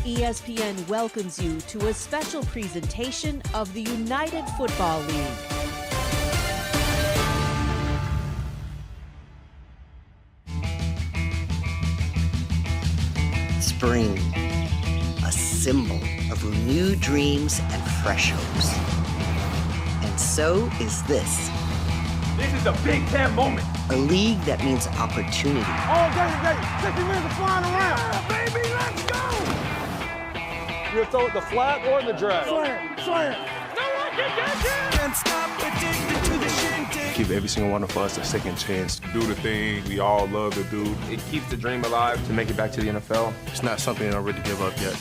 ESPN welcomes you to a special presentation of the United Football League. Spring, a symbol of renewed dreams and fresh hopes. And so is this. This is a Big Ten moment. A league that means opportunity. All day today, 50 minutes of flying around. Yeah, baby, let's go! You gonna throw it the flat or the drag? Slam. No one can catch it! Can't stop addicted to the shindig. Give every single one of us a second chance to do the thing we all love to do. It keeps the dream alive to make it back to the NFL. It's not something I'll really give up yet.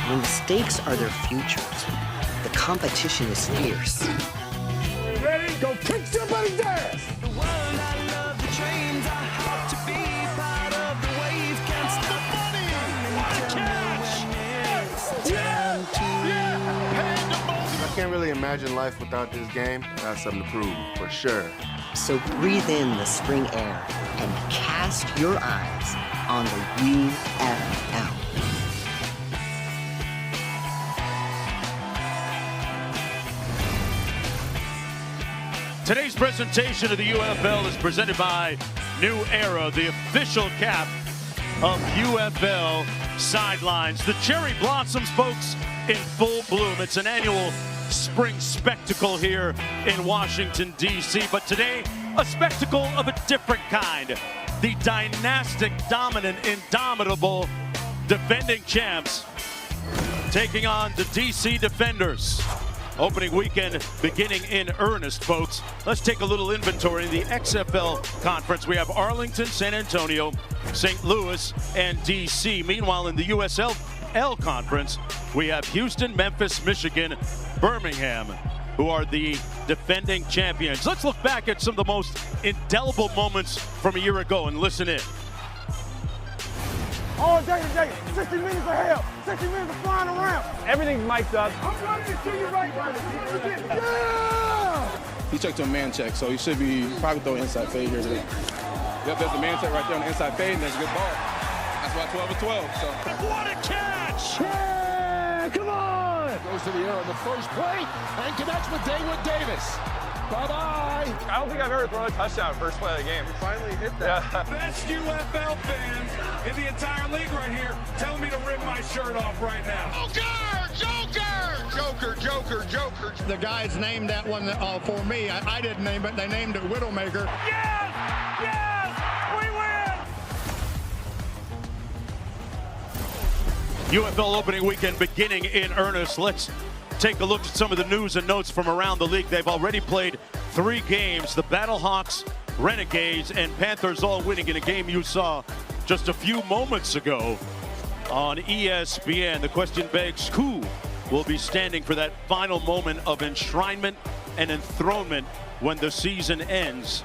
When the stakes are their futures, the competition is fierce. Ready? Go kick somebody's ass! The world I love, the dreams I hope to be part of the wave. Can't stop money. What a catch! I can't really imagine life without this game. I got something to prove, for sure. So breathe in the spring air and cast your eyes on the UFL. Today's presentation of the UFL is presented by New Era, the official cap of UFL sidelines. The cherry blossoms, folks, in full bloom. It's an annual spring spectacle here in Washington, D.C. But today, a spectacle of a different kind. The dynastic, dominant, indomitable defending champs taking on the D.C. Defenders. Opening weekend beginning in earnest, folks. Let's take a little inventory. In the XFL conference, we have Arlington, San Antonio, St. Louis, and D.C. Meanwhile, in the USL conference, we have Houston, Memphis, Michigan, Birmingham, who are the defending champions. Let's look back at some of the most indelible moments from a year ago and listen in. All day today, 60 minutes of hell, 60 minutes of flying around. Everything's mic'd up. I'm running to you right now. Yeah! He checked to a man check, so he should be probably throw inside fade here today. Yep, there's a man check right there on the inside fade, and there's a good ball. That's why 12 of 12. So. What a catch! Yeah, come on! Goes to the air on the first play and connects with David Davis. Bye-bye. I don't think I've ever thrown a touchdown first play of the game. You finally hit that. Yeah. Best UFL fans in the entire league right here. Tell me to rip my shirt off right now. Joker. The guys named that one for me. I didn't name it. They named it Widowmaker. Yes! We win! UFL opening weekend beginning in earnest. Let's take a look at some of the news and notes from around the league. They've already played 3 games. The Battlehawks, Renegades, and Panthers all winning in a game you saw just a few moments ago on ESPN. The question begs, who will be standing for that final moment of enshrinement and enthronement when the season ends?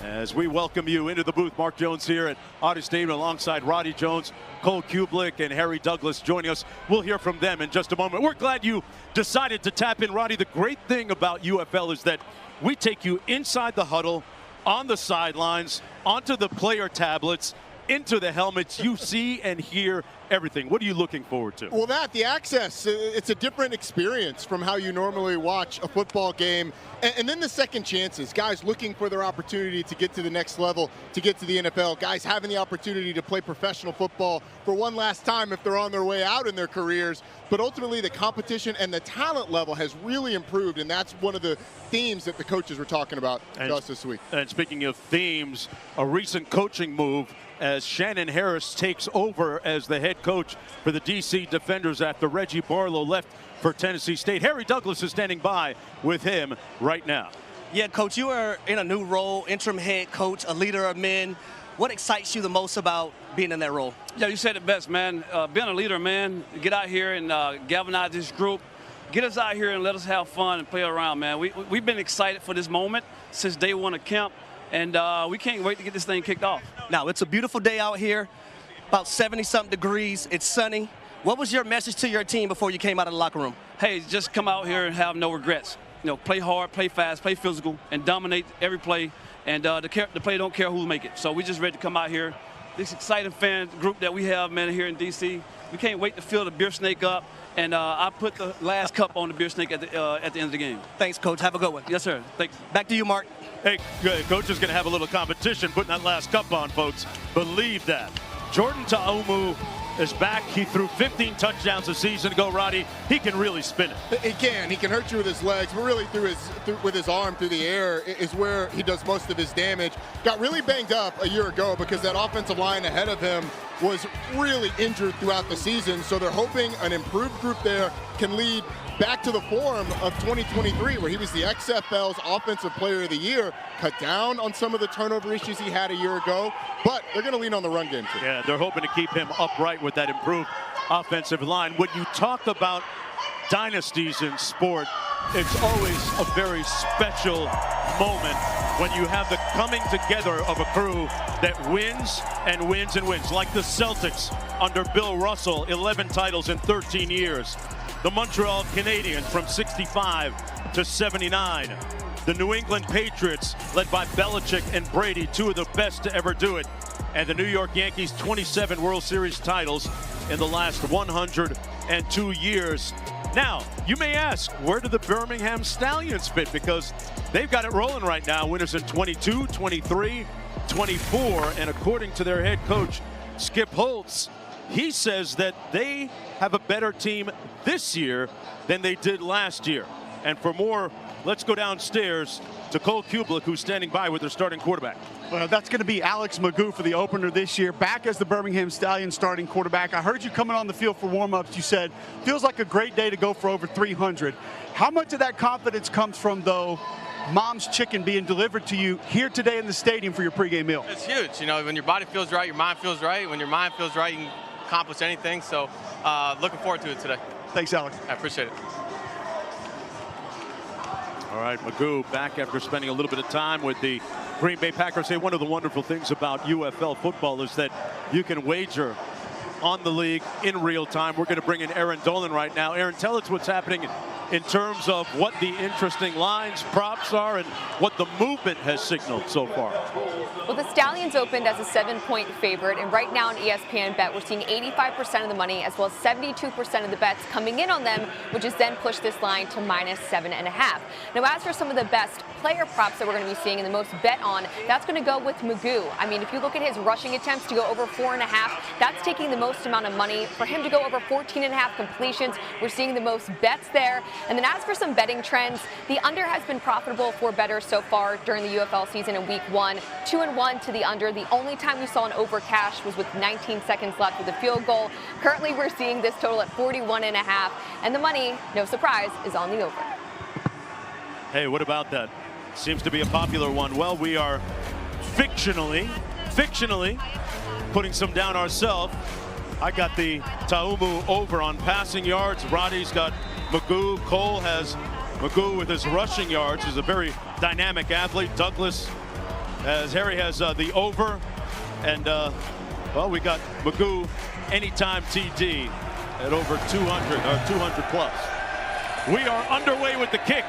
As we welcome you into the booth, Mark Jones here at Audi Stadium alongside Roddy Jones, Cole Kublik, and Harry Douglas joining us. We'll hear from them in just a moment. We're glad you decided to tap in, Roddy. The great thing about UFL is that we take you inside the huddle, on the sidelines, onto the player tablets, into the helmets. You see and hear everything. What are you looking forward to? Well, the access, it's a different experience from how you normally watch a football game. And then the second chances, guys looking for their opportunity to get to the next level, to get to the NFL, guys having the opportunity to play professional football for one last time if they're on their way out in their careers. But ultimately, the competition and the talent level has really improved, and that's one of the themes that the coaches were talking about to us this week. And speaking of themes, a recent coaching move as Shannon Harris takes over as the head coach for the D.C. Defenders after Reggie Barlow left for Tennessee State. Harry Douglas is standing by with him right now. Yeah, Coach, you are in a new role, interim head coach, a leader of men. What excites you the most about being in that role? Yeah, you said it best, man. Being a leader, man, get out here and galvanize this group. Get us out here and let us have fun and play around, man. We've been excited for this moment since day one of camp, and we can't wait to get this thing kicked off. Now, it's a beautiful day out here, about 70-something degrees. It's sunny. What was your message to your team before you came out of the locker room? Hey, just come out here and have no regrets. You know, play hard, play fast, play physical, and dominate every play. And the play don't care who make it. So we just ready to come out here this exciting fan group that we have, man, here in D.C. We can't wait to fill the beer snake up. And I put the last cup on the beer snake at the end of the game. Thanks, Coach. Have a good one. Yes, sir. Thanks. Back to you, Mark. Hey, Coach is going to have a little competition putting that last cup on, folks. Believe that. Jordan Ta'umu is back. He threw 15 touchdowns a season ago, Roddy. He can really spin it. He can. He can hurt you with his legs, but really with his arm through the air is where he does most of his damage. Got really banged up a year ago because that offensive line ahead of him was really injured throughout the season. So they're hoping an improved group there can lead back to the form of 2023, where he was the XFL's Offensive Player of the Year, cut down on some of the turnover issues he had a year ago, but they're going to lean on the run game too. Yeah, they're hoping to keep him upright with that improved offensive line. When you talk about dynasties in sport, it's always a very special moment when you have the coming together of a crew that wins and wins and wins, like the Celtics under Bill Russell, 11 titles in 13 years. The Montreal Canadiens from 65 to 79. The New England Patriots, led by Belichick and Brady, two of the best to ever do it. And the New York Yankees, 27 World Series titles in the last 102 years. Now, you may ask, where do the Birmingham Stallions fit? Because they've got it rolling right now. Winners in 22, 23, 24. And according to their head coach, Skip Holtz, he says that they have a better team this year than they did last year. And for more, let's go downstairs to Cole Kublik, who's standing by with their starting quarterback. Well, that's going to be Alex Magoo for the opener this year, back as the Birmingham Stallions starting quarterback. I heard you coming on the field for warm-ups. You said, feels like a great day to go for over 300. How much of that confidence comes from, though, Mom's chicken being delivered to you here today in the stadium for your pregame meal? It's huge. You know, when your body feels right, your mind feels right. When your mind feels right, you can accomplish anything. So looking forward to it today. Thanks, Alex. I appreciate it. All right, Magoo back after spending a little bit of time with the Green Bay Packers. Hey, one of the wonderful things about UFL football is that you can wager on the league in real time. We're going to bring in Aaron Dolan right now. Aaron, tell us what's happening in terms of what the interesting lines, props are, and what the movement has signaled so far. Well, the Stallions opened as a 7-point favorite, and right now on ESPN Bet, we're seeing 85% of the money as well as 72% of the bets coming in on them, which has then pushed this line to -7.5. Now, as for some of the best player props that we're going to be seeing and the most bet on, that's going to go with Magoo. I mean, if you look at his rushing attempts to go over 4.5, that's taking the most amount of money. For him to go over 14.5 completions, we're seeing the most bets there. And then as for some betting trends, the under has been profitable for bettors so far during the UFL season in week 1. 2-1 to the under. The only time we saw an over cash was with 19 seconds left with a field goal. Currently, we're seeing this total at 41.5. And the money, no surprise, is on the over. Hey, what about that? Seems to be a popular one. Well, we are fictionally putting some down ourselves. I got the Ta'umu over on passing yards. Roddy's got Magoo. Cole has Magoo with his rushing yards. He's a very dynamic athlete. Douglas, as Harry has the over. And, well, we got Magoo anytime TD at over 200, or 200 plus. We are underway with the kick.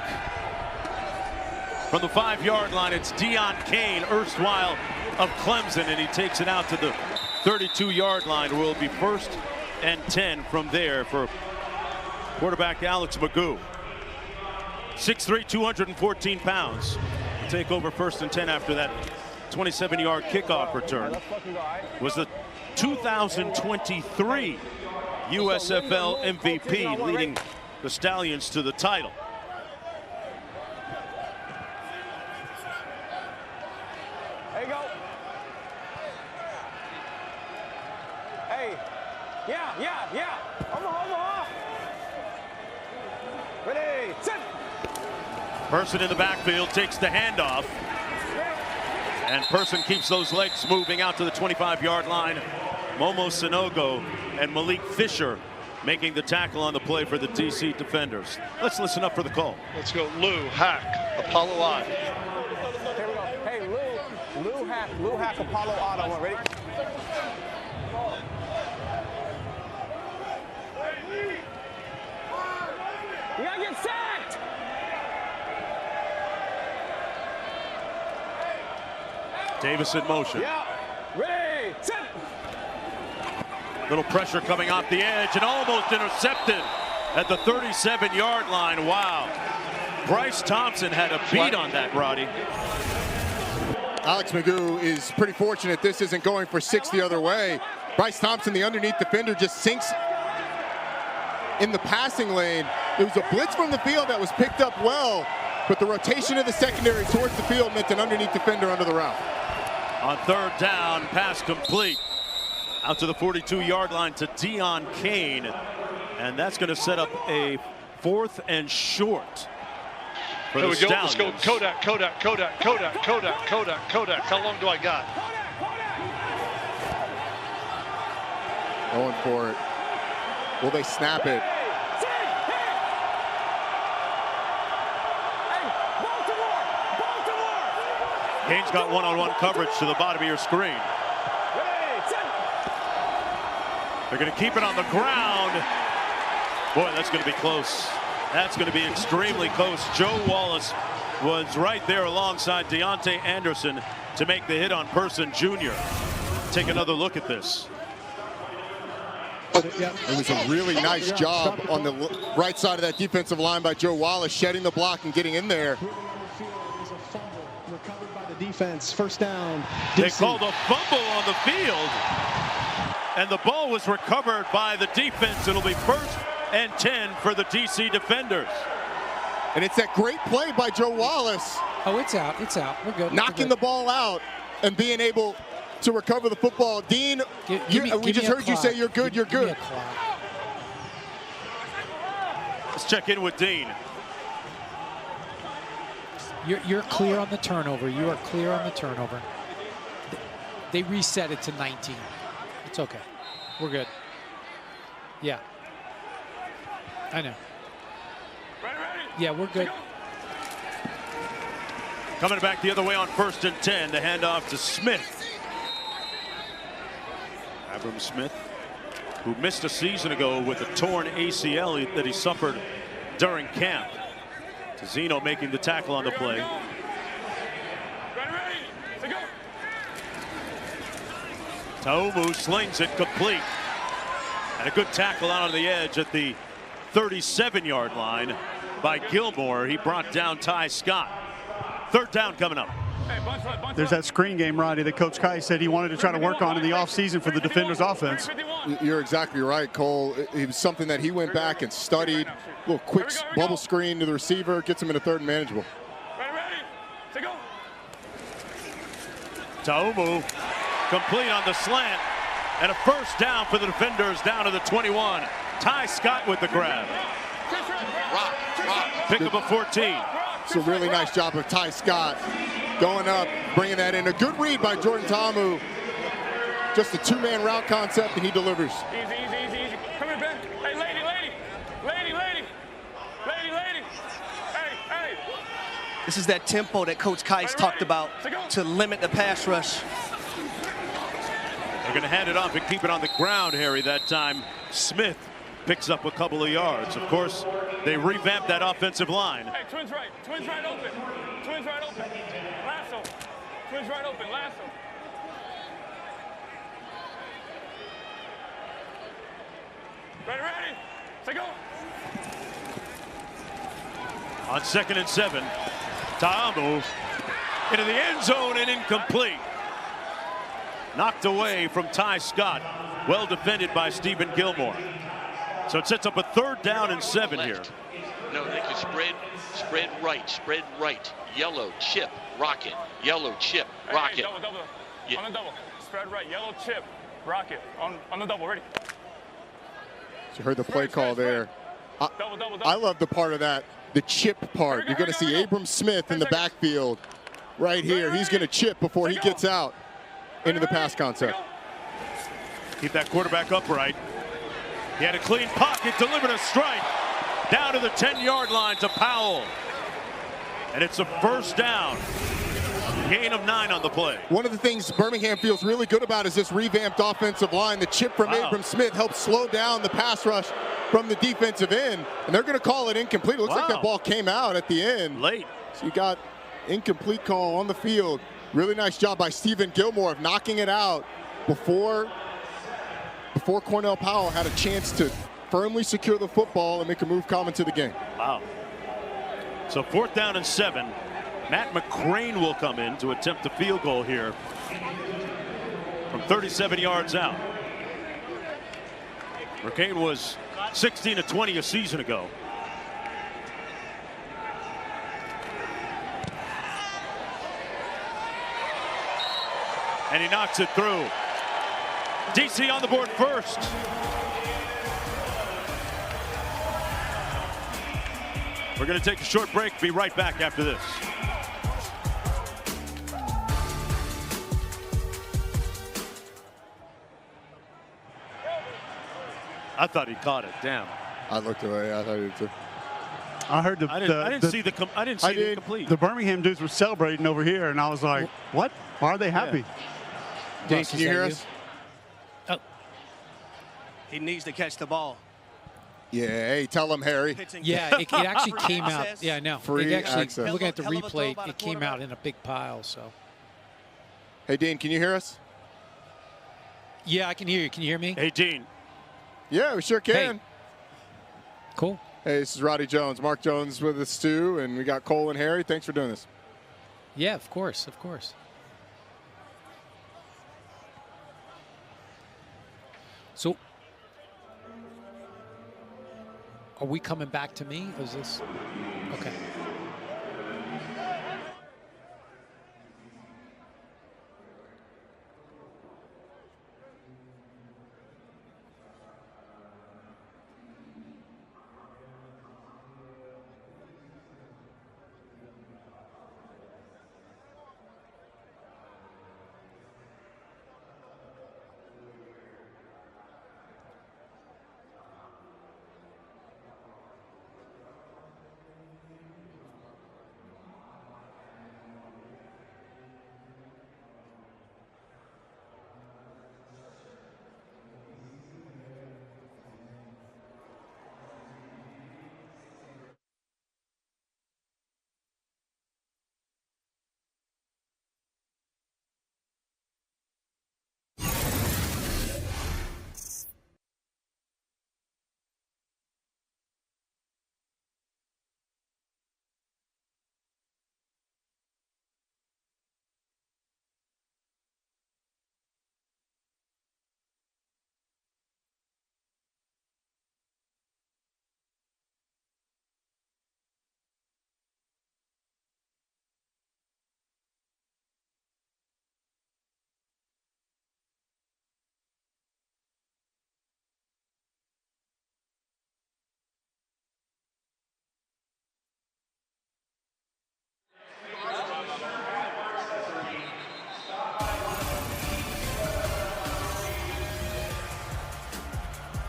From the 5-yard line, it's Deion Kane, erstwhile of Clemson, and he takes it out to the 32-yard line. Will be 1st and 10 from there for quarterback Alex Magoo. 6'3", 214 pounds. Take over 1st and 10 after that 27-yard kickoff return. Was the 2023 USFL MVP, leading the Stallions to the title. There you go. Hey. Yeah. Omaha. Ready, set. Person in the backfield takes the handoff. And Person keeps those legs moving out to the 25-yard line. Momo Sanogo and Malik Fisher making the tackle on the play for the DC defenders. Let's listen up for the call. Let's go Lou, Hack, Apollo Odd. Here we go. Hey, Lou Hack, Apollo Odd. Ready? You gotta get sacked! Davis in motion. Yeah. Ready, set. Little pressure coming off the edge and almost intercepted at the 37-yard line. Wow. Bryce Thompson had a beat on that, Roddy. Alex McGough is pretty fortunate this isn't going for 6 the other way. Bryce Thompson, the underneath defender, just sinks in the passing lane. It was a blitz from the field that was picked up well, but the rotation of the secondary towards the field meant an underneath defender under the route. On third down, pass complete. Out to the 42-yard line to Deion Kane. And that's going to set up a 4th and short for the Stallions. Let's go. Kodak. How long do I got? Going for it. Will they snap it? Kane's got one-on-one coverage to the bottom of your screen. They're going to keep it on the ground. Boy, that's going to be close. That's going to be extremely close. Joe Wallace was right there alongside Deontay Anderson to make the hit on Person Jr. Take another look at this. It was a really nice job on the right side of that defensive line by Joe Wallace, shedding the block and getting in there. Recovered by the defense. First down. They called a fumble on the field, and the ball was recovered by the defense. It'll be 1st and 10 for the DC defenders. And it's that great play by Joe Wallace. Oh, it's out. It's out. We're good. Knocking the ball out and being able to recover the football. Dean, we just heard you say you're good. You're good. Let's check in with Dean. You're clear on the turnover. You are clear on the turnover. They reset it to 19. It's okay. We're good. Yeah. I know. Yeah, we're good. Coming back the other way on 1st and 10. The handoff to Smith. Abram Smith, who missed a season ago with a torn ACL that he suffered during camp. Zeno making the tackle on the play. Taumu slings it complete. And a good tackle out on the edge at the 37-yard line by Gilmore. He brought down Ty Scott. 3rd down coming up. There's that screen game, Roddy, that Coach Kai said he wanted to try to work on in the offseason for the defenders' offense. You're exactly right, Cole. It was something that he went back and studied. A little quick bubble screen to the receiver, gets him in a 3rd and manageable. Taumu complete on the slant, and a 1st down for the defenders down to the 21. Ty Scott with the grab. Pick up a 14. It's a really nice job of Ty Scott going up, bringing that in. A good read by Jordan Taumu. Just a 2-man route concept, and he delivers. Easy. Come here, Ben. Hey, lady. Hey. This is that tempo that Coach Kais talked about to limit the pass rush. They're going to hand it off and keep it on the ground, Harry. That time, Smith picks up a couple of yards. Of course, they revamped that offensive line. Hey, twins right open. Lasso. Twins right open, lasso. Ready. Say go. On 2nd and 7, Taumu into the end zone and incomplete. Knocked away from Ty Scott. Well defended by Stephen Gilmore. So it sets up a 3rd down and 7 here. No, they can spread right. Yellow, chip, rocket. Yellow, chip, rocket. Hey, double. Yeah. On the double. Spread right, yellow, chip, rocket. On the double, ready. You heard the play call there. I love the part of that, the chip part. You're going to see Abram Smith in the backfield right here. He's going to chip before he gets out into the pass concept. Keep that quarterback upright. He had a clean pocket, delivered a strike down to the 10-yard line to Powell. And it's a 1st down. Gain of 9 on the play. One of the things Birmingham feels really good about is this revamped offensive line. The chip from Abram Smith helps slow down the pass rush from the defensive end. And they're going to call it incomplete. It looks like that ball came out at the end. Late. So you got incomplete call on the field. Really nice job by Stephen Gilmore of knocking it out before before Cornell Powell had a chance to firmly secure the football and make a move common to the game. Wow. So 4th down and 7. Matt McCrane will come in to attempt the field goal here from 37 yards out. McCrane was 16-20 a season ago. And he knocks it through. DC on the board first. We're going to take a short break. Be right back after this. I thought he caught it. Damn. I looked away. I thought he did too. I heard I didn't see the incomplete. The Birmingham dudes were celebrating over here, and I was like, "What? Why are they happy?" Dane, can you hear us? Oh. He needs to catch the ball. Yeah, hey, tell him, Harry. Yeah, it actually came out. Yeah, I know. Free it actually, access. looking at the replay, it came out in a big pile. So. Hey, Dean, can you hear us? Yeah, I can hear you. Can you hear me? Hey, Dean. Yeah, we sure can. Hey. Cool. Hey, this is Roddy Jones. Mark Jones with us too, and we got Cole and Harry. Thanks for doing this. Yeah, of course, of course. So, are we coming back to me? Or is this okay?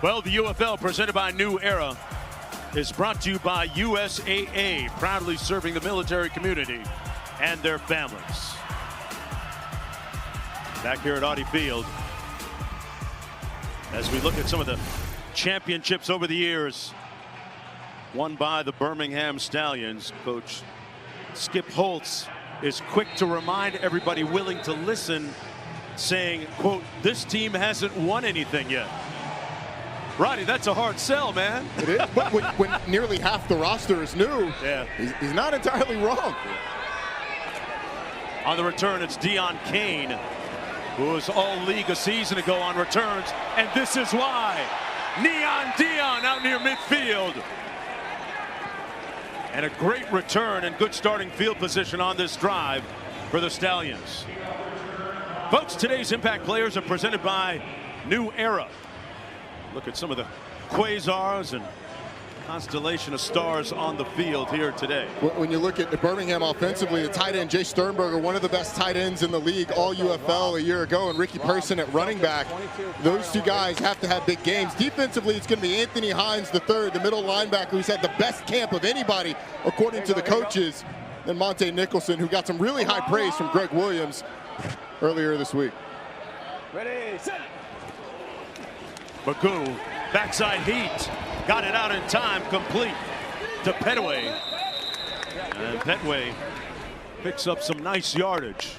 Well, the UFL, presented by New Era, is brought to you by USAA, proudly serving the military community and their families. Back here at Audi Field, as we look at some of the championships over the years won by the Birmingham Stallions, Coach Skip Holtz is quick to remind everybody willing to listen, saying, quote, "This team hasn't won anything yet." Roddy, that's a hard sell, man. It is, but when nearly half the roster is new, yeah, he's not entirely wrong. On the return, it's Deon Kane, who was all-league a season ago on returns, and this is why. Neon Deon out near midfield. And a great return and good starting field position on this drive for the Stallions. Folks, today's Impact Players are presented by New Era. Look at some of the quasars and constellation of stars on the field here today. When you look at the Birmingham offensively, the tight end Jay Sternberger, one of the best tight ends in the league, all UFL a year ago, and Ricky Person at running back. Those two guys have to have big games. Defensively, it's going to be Anthony Hines III, the middle linebacker, who's had the best camp of anybody, according to the coaches, and Monte Nicholson, who got some really high praise from Greg Williams earlier this week. Ready, set. Magoo, backside heat, got it out in time, complete to Petway. And Petway picks up some nice yardage.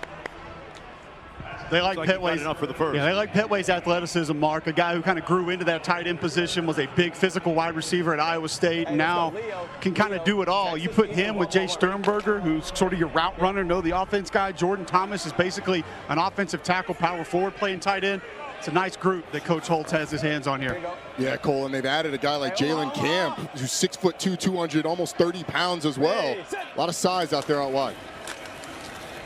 They like Petway's enough for the first. Yeah, they like Petway's athleticism, Mark. A guy who kind of grew into that tight end position, was a big physical wide receiver at Iowa State, and now can kind of do it all. You put him with Jay Sternberger, who's sort of your route runner, the offense guy. Jordan Thomas is basically an offensive tackle, power forward, playing tight end. It's a nice group that Coach Holtz has his hands on here. Yeah, Cole, and they've added a guy like Jalen Camp, who's 6'2", 200, almost 30 pounds as well. A lot of size out there out wide.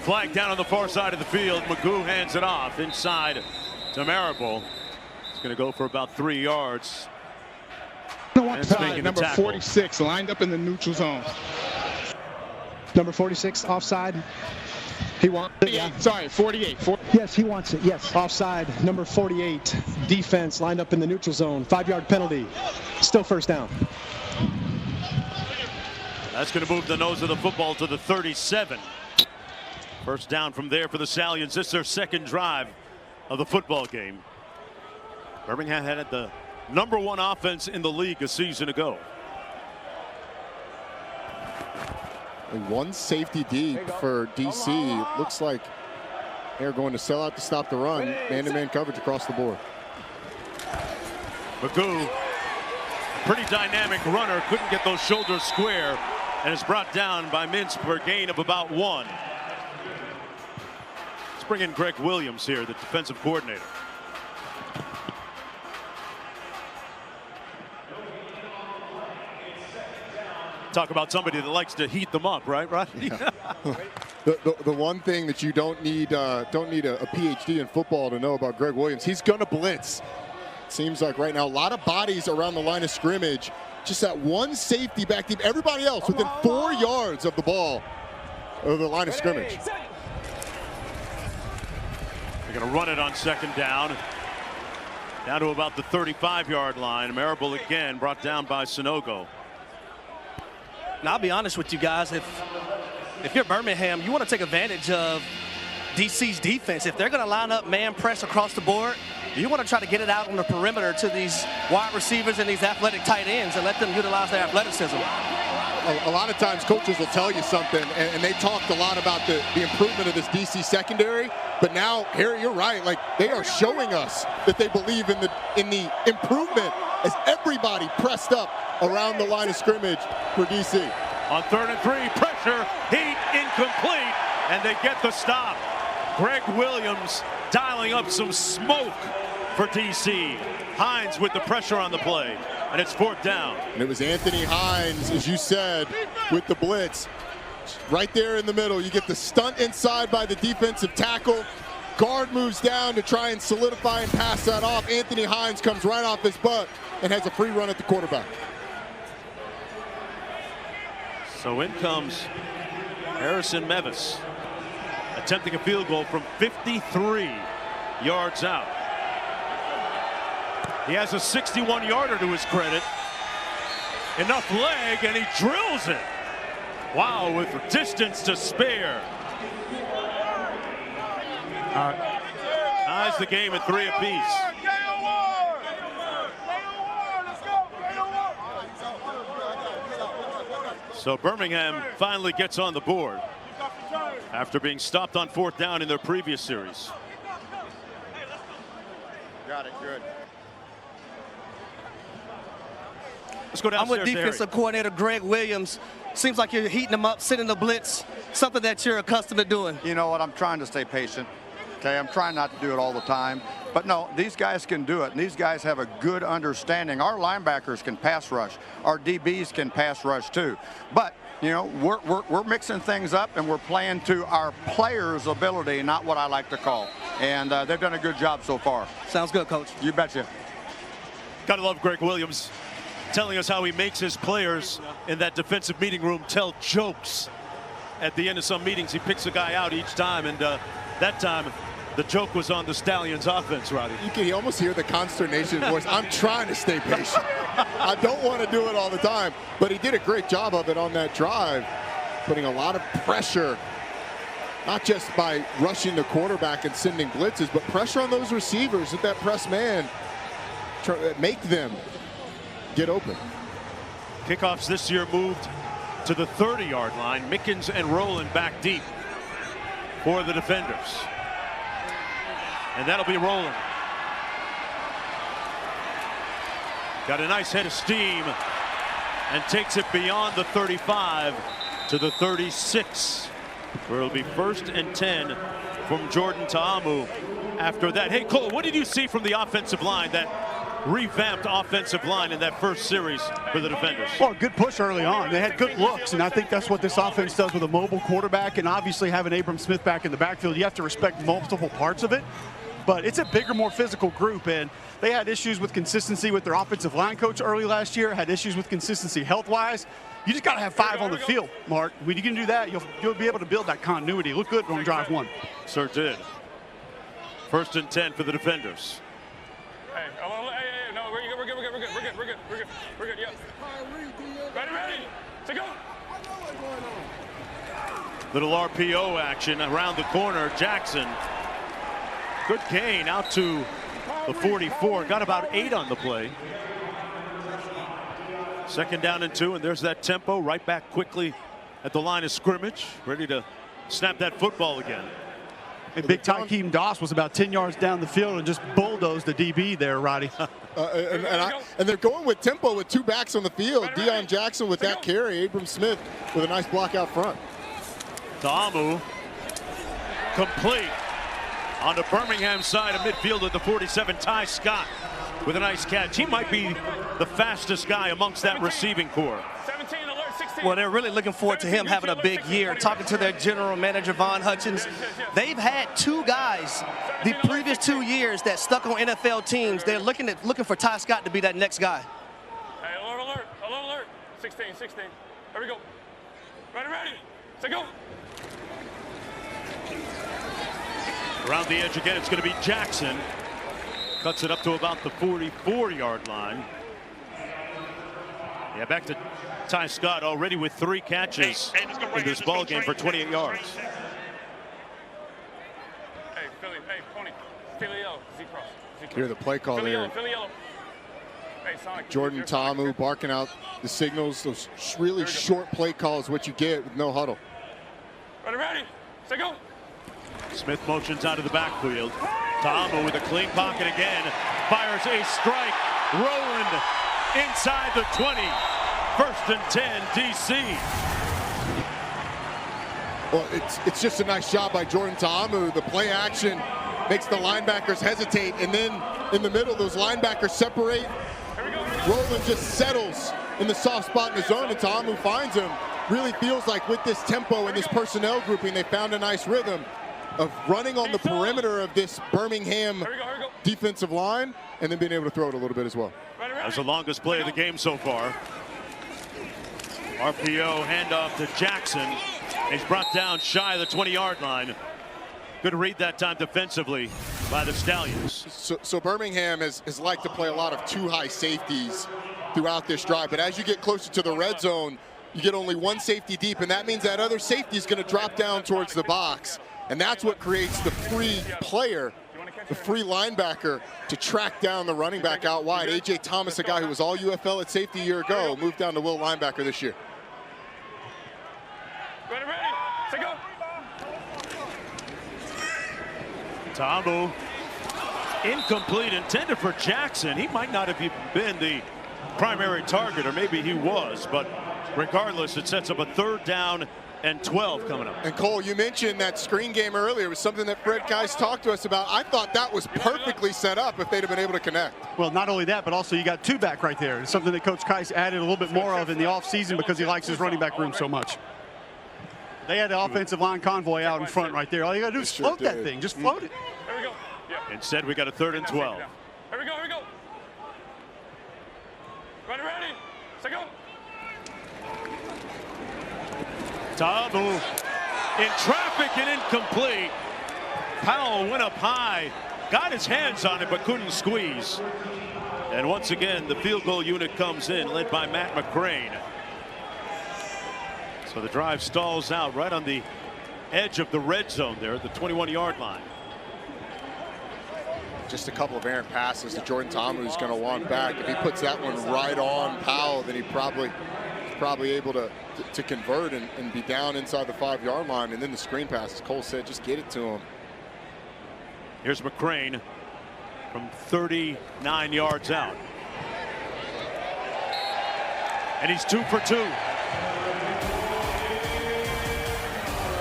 Flag down on the far side of the field. Magoo hands it off inside to Marable. It's going to go for about 3 yards. Number 46 lined up in the neutral zone. Number 46 offside. He wants it. Yeah. Sorry, 48. Yes, he wants it. Yes. Offside. Number 48. Defense lined up in the neutral zone. 5-yard penalty. Still first down. That's going to move the nose of the football to the 37. First down from there for the Stallions. This is their second drive of the football game. Birmingham had the #1 offense in the league a season ago. One safety deep for DC. It looks like they're going to sell out to stop the run. Man-to-man coverage across the board. Magoo, pretty dynamic runner, couldn't get those shoulders square, and is brought down by Mintz for a gain of about 1. Let's bring in Greg Williams here, the defensive coordinator. Talk about somebody that likes to heat them up, right, Rodney? Yeah. the one thing that you don't need a PhD in football to know about Greg Williams, he's gonna blitz. Seems like right now a lot of bodies around the line of scrimmage. Just that one safety back deep. Everybody else within 4 yards of the ball, of the line of scrimmage. They're going to run it on second down. Down to about the 35-yard line. Marable again brought down by Sanogo. Now, I'll be honest with you guys. If you're Birmingham, you want to take advantage of DC's defense. If they're going to line up man press across the board, you want to try to get it out on the perimeter to these wide receivers and these athletic tight ends and let them utilize their athleticism. A lot of times coaches will tell you something, and they talked a lot about the improvement of this DC secondary, but now, Harry, you're right. Like, they are showing us that they believe in the improvement as everybody pressed up around the line of scrimmage for DC. On 3rd and 3, pressure, heat, incomplete, and they get the stop. Greg Williams dialing up some smoke for DC. Hines with the pressure on the play, and it's 4th down. And it was Anthony Hines, as you said, with the blitz. Right there in the middle, you get the stunt inside by the defensive tackle. Guard moves down to try and solidify and pass that off. Anthony Hines comes right off his butt and has a free run at the quarterback. So in comes Harrison Mevis, attempting a field goal from 53 yards out. He has a 61-yarder to his credit. Enough leg, and he drills it. Wow, with distance to spare. Ties the game at 3 apiece. So Birmingham finally gets on the board after being stopped on 4th down in their previous series. Got it, good. Let's go downstairs. I'm with defensive coordinator Greg Williams. Seems like you're heating them up, sending the blitz, something that you're accustomed to doing. You know what? I'm trying to stay patient. Okay, I'm trying not to do it all the time. But no, these guys can do it, and these guys have a good understanding. Our linebackers can pass rush. Our DBs can pass rush too. But, you know, we're mixing things up, and we're playing to our players' ability, not what I like to call. And they've done a good job so far. Sounds good, Coach. You betcha. Gotta love Greg Williams telling us how he makes his players in that defensive meeting room tell jokes. At the end of some meetings, he picks a guy out each time, and that time the joke was on the Stallions offense, Roddy. You can almost hear the consternation in voice. I'm trying to stay patient. I don't want to do it all the time, but he did a great job of it on that drive, putting a lot of pressure, not just by rushing the quarterback and sending blitzes, but pressure on those receivers at that press man, make them get open. Kickoffs this year moved to the 30-yard line. Mickens and Rowland back deep for the defenders. And that'll be rolling. Got a nice head of steam and takes it beyond the 35 to the 36, where it'll be 1st and 10 from Jordan Ta'amu after that. Hey, Cole, what did you see from the offensive line, that revamped offensive line in that first series for the defenders? Well, good push early on. They had good looks, and I think that's what this offense does with a mobile quarterback, and obviously having Abram Smith back in the backfield. You have to respect multiple parts of it, but it's a bigger, more physical group, and they had issues with consistency with their offensive line coach early last year, had issues with consistency health-wise. You just got to have 5 on the field, Mark. When you can do that, you'll be able to build that continuity. Look good on drive 1. Sure did. 1st and 10 for the defenders. Hey, no, we're good, yeah. Ready, to go. Little RPO action around the corner. Jackson, good gain out to the 44. Got about 8 on the play. 2nd down and 2, and there's that tempo right back quickly at the line of scrimmage, ready to snap that football again. And big Tykeem Doss was about 10 yards down the field and just bulldozed the DB there, Roddy. And they're going with tempo with 2 backs on the field. Deion Jackson with that carry. Abram Smith with a nice block out front. Ta'amu complete on the Birmingham side of midfield at the 47. Ty Scott with a nice catch. He might be the fastest guy amongst that receiving corps. Well, they're really looking forward to him having a big year. Talking to their general manager, Von Hutchins, they've had 2 guys the previous 2 years that stuck on NFL teams. They're looking for Ty Scott to be that next guy. Hey, alert. 16. Here we go. Ready, to go. Around the edge again, it's going to be Jackson. Cuts it up to about the 44-yard line. Yeah, back to Ty Scott, already with 3 catches in this ball game for 28 yards. Hey, Philly, Pony. Philly yellow, Z-cross. Hear the play call there. Philly yellow. Hey, Sonic. Jordan Ta'amu barking out the signals. Those really short play calls, what you get with no huddle. Ready, to go. Smith motions out of the backfield. Ta'amu with a clean pocket again. Fires a strike. Rowland inside the 20. 1st and 10, DC. Well, it's just a nice job by Jordan Ta'amu. The play action makes the linebackers hesitate, and then in the middle, those linebackers separate. Rowland just settles in the soft spot in the zone, and Ta'amu finds him. Really feels like with this tempo and this personnel grouping, they found a nice rhythm of running on the perimeter of this Birmingham defensive line, and then being able to throw it a little bit as well. That's the longest play of the game so far. RPO handoff to Jackson. He's brought down shy of the 20-yard line. Good read that time defensively by the Stallions. So Birmingham has liked to play a lot of 2 high safeties throughout this drive, but as you get closer to the red zone, you get only 1 safety deep, and that means that other safety is going to drop down towards the box, and that's what creates the free player, the free linebacker, to track down the running back out wide. A.J. Thomas, a guy who was all UFL at safety a year ago, moved down to will linebacker this year. Ready, to go. Ta'amu incomplete, intended for Jackson. He might not have even been the primary target, or maybe he was, but regardless, it sets up a 3rd down and 12 coming up. And Cole, you mentioned that screen game earlier. It was something that Fred Geis talked to us about. I thought that was perfectly set up if they'd have been able to connect. Well, not only that, but also you got 2 back right there. It's something that Coach Geis added a little bit more of in the offseason because he likes his running back room so much. They had the offensive line convoy out in front right there. All you got to do is float that thing. Just float it. Here we go. Yeah. Instead, we got a 3rd and 12. Here we go. Ready, to go. Ta'amu in traffic and incomplete. Powell went up high, got his hands on it, but couldn't squeeze. And once again, the field goal unit comes in, led by Matt McCrane. So the drive stalls out right on the edge of the red zone there at the 21-yard line. Just a couple of errant passes to Jordan Ta'amu, who's going to want back. If he puts that one right on Powell, then he's probably able to convert and be down inside the 5-yard line. And then the screen pass, as Cole said, just get it to him. Here's McCrane from 39 yards out. And he's 2 for 2.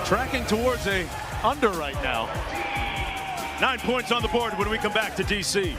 Tracking towards a under right now. 9 points on the board when we come back to DC.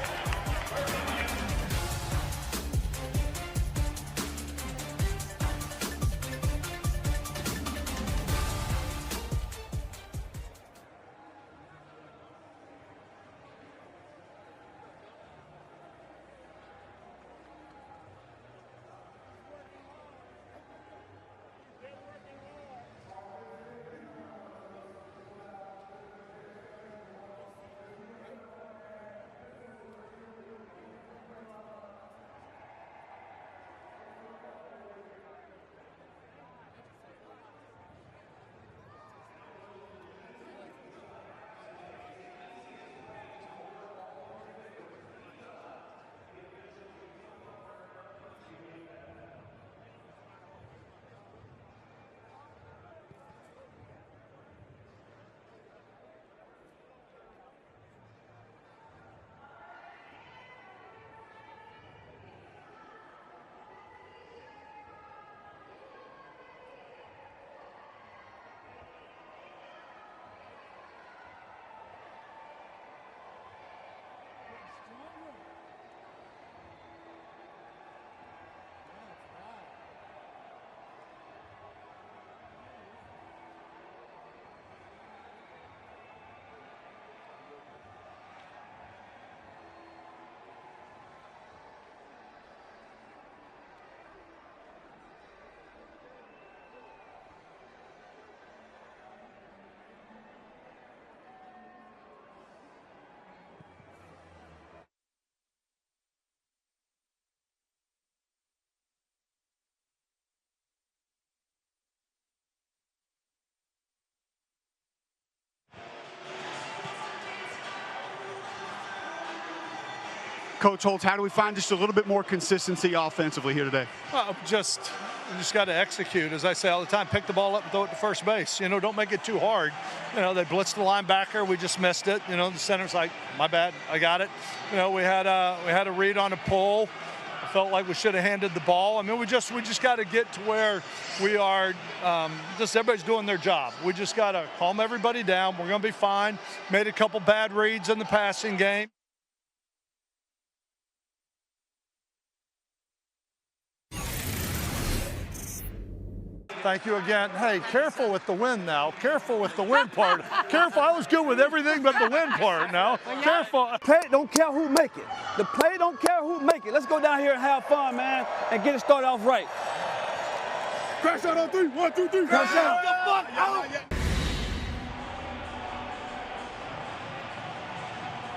Coach Holtz, how do we find just a little bit more consistency offensively here today? Well, you just got to execute. As I say all the time, pick the ball up and throw it to first base. You know, don't make it too hard. You know, they blitzed the linebacker. We just missed it. You know, the center's like, my bad, I got it. You know, we had a read on a pull. I felt like we should have handed the ball. I mean, we just got to get to where we are. Just everybody's doing their job. We just got to calm everybody down. We're going to be fine. Made a couple bad reads in the passing game. Thank you again. Hey, careful with the win now. Careful with the win part. Careful. I was good with everything but the win part now. Careful. Play don't care who make it. The play don't care who make it. Let's go down here and have fun, man, and get it started off right. Crash out on 3. 1, 2, 3. Crash out. Get the fuck out.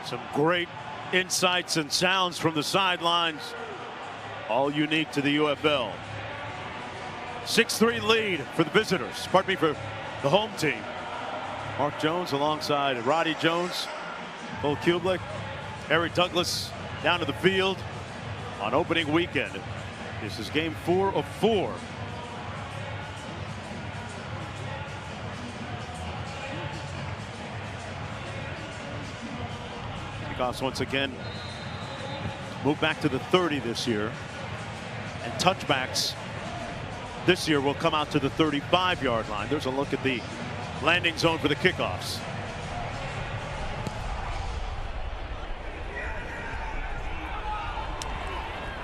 Some great insights and sounds from the sidelines, all unique to the UFL. 6-3 lead for the visitors, pardon me, for the home team. Mark Jones alongside Roddy Jones, Cole Kublik, Eric Douglas down to the field on opening weekend. This is game 4 of 4. Kickoffs once again move back to the 30 this year, and touchbacks this year will come out to the 35-yard line. There's a look at the landing zone for the kickoffs.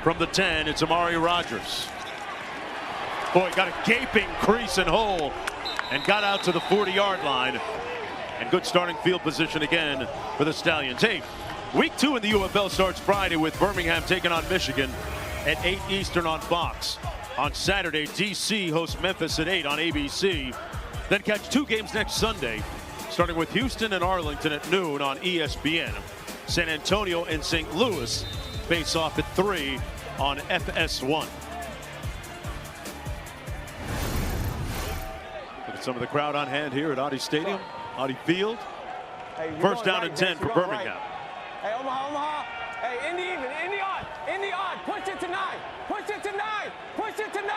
From the 10, it's Amari Rogers. Boy, got a gaping crease and hole and got out to the 40-yard line. And good starting field position again for the Stallions. Hey, week 2 in the UFL starts Friday with Birmingham taking on Michigan at 8 Eastern on Fox. On Saturday, DC hosts Memphis at 8 on ABC. Then catch 2 games next Sunday, starting with Houston and Arlington at noon on ESPN. San Antonio and St. Louis face off at 3 on FS1. Look at some of the crowd on hand here at Audi Stadium, Audi Field. Hey, First down and 10 for Birmingham. Right. Hey, Omaha. Hey, in the odd. Push it to 9. Push it to 9. Push it to 9.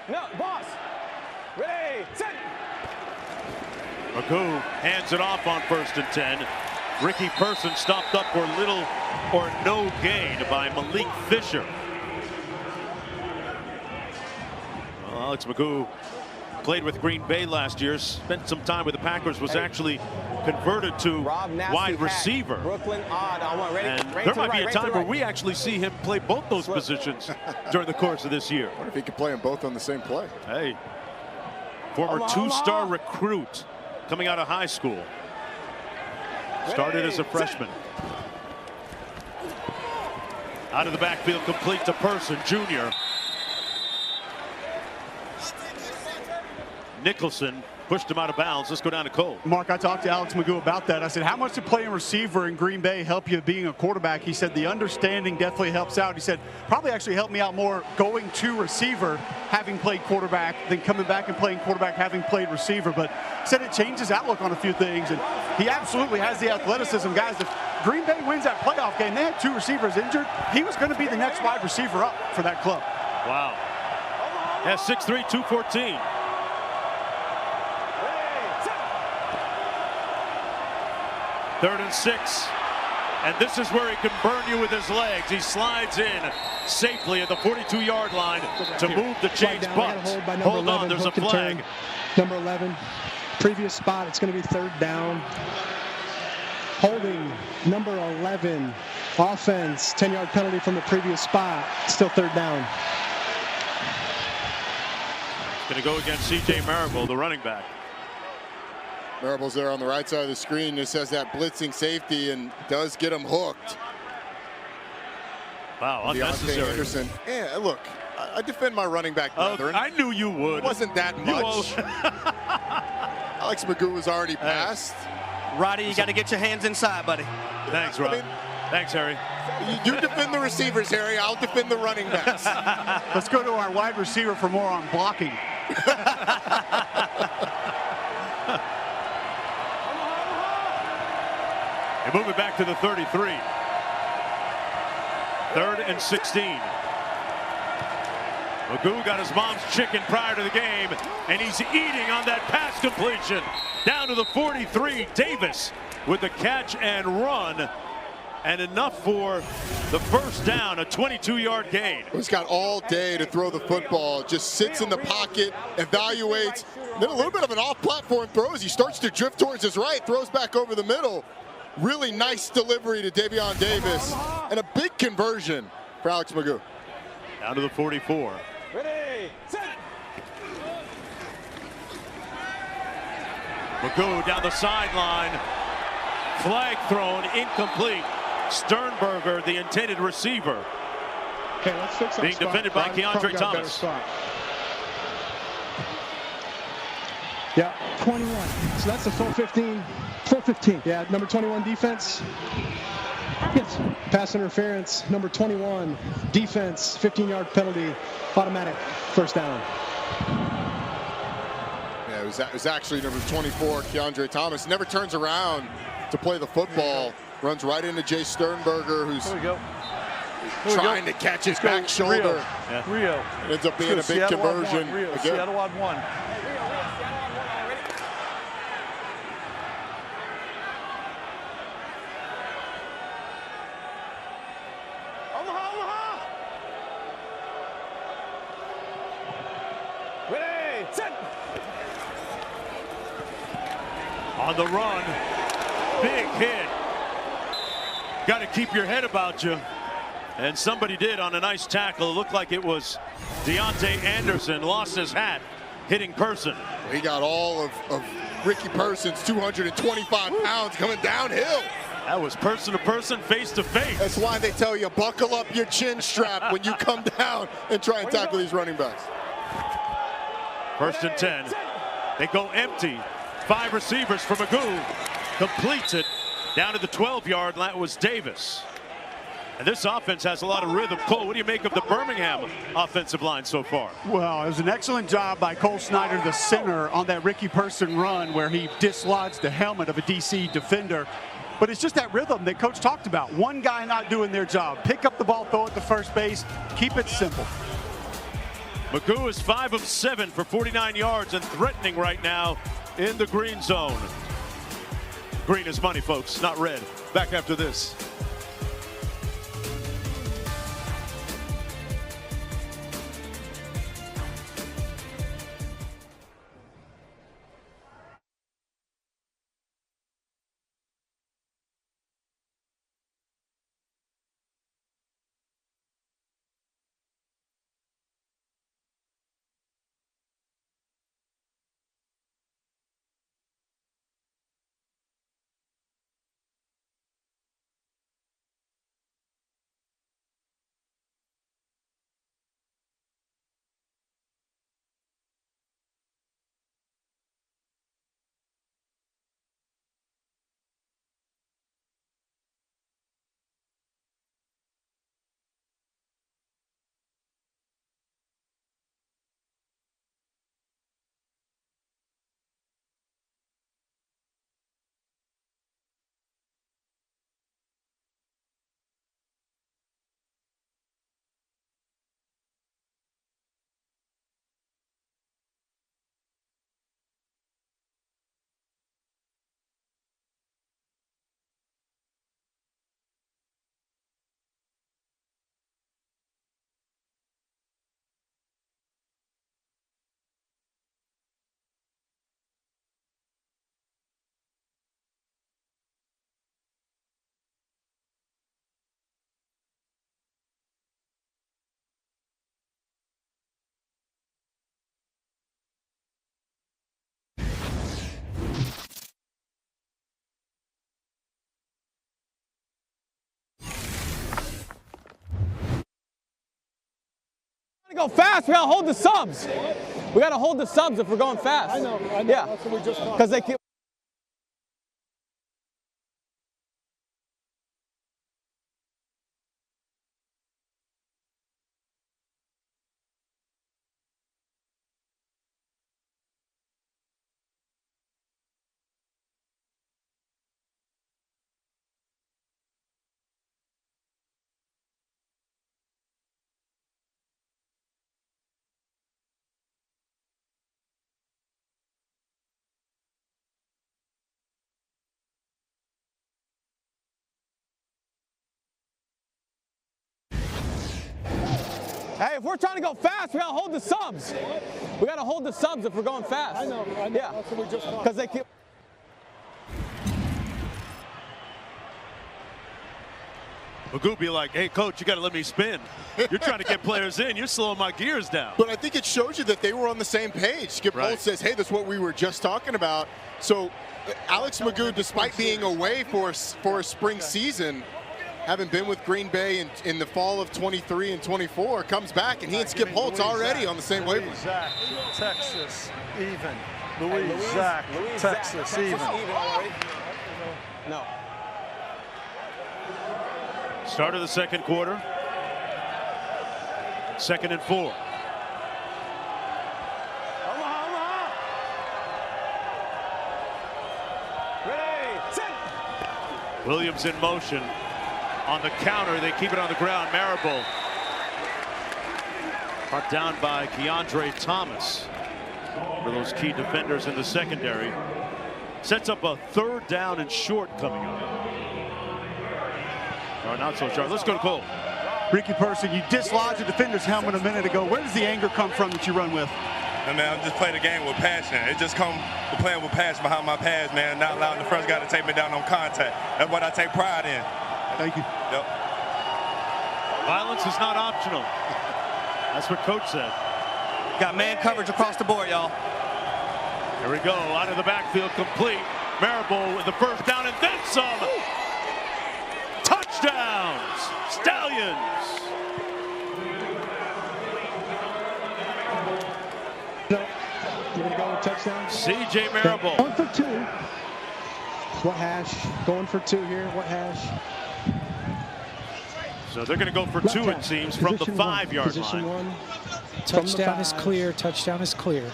No, boss. Ready, set. Magoo hands it off on 1st and 10. Ricky Person stopped up for little or no gain by Malik Fisher. Well, Alex McGough played with Green Bay last year, spent some time with the Packers, was actually converted to wide receiver. Brooklyn odd on one. And there might be a time where we actually see him play both those positions during the course of this year. What if he could play them both on the same play? Hey, former two-star recruit coming out of high school. Started as a freshman. Out of the backfield, complete to Person, junior. Nicholson pushed him out of bounds. Let's go down to Cole. Mark, I talked to Alex McGough about that. I said, how much did playing receiver in Green Bay help you being a quarterback? He said, the understanding definitely helps out. He said, probably actually helped me out more going to receiver, having played quarterback, than coming back and playing quarterback, having played receiver. But he said it changed his outlook on a few things. And he absolutely has the athleticism. Guys, if Green Bay wins that playoff game, they had 2 receivers injured. He was going to be the next wide receiver up for that club. Wow. Yeah, 6'3", 214. Third and 6, and this is where he can burn you with his legs. He slides in safely at the 42-yard line to move the change punts. Hold on, there's a flag. Number 11, previous spot, it's going to be 3rd down. Holding, number 11, offense, 10-yard penalty from the previous spot, still 3rd down. Going to go against C.J. Marable, the running back. Marable's there on the right side of the screen. Just has that blitzing safety and does get him hooked. Wow, unnecessary. Anderson. Yeah, look, I defend my running back brethren. I knew you would. It wasn't that much. Alex McGough was already passed. Roddy, you got to get your hands inside, buddy. Thanks, Rob. Thanks, Harry. You defend the receivers, Harry. I'll defend the running backs. Let's go to our wide receiver for more on blocking. They move it back to the 33. 3rd and 16. McGough got his mom's chicken prior to the game, and he's eating on that pass completion. Down to the 43, Davis with the catch and run. And enough for the first down, a 22-yard gain. He's got all day to throw the football. Just sits in the pocket, evaluates. Then a little bit of an off-platform throw as he starts to drift towards his right, throws back over the middle. Really nice delivery to Davion Davis, and a big conversion for Alex McGough. Down to the 44. Ready, set. McGough down the sideline. Flag thrown, incomplete. Sternberger, the intended receiver. Okay, let's fix that being spot. defended by Keandre Thomas. Yeah, 21. So that's the full 15. Full 15. Yeah, number 21 defense. Yes. Pass interference. Number 21 defense. 15-yard penalty. Automatic. First down. Yeah, it was actually number 24, Keandre Thomas. Never turns around to play the football. Runs right into Jay Sternberger, who's trying to catch his back shoulder. Rio. It ends up being a big Seattle conversion. Rio. Seattle odd 1. Ready, set. On the run, big hit. Got to keep your head about you. And somebody did on a nice tackle. It looked like it was Deontay Anderson. Lost his hat, hitting Person. He got all of Ricky Person's 225 pounds coming downhill. That was person to person, face to face. That's why they tell you buckle up your chin strap when you come down and try and tackle these running backs. 1st and 10. They go empty. 5 receivers for McGough. Completes it. Down to the 12-yard line was Davis. And this offense has a lot of rhythm. Cole, what do you make of the Birmingham offensive line so far? Well, it was an excellent job by Cole Snyder, the center, on that Ricky Person run where he dislodged the helmet of a DC defender. But it's just that rhythm that Coach talked about. One guy not doing their job. Pick up the ball, throw it to first base. Keep it simple. McGough is 5 of 7 for 49 yards and threatening right now in the green zone. Green is money, folks, not red. Back after this. To go fast, we gotta hold the subs. We gotta hold the subs if we're going fast. I know. Yeah, That's what we just talked because they keep. Hey, if we're trying to go fast, we gotta hold the subs. We gotta hold the subs if we're going fast. I know. Yeah, That's what we just talked because they keep. Magoo be like, hey, coach, you got to let me spin. You're trying to get players in. You're slowing my gears down. But I think it shows you that they were on the same page. Skip Holt says, hey, that's what we were just talking about. So Alex Magoo, despite being away for a spring season, having been with Green Bay in the fall of 23 and 24, comes back, and he and Skip Holtz already on the same wavelength. Zach, Texas, even. Louise, Zach, Texas, even. No. Start of the second quarter. 2nd and 4. Ready, set. Williams in motion. On the counter, they keep it on the ground. Marable. Brought down by Keandre Thomas. For those key defenders in the secondary. Sets up a 3rd down and short coming up. Oh, not so sharp. Let's go to Cole. Ricky Person, you dislodged the defender's helmet a minute ago. Where does the anger come from that you run with? I mean, I just play the game with passion. It just comes to playing with passion behind my pads, man, not allowing the first guy to take me down on contact. That's what I take pride in. Thank you. Yep. Violence is not optional. That's what coach said. Got man coverage across the board, y'all. Here we go, out of the backfield, complete. Marable with the first down and then some. Touchdowns, Stallions. No, you're gonna go with touchdown. C.J. Marable. Going for 2. What hash? Going for 2 here. What hash? So they're going to go for 2, it seems, from the 5-yard line. Touchdown is clear. Touchdown is clear.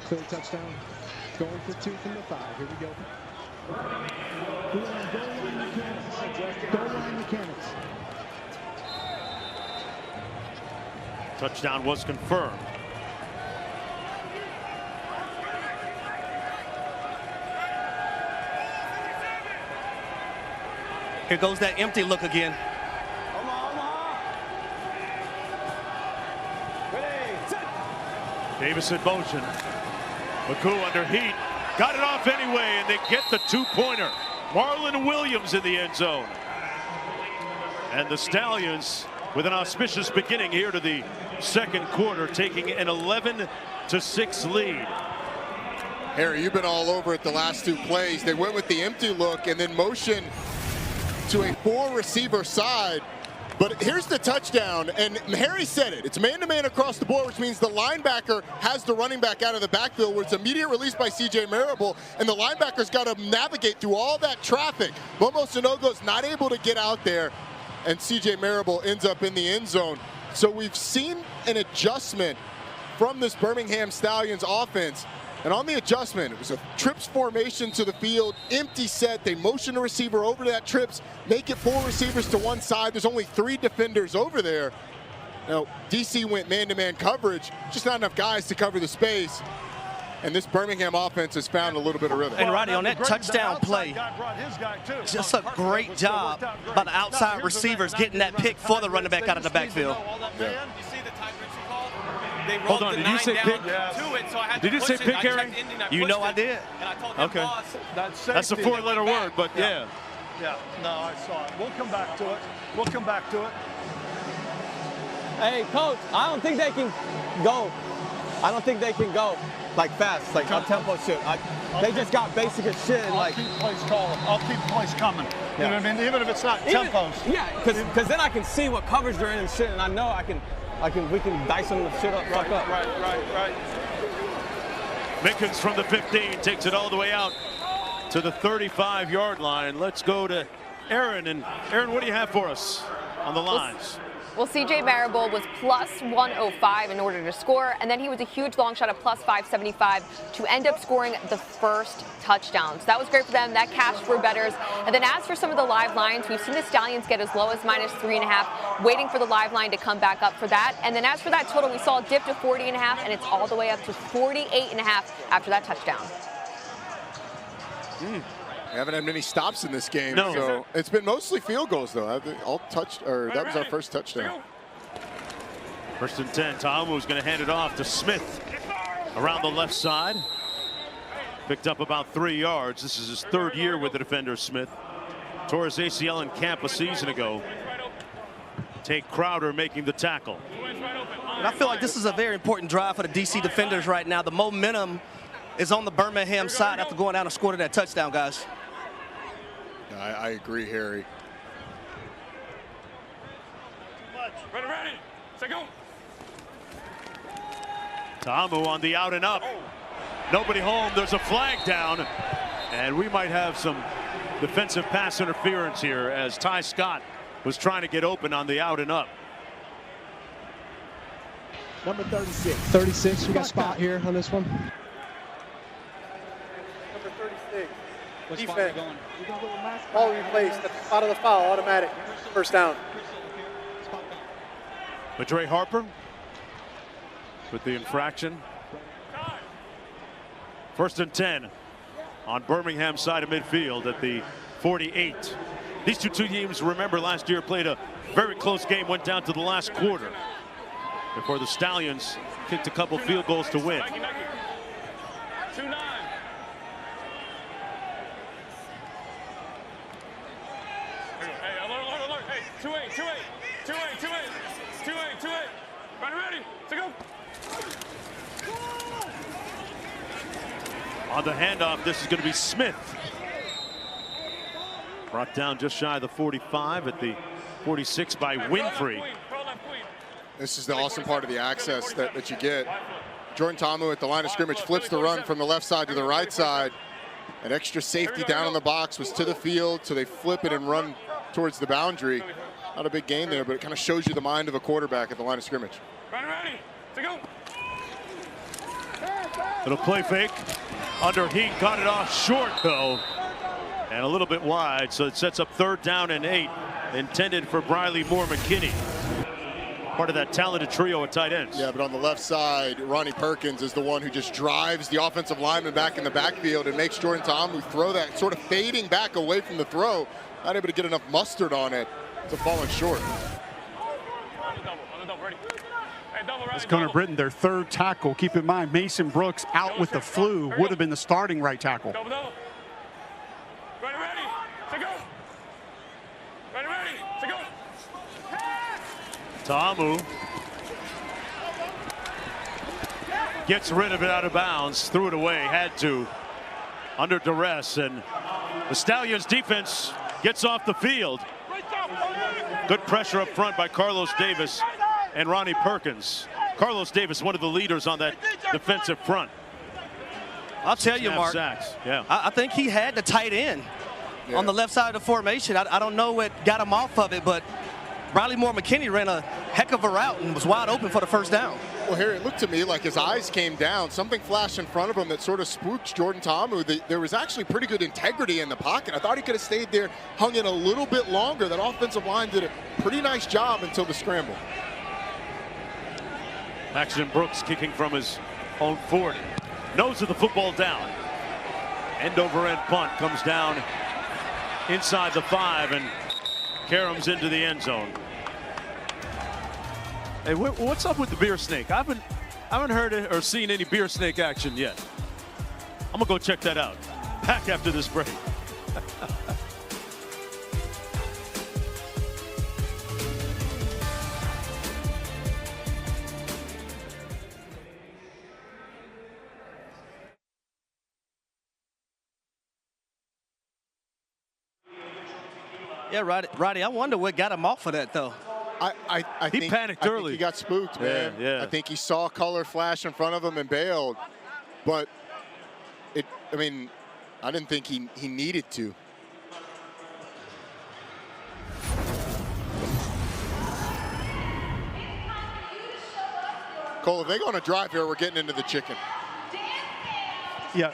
Clear touchdown. Going for 2 from the 5. Here we go. Goal line mechanics. Touchdown was confirmed. Here goes that empty look again. Davis in motion. McCoo under heat. Got it off anyway, and they get the two-pointer. Marlon Williams in the end zone. And the Stallions with an auspicious beginning here to the second quarter, taking an 11-6 lead. Harry, you've been all over it the last two plays. They went with the empty look and then motion to a 4-receiver side. But here's the touchdown, and Harry said it. It's man-to-man across the board, which means the linebacker has the running back out of the backfield, where it's immediate release by C.J. Marable, and the linebacker's got to navigate through all that traffic. Momo Sanogo's not able to get out there, and C.J. Marable ends up in the end zone. So we've seen an adjustment from this Birmingham Stallions offense. And on the adjustment, it was a trips formation to the field, empty set. They motion a receiver over to that trips, make it 4 receivers to one side. There's only 3 defenders over there. Now, DC went man-to-man coverage, just not enough guys to cover the space. And this Birmingham offense has found a little bit of rhythm. And Roddy, on that touchdown play, just a great job by the outside receivers getting that pick for the running back out of the backfield. Yeah. Hold on, did you say pick? Did you say pick, Harry? You know I did. Okay. That's a 4-letter word, but yeah. Yeah, no, I saw it. We'll come back to it. We'll come back to it. Hey, Coach, I don't think they can go. I don't think they can go like fast, like up-tempo shit. They just got basic as shit. I'll keep plays calling. I'll keep plays coming. You know what I mean? Even if it's not tempos. Yeah, because then I can see what coverage they're in and shit, and I know we can dice them the shit up. Right. Mickens from the 15 takes it all the way out to the 35-yard line. Let's go to Aaron. And Aaron, what do you have for us on the lines? Well, C.J. Marable was plus 105 in order to score, and then he was a huge long shot of plus 575 to end up scoring the first touchdown. So that was great for them. That cashed for bettors. And then as for some of the live lines, we've seen the Stallions get as low as minus 3.5, waiting for the live line to come back up for that. And then as for that total, we saw it dip to 40.5, and it's all the way up to 48.5 after that touchdown. We haven't had many stops in this game, no. So it's been mostly field goals, though. That was our first touchdown. First and 10. Ta'amu's going to hand it off to Smith around the left side. Picked up about 3 yards. This is his 3rd year with the defender, Smith. Tore his ACL in camp a season ago. Tate Crowder making the tackle. And I feel like this is a very important drive for the DC defenders right now. The momentum is on the Birmingham side after going down and scoring that touchdown, guys. I agree, Harry. Ready. Say go. Ta'amu on the out and up. Nobody home. There's a flag down. And we might have some defensive pass interference here as Ty Scott was trying to get open on the out and up. Number 36. 36, we got spot here on this one. Number 36. Defense. Ball replaced at the spot of the foul, automatic. First down. Madre Harper with the infraction. First and 10 on Birmingham side of midfield at the 48. These two teams, remember, last year played a very close game, went down to the last quarter before the Stallions kicked a couple field goals to win. 2-9. Hey, alert. Hey, 2-8. Ready. To go. On the handoff, this is going to be Smith. Brought down just shy of the 45 at the 46 by Winfrey. This is the awesome part of the access that you get. Jordan Ta'amu at the line of scrimmage flips the run from the left side to the right side. An extra safety down in the box was to the field, so they flip it and run towards the boundary. Not a big gain there, but it kind of shows you the mind of a quarterback at the line of scrimmage. Ready. To go. Little play fake. Under heat, got it off short, though. And a little bit wide, so it sets up 3rd down and 8. Intended for Briley Moore McKinney. Part of that talented trio of tight ends. Yeah, but on the left side, Ronnie Perkins is the one who just drives the offensive lineman back in the backfield and makes Jordan Ta'amu throw that sort of fading back away from the throw. not able to get enough mustard on it to falling short. It's Gunnar Britton, their third tackle. Keep in mind, Mason Brooks out with the flu, would have been the starting right tackle. Ta'amu gets rid of it out of bounds, threw it away, had to, under duress, and the Stallions defense gets off the field. Good pressure up front by Carlos Davis and Ronnie Perkins. Carlos Davis, one of the leaders on that defensive front. I'll tell you, Mark, yeah. I think he had the tight end on the left side of the formation. I don't know what got him off of it, but Riley Moore McKinney ran a heck of a route and was wide open for the first down. Well, Harry, it looked to me like his eyes came down. Something flashed in front of him that sort of spooked Jordan Ta'amu. There was actually pretty good integrity in the pocket. I thought he could have stayed there, hung in a little bit longer. That offensive line did a pretty nice job until the scramble. Paxton Brooks kicking from his own 40. Nose of the football down. End over end punt comes down inside the 5 and caroms into the end zone. Hey, what's up with the beer snake? I haven't heard it or seen any beer snake action yet. I'm gonna go check that out. Back after this break. Yeah, Roddy, I wonder what got him off of that, though. I He panicked early. Think he got spooked, man. Yeah. I think he saw color flash in front of him and bailed. But I mean, I didn't think he needed to. Cole, if they go on a drive here, we're getting into the chicken. Yeah.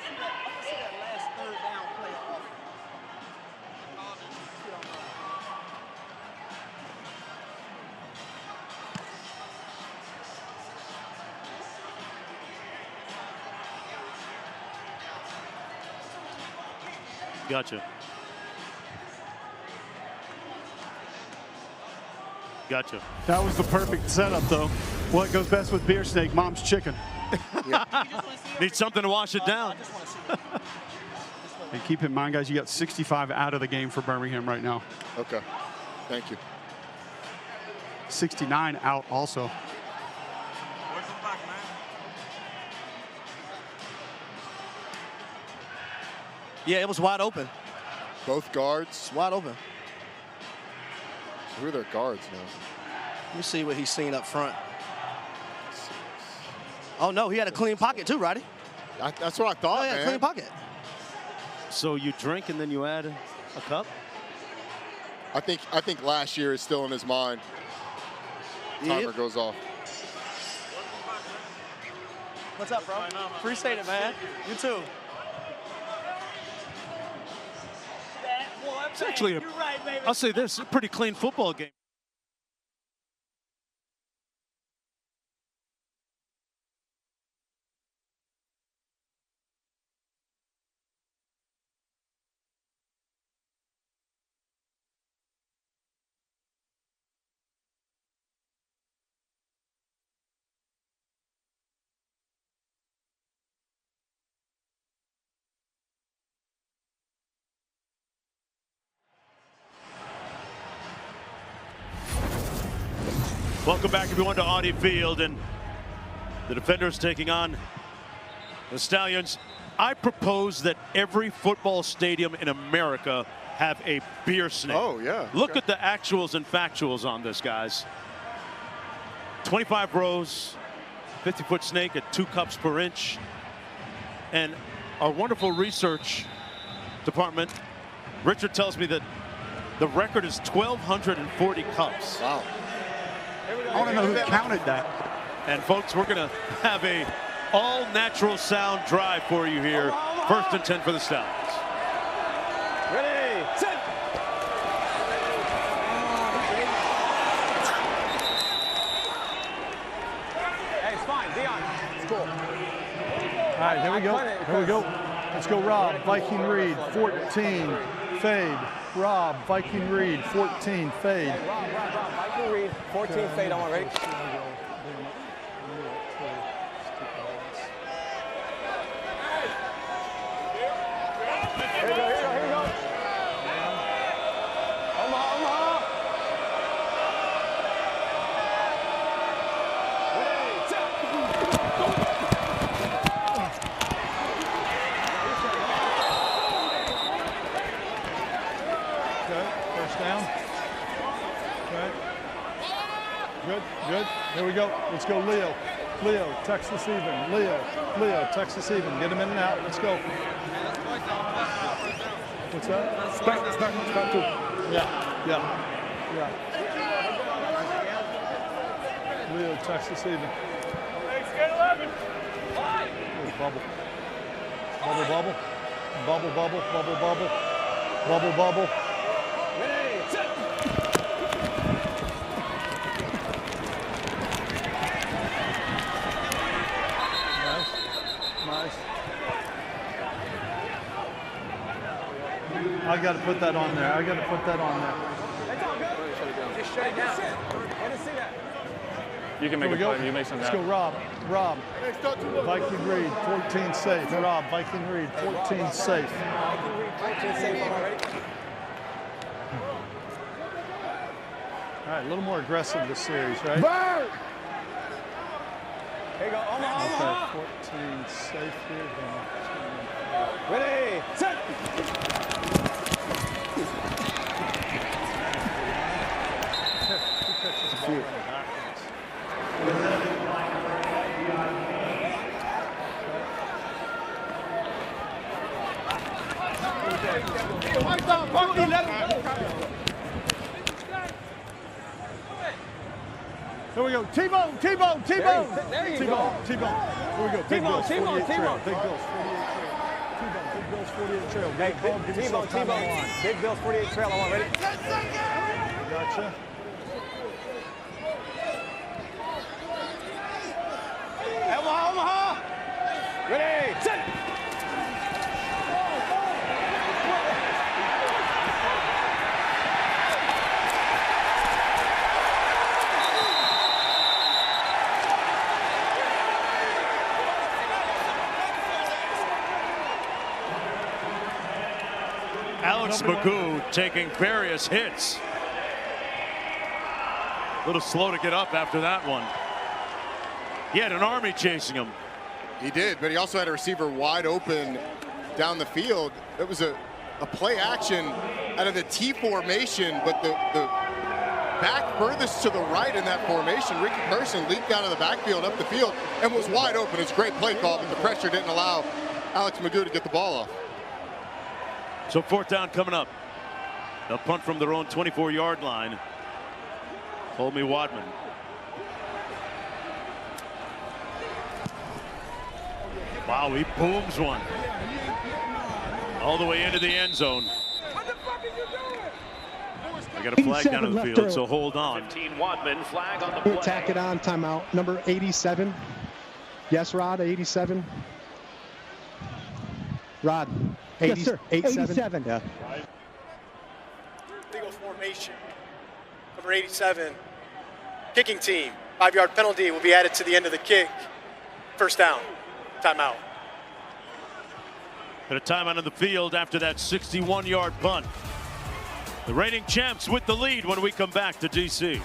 Gotcha. That was the perfect setup, though. What goes best with beer snake? Mom's chicken. Need something to wash it down. And keep in mind, guys, you got 65 out of the game for Birmingham right now. Okay. Thank you. 69 out also. Yeah, it was wide open. Both guards? It's wide open. So who are their guards now? Let me see what he's seen up front. Oh, no, he had a clean pocket too, Roddy. That's what I thought, Oh, yeah, man. clean pocket. So you drink and then you add a cup? I think last year is still in his mind. Timer goes off. What's up, bro? Appreciate it, man. You too. It's actually, I'll say this, a pretty clean football game. Welcome back, everyone, to Audi Field, and the Defenders taking on the Stallions. I propose that every football stadium in America have a beer snake. Oh, yeah. Look at the actuals and factuals on this, guys. 25 rows, 50-foot snake at 2 cups per inch. And our wonderful research department, Richard tells me that the record is 1,240 cups. Wow. I want to know who counted that. And folks, we're going to have a all-natural sound drive for you here. 1st and 10 for the Stallions. Ready, set. Hey, it's fine, Dion. It's cool. All right, here we go. Here we go. Let's go, Rob. Viking Reed, 14, fade. Rob, Viking Reed, 14, fade. Rob, Viking Reed, 14, fade. I want ready. Here we go. Omaha. Okay, first down. Okay. Good. Here we go. Let's go, Leo. Texas even. Leo, Texas even. Get him in and out. Let's go. What's that? Start two. Yeah. Leo, Texas even. Bubble. Nice. I got to put that on there. It's all good. Just shut it down. Let us see that. You can make a play. You make something Let's happen. go, Rob. Viking Reed, 14 safe. Rob, Viking Reed, 14 safe. Viking Reed, 14 safe. Already. All right, a little more aggressive this series, right? Bird! Here you go, Omaha. Okay, 14 safe here. Ready, set! Here we go. T-Bone. There you go. T-Bone. Here we go. Big Bills, 48 trail. Big Bills, 48 trail. Hey, T-Bone. Big Bills, 48 trail. I want ready. Gotcha. Omaha. Ready, set. Alex Magoo taking various hits. A little slow to get up after that one. He had an army chasing him. He did, but he also had a receiver wide open down the field. It was a play action out of the T formation, but the back furthest to the right in that formation, Ricky Person leaped out of the backfield up the field and was wide open. It's a great play call, but the pressure didn't allow Alex Magoo to get the ball off. So fourth down coming up. A punt from their own 24-yard line. Holmy Wadman. Wow, he booms one. All the way into the end zone. I got a flag down on the field, so hold on. 15 Wadman, flag on the play. Tack it on, timeout. Number 87. Yes, Rod, 87. Rod, 80, yes, sir. 87. Yeah. Legal formation. Number 87. Kicking team. 5-yard penalty will be added to the end of the kick. First down. Timeout. And a timeout on the field after that 61-yard punt. The reigning champs with the lead when we come back to DC.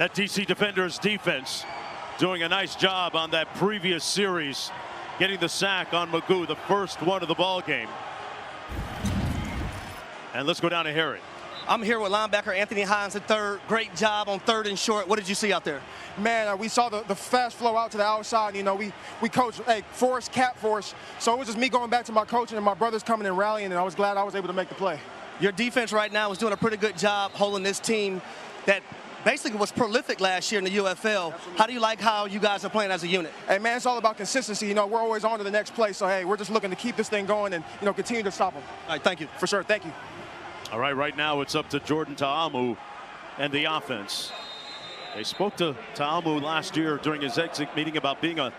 That DC Defenders defense doing a nice job on that previous series, getting the sack on Magoo, the first one of the ball game. And let's go down to Harry. I'm here with linebacker Anthony Hines at third. Great job on 3rd and short. What did you see out there? Man, we saw the fast flow out to the outside. You know, we coached, force, cap force. So it was just me going back to my coaching and my brothers coming and rallying, and I was glad I was able to make the play. Your defense right now is doing a pretty good job holding this team that basically was prolific last year in the UFL. How do you like how you guys are playing as a unit? Hey, man, it's all about consistency. You know, we're always on to the next play. So, hey, we're just looking to keep this thing going and, you know, continue to stop them. All right, thank you. For sure, thank you. All right now it's up to Jordan Ta'amu and the offense. They spoke to Ta'amu last year during his exit meeting about being a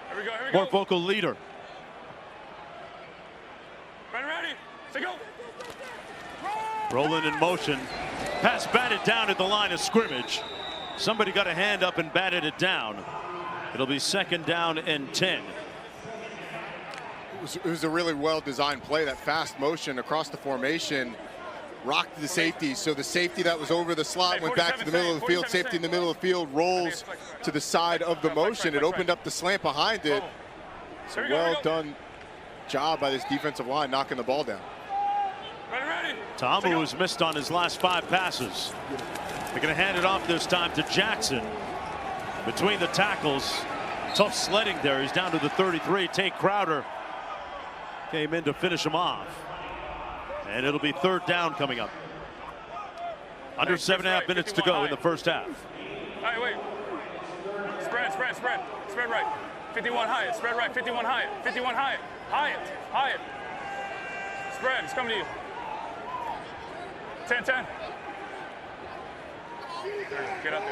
more vocal leader. Ready, to go. Rolling in motion. Pass batted down at the line of scrimmage. Somebody got a hand up and batted it down. It'll be 2nd down and 10. It was a really well-designed play. That fast motion across the formation rocked the safety. So the safety that was over the slot went back to the middle of the field. Safety in the middle of the field rolls to the side of the motion. It opened up the slant behind it. So well done job by this defensive line knocking the ball down. Ta'amu has missed on his last 5 passes. They're going to hand it off this time to Jackson. Between the tackles, tough sledding there. He's down to the 33. Tate Crowder came in to finish him off. And it'll be 3rd down coming up. Under 7.5 minutes to go in the first half. All right, wait. Spread right. 51 Hyatt. Spread right. 51 Hyatt. 51 Hyatt. Hyatt. Spread. It's coming to you. 10-10. Get up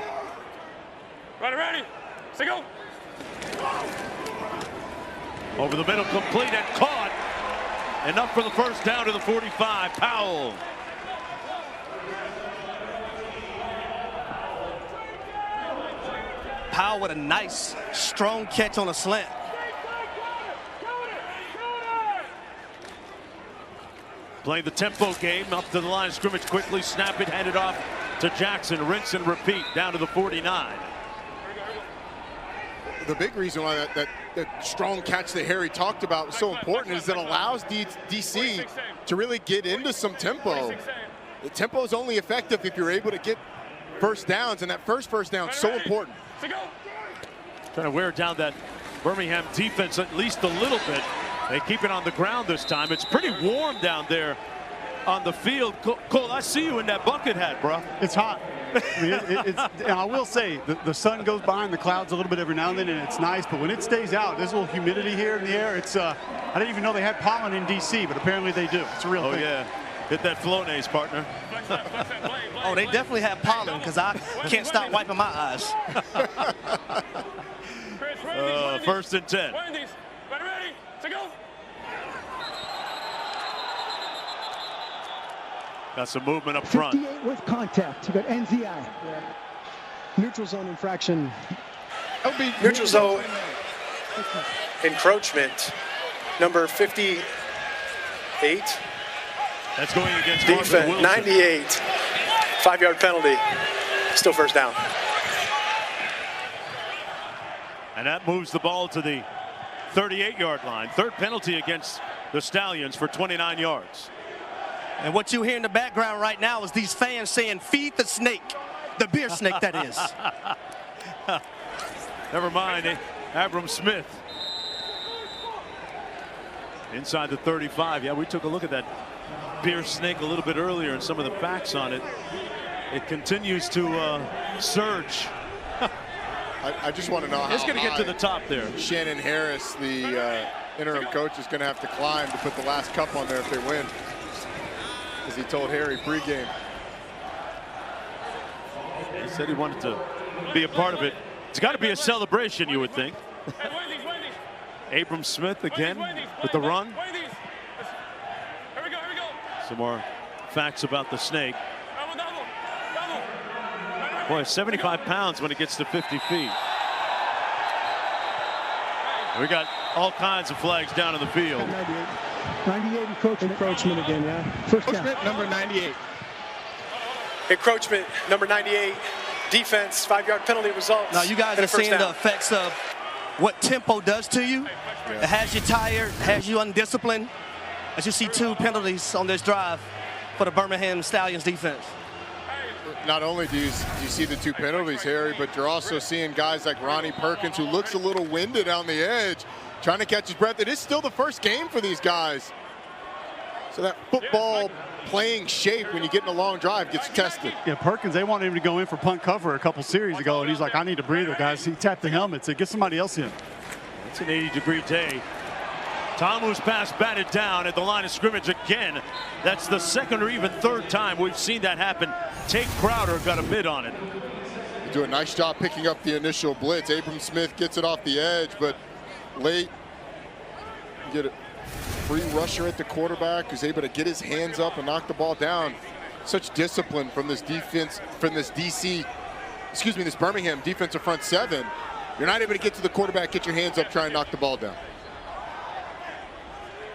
there. Ready. Say go. Over the middle, complete and caught. Enough for the first down to the 45. Powell. Powell with a nice, strong catch on a slant. Playing the tempo game up to the line of scrimmage quickly. Snap it, hand it off to Jackson. Rinse and repeat down to the 49. The big reason why that strong catch that Harry talked about was so important is it allows DC to really get into some tempo. The tempo is only effective if you're able to get first downs, and that first down is so important. Trying to wear down that Birmingham defense at least a little bit. They keep it on the ground this time. It's pretty warm down there on the field. Cole, I see you in that bucket hat, bro. It's hot. I mean, and I will say, the sun goes behind the clouds a little bit every now and then, and it's nice. But when it stays out, there's a little humidity here in the air. It's I didn't even know they had pollen in D.C., but apparently they do. It's a real thing. Oh, yeah. Hit that Flonase, partner. Oh, they definitely have pollen because I can't stop wiping my eyes. 1st and 10. Ready, to go. Got some movement up front. 58 with contact. You got NZI. Neutral zone infraction. Neutral zone encroachment. Number 58. That's going against defense. 98. 5-yard penalty. Still first down. And that moves the ball to the 38-yard line. 3rd penalty against the Stallions for 29 yards. And what you hear in the background right now is these fans saying, "Feed the snake." The beer snake, that is. Never mind, Abram Smith. Inside the 35. Yeah, we took a look at that beer snake a little bit earlier and some of the facts on it. It continues to surge. I just want to know how it's going to get to the top there. Shannon Harris, the interim coach, is going to have to climb to put the last cup on there if they win. As he told Harry pregame. He said he wanted to be a part of it. It's got to be a celebration, you would think. Abram Smith again with the run. Some more facts about the snake. Boy, 75 pounds when it gets to 50 feet. We got all kinds of flags down in the field. 98 encroachment again, yeah. First down. Number 98. Encroachment, number 98. defense, 5-yard penalty results. Now you guys in a are first seeing down. the effects of what tempo does to you. It has you tired, has you undisciplined. As you see 2 penalties on this drive for the Birmingham Stallions defense. Not only do you see the 2 penalties, Harry, but you're also seeing guys like Ronnie Perkins, who looks a little winded on the edge, trying to catch his breath. It is still the first game for these guys. So that football playing shape when you get in a long drive gets tested. Yeah, Perkins, they wanted him to go in for punt cover a couple series ago, and he's like, I need a breather, guys. He tapped the helmet, said, get somebody else in. It's an 80-degree day. Tamu's pass batted down at the line of scrimmage again. That's the second or even third time we've seen that happen. Tate Crowder got a bid on it. They do a nice job picking up the initial blitz. Abram Smith gets it off the edge, but late, you get a free rusher at the quarterback who's able to get his hands up and knock the ball down. Such discipline from this defense, from this this Birmingham defensive front 7. You're not able to get to the quarterback, get your hands up, try and knock the ball down.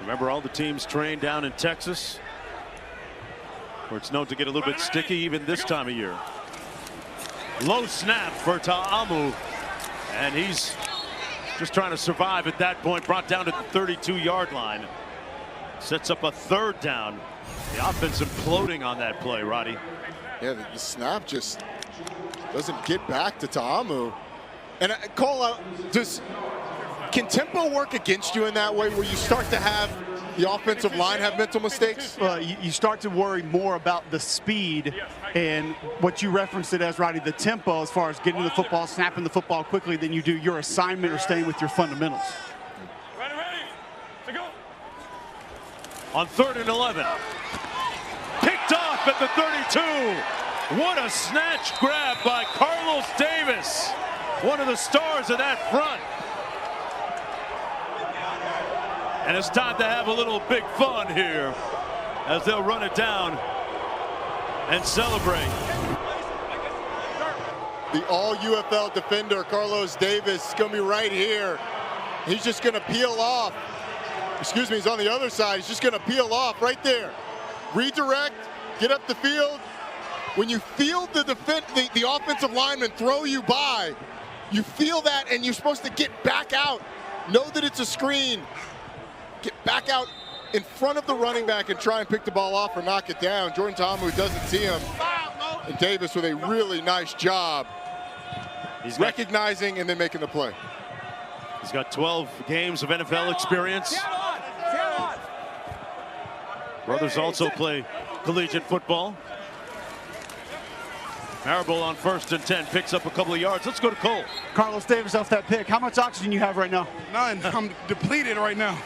Remember, all the teams trained down in Texas, where it's known to get a little bit sticky even this time of year. Low snap for Ta'amu, and he's just trying to survive at that point. Brought down to the 32-yard line. Sets up a 3rd down. The offense imploding on that play, Roddy. Yeah, the snap just doesn't get back to Ta'amu. And I call out, can tempo work against you in that way, where you start to have the offensive line have mental mistakes? You start to worry more about the speed and what you referenced it as, Roddy, the tempo as far as getting to the football, snapping the football quickly than you do your assignment or staying with your fundamentals. Ready, to go. On 3rd and 11. Picked off at the 32. What a snatch grab by Carlos Davis. One of the stars of that front. And it's time to have a little big fun here as they'll run it down and celebrate. The all UFL defender, Carlos Davis, is going to be right here. He's just going to peel off. Excuse me, he's on the other side. He's just going to peel off right there. Redirect, get up the field. When you feel the offensive lineman throw you by, you feel that, and you're supposed to get back out. Know that it's a screen. Get back out in front of the running back and try and pick the ball off or knock it down. Jordan Ta'amu doesn't see him. And Davis with a really nice job. He's recognizing and then making the play. He's got 12 games of NFL experience. Brothers also play collegiate football. Marable on 1st and 10, picks up a couple of yards. Let's go to Cole. Carlos Davis off that pick. How much oxygen you have right now? None. I'm depleted right now.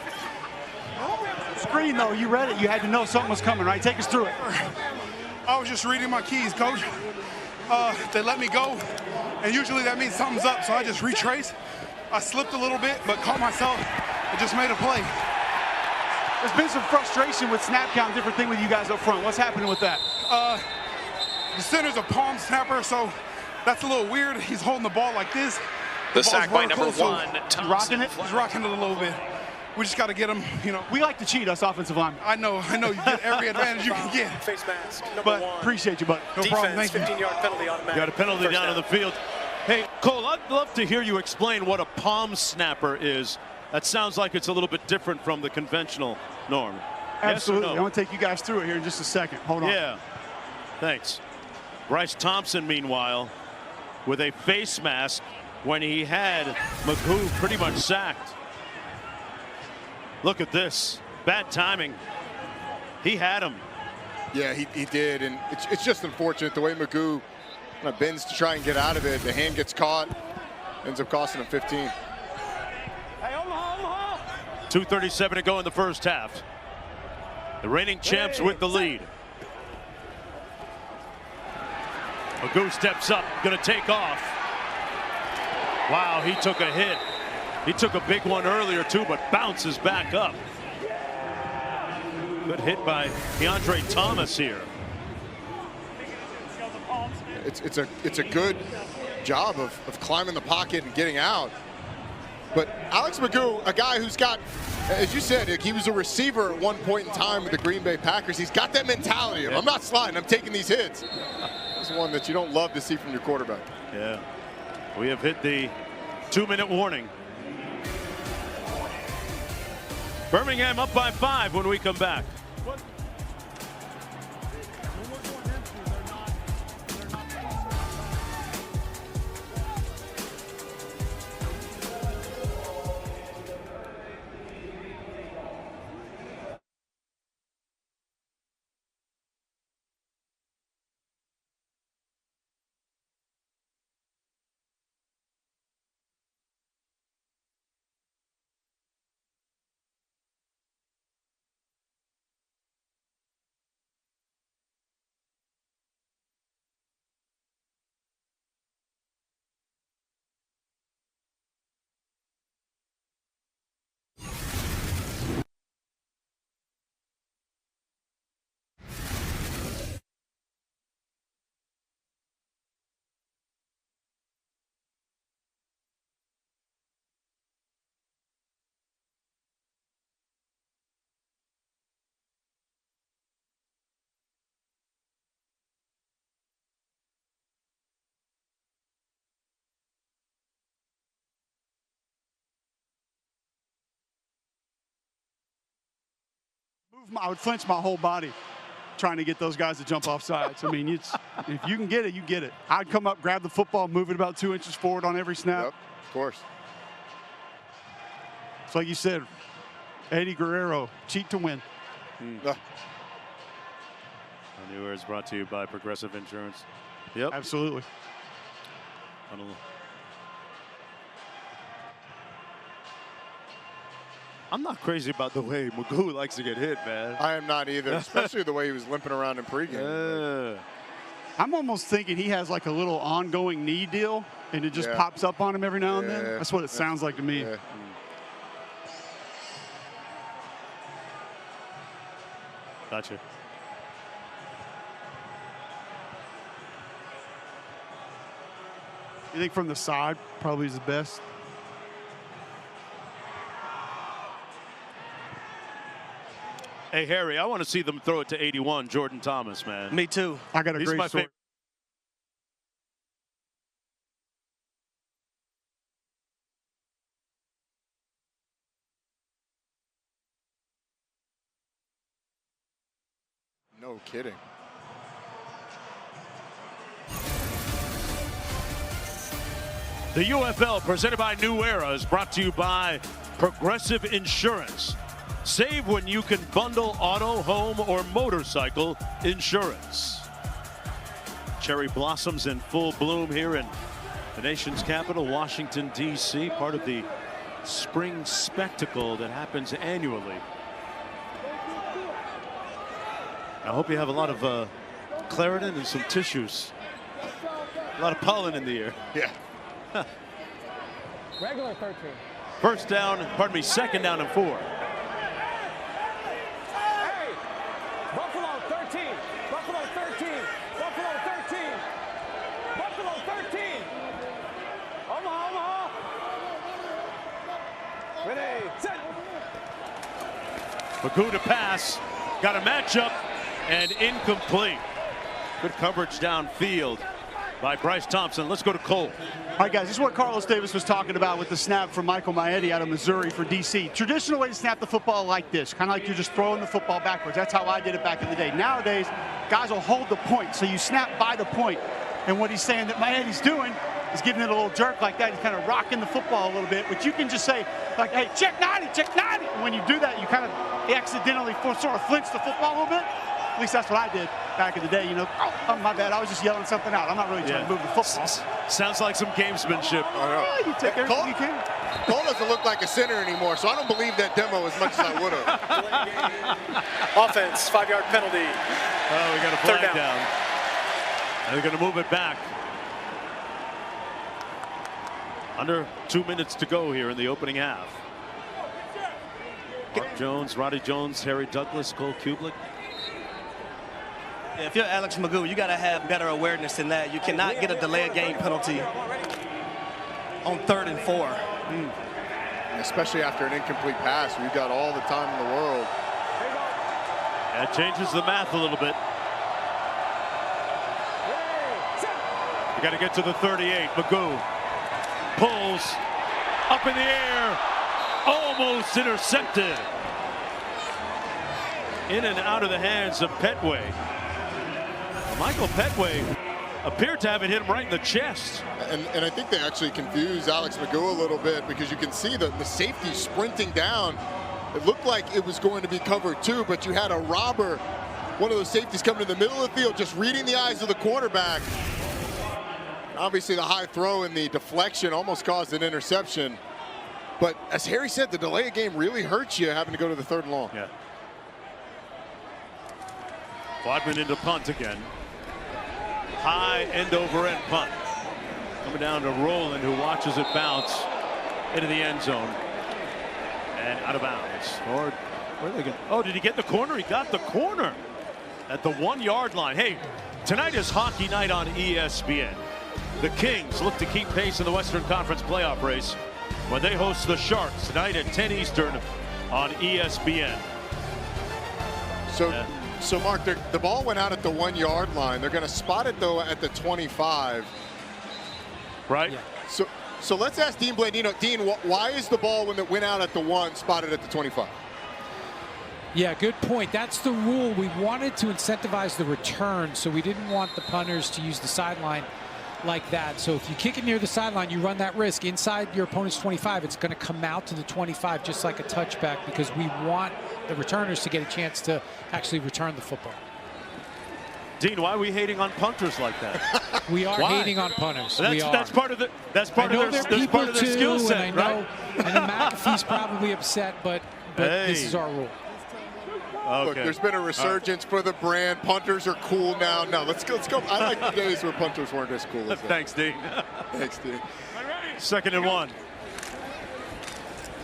Screen, though, you read it. You had to know something was coming, right? Take us through it. I was just reading my keys, coach. They let me go, and usually that means something's up, so I just retraced. I slipped a little bit, but caught myself and just made a play. There's been some frustration with snap count, different thing with you guys up front. What's happening with that? The center's a palm snapper, so that's a little weird. He's holding the ball like this. The sack by number 1, Thompson. Rocking it? He's rocking it a little bit. We just got to get him, you know. We like to cheat, us offensive linemen. I know. You get every advantage you can get. Face mask, number but 1. Appreciate you, bud. No problem. Thank you. 15-yard penalty automatic. Got a penalty down on the field. Hey, Cole, I'd love to hear you explain what a palm snapper is. That sounds like it's a little bit different from the conventional norm. Absolutely. Yes or no? I want to take you guys through it here in just a second. Hold on. Yeah. Thanks. Bryce Thompson, meanwhile, with a face mask when he had Magoo pretty much sacked. Look at this. Bad timing. He had him. Yeah, he did, and it's just unfortunate the way Magoo kind of bends to try and get out of it. The hand gets caught, ends up costing him 15. 2:37 to go in the first half. The reigning champs with the lead. Magoo steps up, going to take off. Wow, he took a hit. He took a big one earlier too, but bounces back up. Good hit by DeAndre Thomas here. It's a good job of climbing the pocket and getting out. But Alex Magoo, a guy who's got, as you said, he was a receiver at one point in time with the Green Bay Packers. He's got that mentality of, I'm not sliding, I'm taking these hits. is one that you don't love to see from your quarterback. Yeah. We have hit the 2-minute warning. Birmingham up by 5 when we come back. I would flinch my whole body trying to get those guys to jump off sides. I mean, if you can get it, you get it. I'd come up, grab the football, move it about 2 inches forward on every snap. Yep, of course. It's like you said, Eddie Guerrero, cheat to win. Our New Era is brought to you by Progressive Insurance. Yep. Absolutely. I'm not crazy about the way Magoo likes to get hit, man. I am not either, especially the way he was limping around in pregame. I'm almost thinking he has like a little ongoing knee deal, and it just pops up on him every now and then. That's what it sounds like to me. Yeah. Gotcha. You think from the side probably is the best? Hey, Harry, I want to see them throw it to 81, Jordan Thomas, man. Me too. I got a great story. No kidding. The UFL, presented by New Era, is brought to you by Progressive Insurance. Save when you can bundle auto, home, or motorcycle insurance. Cherry blossoms in full bloom here in the nation's capital, Washington, D.C., part of the spring spectacle that happens annually. I hope you have a lot of Claritin and some tissues. A lot of pollen in the air. Yeah. Regular 13. First down, pardon me, second down and 4. Hey! Buffalo 13. Buffalo 13. Buffalo 13. Buffalo 13. Omaha. Ready, set. Magoo to pass. Got a matchup and incomplete. Good coverage downfield by Bryce Thompson. Let's go to Cole. All right, guys, this is what Carlos Davis was talking about with the snap from Michael Maietti out of Missouri for D.C. Traditional way to snap the football like this, kind of like you're just throwing the football backwards. That's how I did it back in the day. Nowadays, guys will hold the point, so you snap by the point. And what he's saying that Maetti's doing is giving it a little jerk like that. He's kind of rocking the football a little bit, which you can just say, like, hey, check 90, check 90. And when you do that, you kind of accidentally sort of flinch the football a little bit. At least that's what I did back in the day, you know. Oh, my bad, I was just yelling something out. I'm not really trying to move the football. Sounds like some gamesmanship. Yeah, you take everything you can. Cole doesn't look like a center anymore, so I don't believe that demo as much as I would have. Offense, 5-yard penalty. Oh, we got a flag down. And they're going to move it back. Under 2 minutes to go here in the opening half. Mark Jones, Roddy Jones, Harry Douglas, Cole Kublik. If you're Alex Magoo, you got to have better awareness than that. You cannot get a delay of game penalty on 3rd and 4. Especially after an incomplete pass. We've got all the time in the world. That changes the math a little bit. We got to get to the 38. Magoo pulls up in the air, almost intercepted. In and out of the hands of Petway. Michael Petway appeared to have it hit him right in the chest. And I think they actually confused Alex Magoo a little bit, because you can see the safety sprinting down. It looked like it was going to be cover 2, but you had a robber, one of those safeties, coming to the middle of the field, just reading the eyes of the quarterback. Obviously the high throw and the deflection almost caused an interception. But as Harry said, the delay of game really hurts you having to go to the 3rd and long. Yeah. Quadman into punt again. High end over end punt. Coming down to Rowland, who watches it bounce into the end zone. And out of bounds. Or where are they going? Oh, did he get the corner? He got the corner at the 1-yard line. Hey, tonight is hockey night on ESPN. The Kings look to keep pace in the Western Conference playoff race when they host the Sharks tonight at 10 Eastern on ESPN. So Mark, the ball went out at the 1-yard line. They're going to spot it, though, at the 25. Right. Yeah. So let's ask Dean Blandino. Dean, why is the ball, when it went out at the 1, spotted at the 25? Yeah, good point. That's the rule. We wanted to incentivize the return, so we didn't want the punters to use the sideline like that. So if you kick it near the sideline, you run that risk. Inside your opponent's 25, it's going to come out to the 25 just like a touchback, because we want the returners to get a chance to actually return the football. Dean, why are we hating on punters like that? We are hating on punters. That's part of their skill set, and right? I know McAfee's probably upset, but this is our rule. Okay. Look, there's been a resurgence for the brand. Punters are cool now. No, let's go. I like the days where punters weren't as cool as that. Thanks, Dean. Thanks, Dean. 2nd and 1.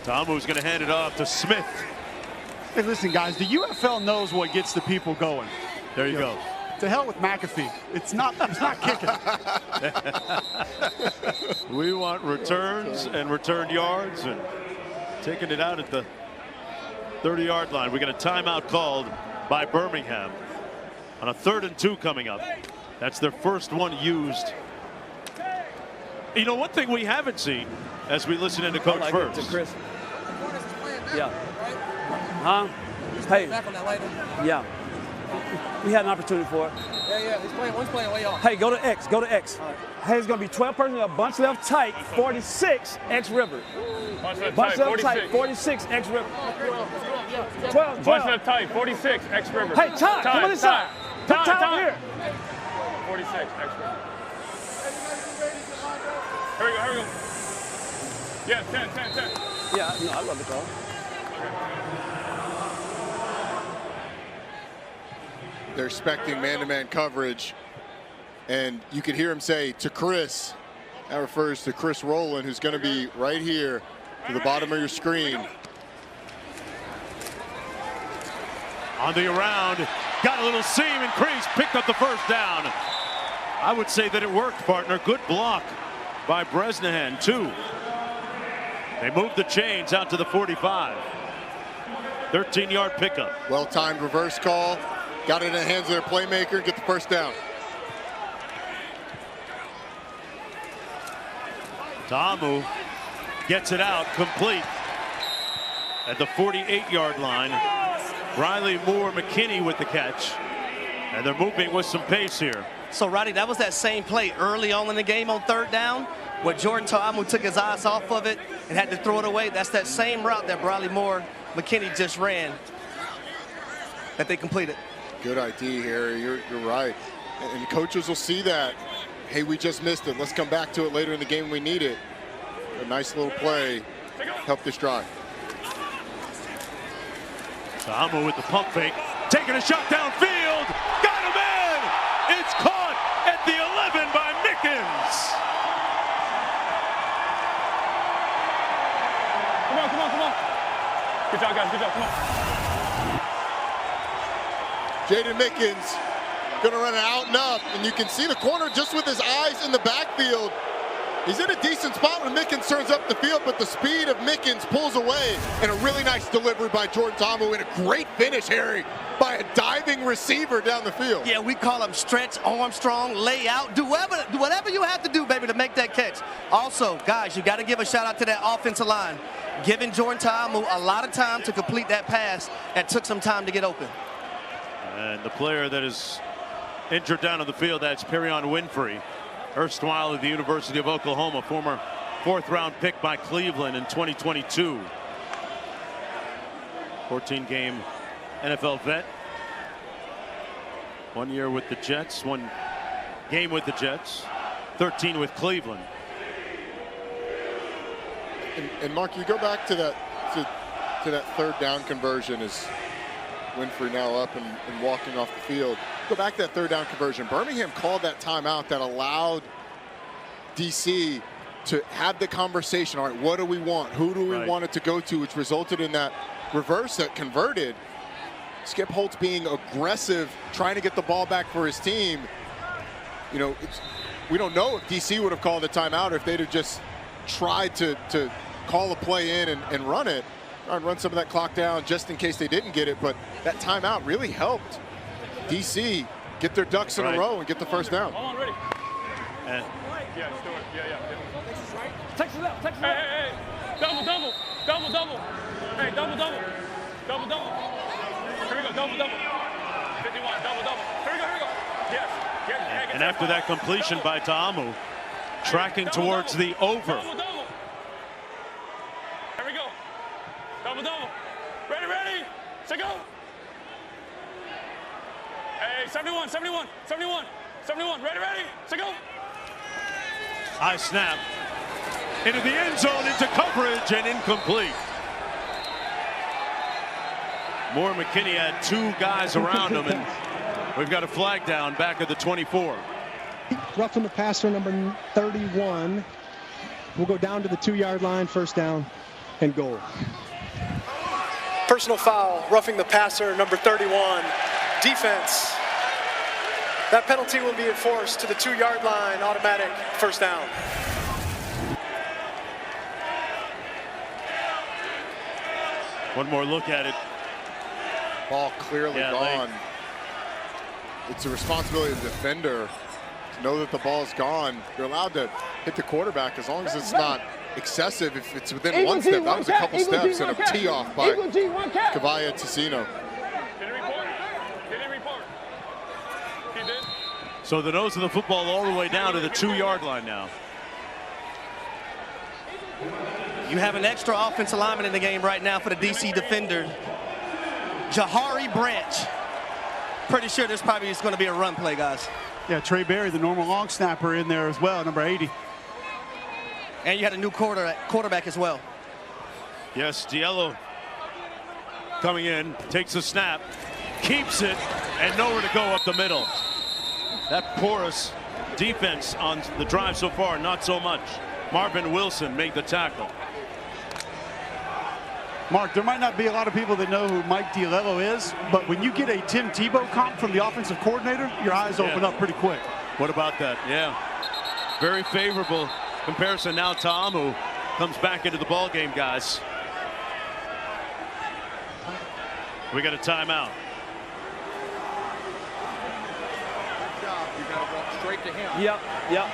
Tamu's going to hand it off to Smith. Hey, listen, guys, the UFL knows what gets the people going. There you go. To hell with McAfee. It's not kicking. We want returns and returned yards, and taking it out at the 30-yard line. We got a timeout called by Birmingham on a 3rd and 2 coming up. That's their first one used. You know, one thing we haven't seen as we listen into Coach first. To Chris. Yeah. Huh? Hey. Yeah. We had an opportunity for it. Yeah. One's playing way off. Hey, go to X. Go to X. Right. Hey, it's going to be 12 persons, a bunch left tight, 46, X River. Bunch left tight, 46, X River. 12. Bunch left tight, 46, X River. Hey, Todd, come on inside. Put Todd here. 46, X River. Here we go. Yeah, 10. Yeah, no, I love the call. They're expecting man-to-man coverage, and you could hear him say to Chris. That refers to Chris Rowland, who's going to be right here to the bottom of your screen. On the around, got a little seam increase, picked up the first down. I would say that it worked, partner. Good block by Bresnahan, 2. They moved the chains out to the 45. 13-yard pickup. Well-timed reverse call. Got it in the hands of their playmaker, get the first down. Tamu gets it out, complete at the 48-yard line. Riley Moore McKinney with the catch. And they're moving with some pace here. So, Roddy, that was that same play early on in the game on 3rd down where Jordan Tamu took his eyes off of it and had to throw it away. That's that same route that Riley Moore McKinney just ran that they completed. Good idea, Harry. You're right. And coaches will see that. Hey, we just missed it. Let's come back to it later in the game when we need it. A nice little play. Help this drive. Tamu with the pump fake. Taking a shot downfield. Got him in. It's caught at the 11 by Mickens. Come on. Good job, guys. Good job. Come on. Jaden Mickens going to run it out and up, and you can see the corner just with his eyes in the backfield. He's in a decent spot when Mickens turns up the field, but the speed of Mickens pulls away, and a really nice delivery by Jordan Ta'amu, and a great finish, Harry, by a diving receiver down the field. Yeah, we call them stretch, Armstrong, layout. Do whatever you have to do, baby, to make that catch. Also, guys, you got to give a shout out to that offensive line, giving Jordan Ta'amu a lot of time to complete that pass that took some time to get open. And the player that is injured down on the field, that's Perion Winfrey, erstwhile at the University of Oklahoma, former 4th-round pick by Cleveland in 2022. 14-game NFL vet. 1 year with the Jets, 1 game with the Jets, 13 with Cleveland. And Mark, you go back to that third down conversion as Winfrey now up and walking off the field. Go back to that third down conversion. Birmingham called that timeout that allowed DC to have the conversation. All right, what do we want? Who do we want it to go to? Which resulted in that reverse that converted. Skip Holtz being aggressive, trying to get the ball back for his team. You know, we don't know if DC would have called a timeout or if they'd have just tried to call a play in and run it. And run some of that clock down just in case they didn't get it, but that timeout really helped DC get their ducks in a row and get the first down. Hold on, ready. And yeah, Stuart. Yeah. Texas up. Hey. Double. Hey, double. Here we go, double. 51, double. Here we go. Yes. and after that completion by Ta'amu, tracking towards the over. Here we go. Double. Ready. Set go. Hey, 71. Ready. Set go. High snap. Into the end zone, into coverage, and incomplete. Moore McKinney had 2 guys around him, and we've got a flag down back at the 24. Roughing the passer, number 31. We'll go down to the 2-yard line, first down, and goal. Personal foul, roughing the passer, number 31. Defense. That penalty will be enforced to the 2-yard line, automatic first down. One more look at it. Ball clearly gone. It's the responsibility of the defender to know that the ball is gone. You're allowed to hit the quarterback as long as it's not excessive. If it's within one step, that was a couple steps and a tee off by Kavaya Ticino. So the nose of the football all the way down to the 2-yard line now. You have an extra offensive lineman in the game right now for the DC defender, Jahari Branch. Pretty sure this probably is going to be a run play, guys. Yeah, Trey Berry, the normal long snapper, in there as well, number 80. And you had a new quarterback as well. Yes, Diallo coming in, takes a snap, keeps it, and nowhere to go up the middle. That porous defense on the drive so far, not so much. Marvin Wilson made the tackle. Mark, there might not be a lot of people that know who Mike Diallo is, but when you get a Tim Tebow comp from the offensive coordinator, your eyes open up pretty quick. What about that? Yeah. Very favorable comparison. Now Ta'amu comes back into the ball game, guys. We got a timeout. You got to walk straight to him. Yep. Yeah.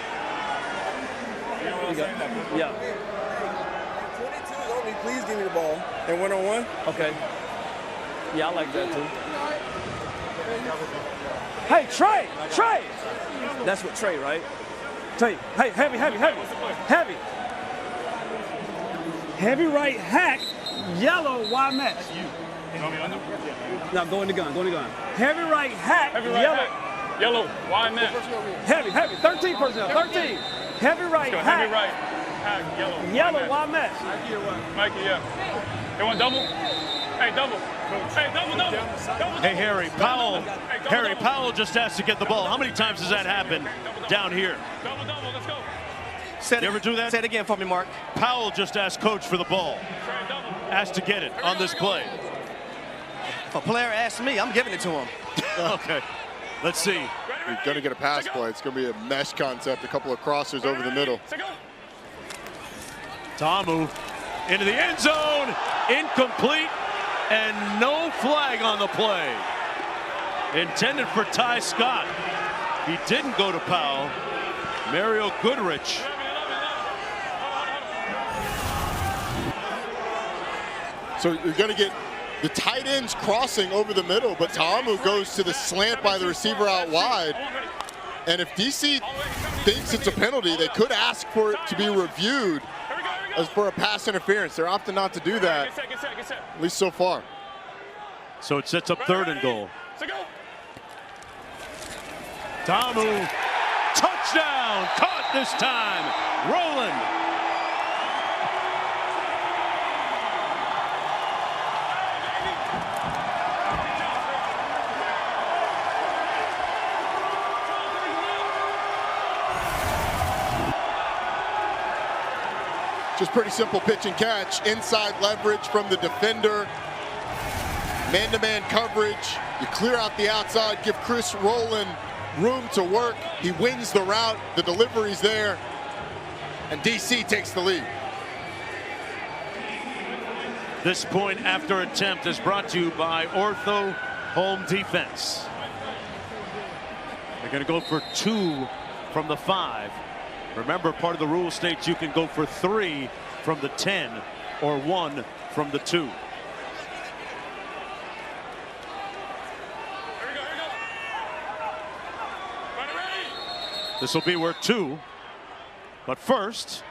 22 on me, please give me the ball. And one-on-one? Okay. Yeah, I like that too. Hey, Trey! That's what Trey, right? Trey, hey, heavy. Heavy right hack, yellow, wide mesh. Now go in the gun. Heavy right hack, Yellow, wide mesh. Heavy, 13 personnel, 13. Heavy right hack. Heavy right hack, Yellow, wide mesh. Mikey, yeah. You want double? Hey, double. Hey, Harry Powell just has to get the ball. How many times has that happened down here? Double, let's go. You ever do that? Say it again for me, Mark. Powell just asked coach for the ball. Asked to get it on this play. If a player asks me, I'm giving it to him. Okay. Let's see. You're going to get a pass play. It's going to be a mesh concept, a couple of crossers over the middle. Tamu into the end zone, incomplete, and no flag on the play. Intended for Ty Scott. He didn't go to Powell. Mario Goodrich. So you're going to get the tight ends crossing over the middle, but Tamu goes to the slant by the receiver out wide. And if DC thinks it's a penalty, they could ask for it to be reviewed as for a pass interference. They're opting not to do that, at least so far. So it sets up 3rd and goal. Tamu, touchdown, caught this time, Roland. Just pretty simple pitch and catch. Inside leverage from the defender. Man-to-man coverage. You clear out the outside, give Chris Rowland room to work. He wins the route. The delivery's there. And DC takes the lead. This point after attempt is brought to you by Ortho Home Defense. They're going to go for 2 from the 5. Remember, part of the rule states you can go for 3 from the 10 or 1 from the 2. This will be worth 2. But first,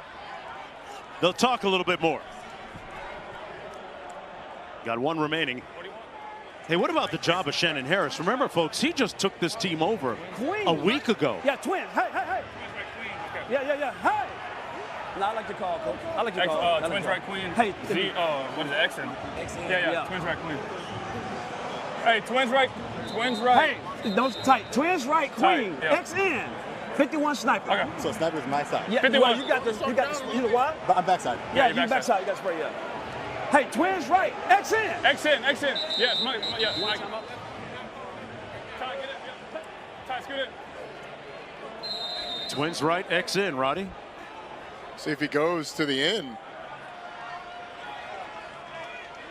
they'll talk a little bit more. Got 1 remaining. Hey, what about the job of Shannon Harris? Remember, folks, he just took this team over a week ago. Yeah, twin. Hey, hey, hey. Yeah. Hey. No, I like your call, coach. I like your call. Twins right queen. Hey. What is it, XN? Yeah. Twins right queen. Hey, twins right. Hey, those tight. Twins right queen. Yeah. XN. 51 sniper. Okay. So sniper's my side. Yeah, 51. well, you got this. You know what? But I'm backside. Yeah, you backside. You got spray up. Hey, twins right. XN. Yeah, it's Mike. Yeah, Mike. Ty, get it. Yeah. Ty, scoot it. Twins right, X in, Roddy. See if he goes to the end.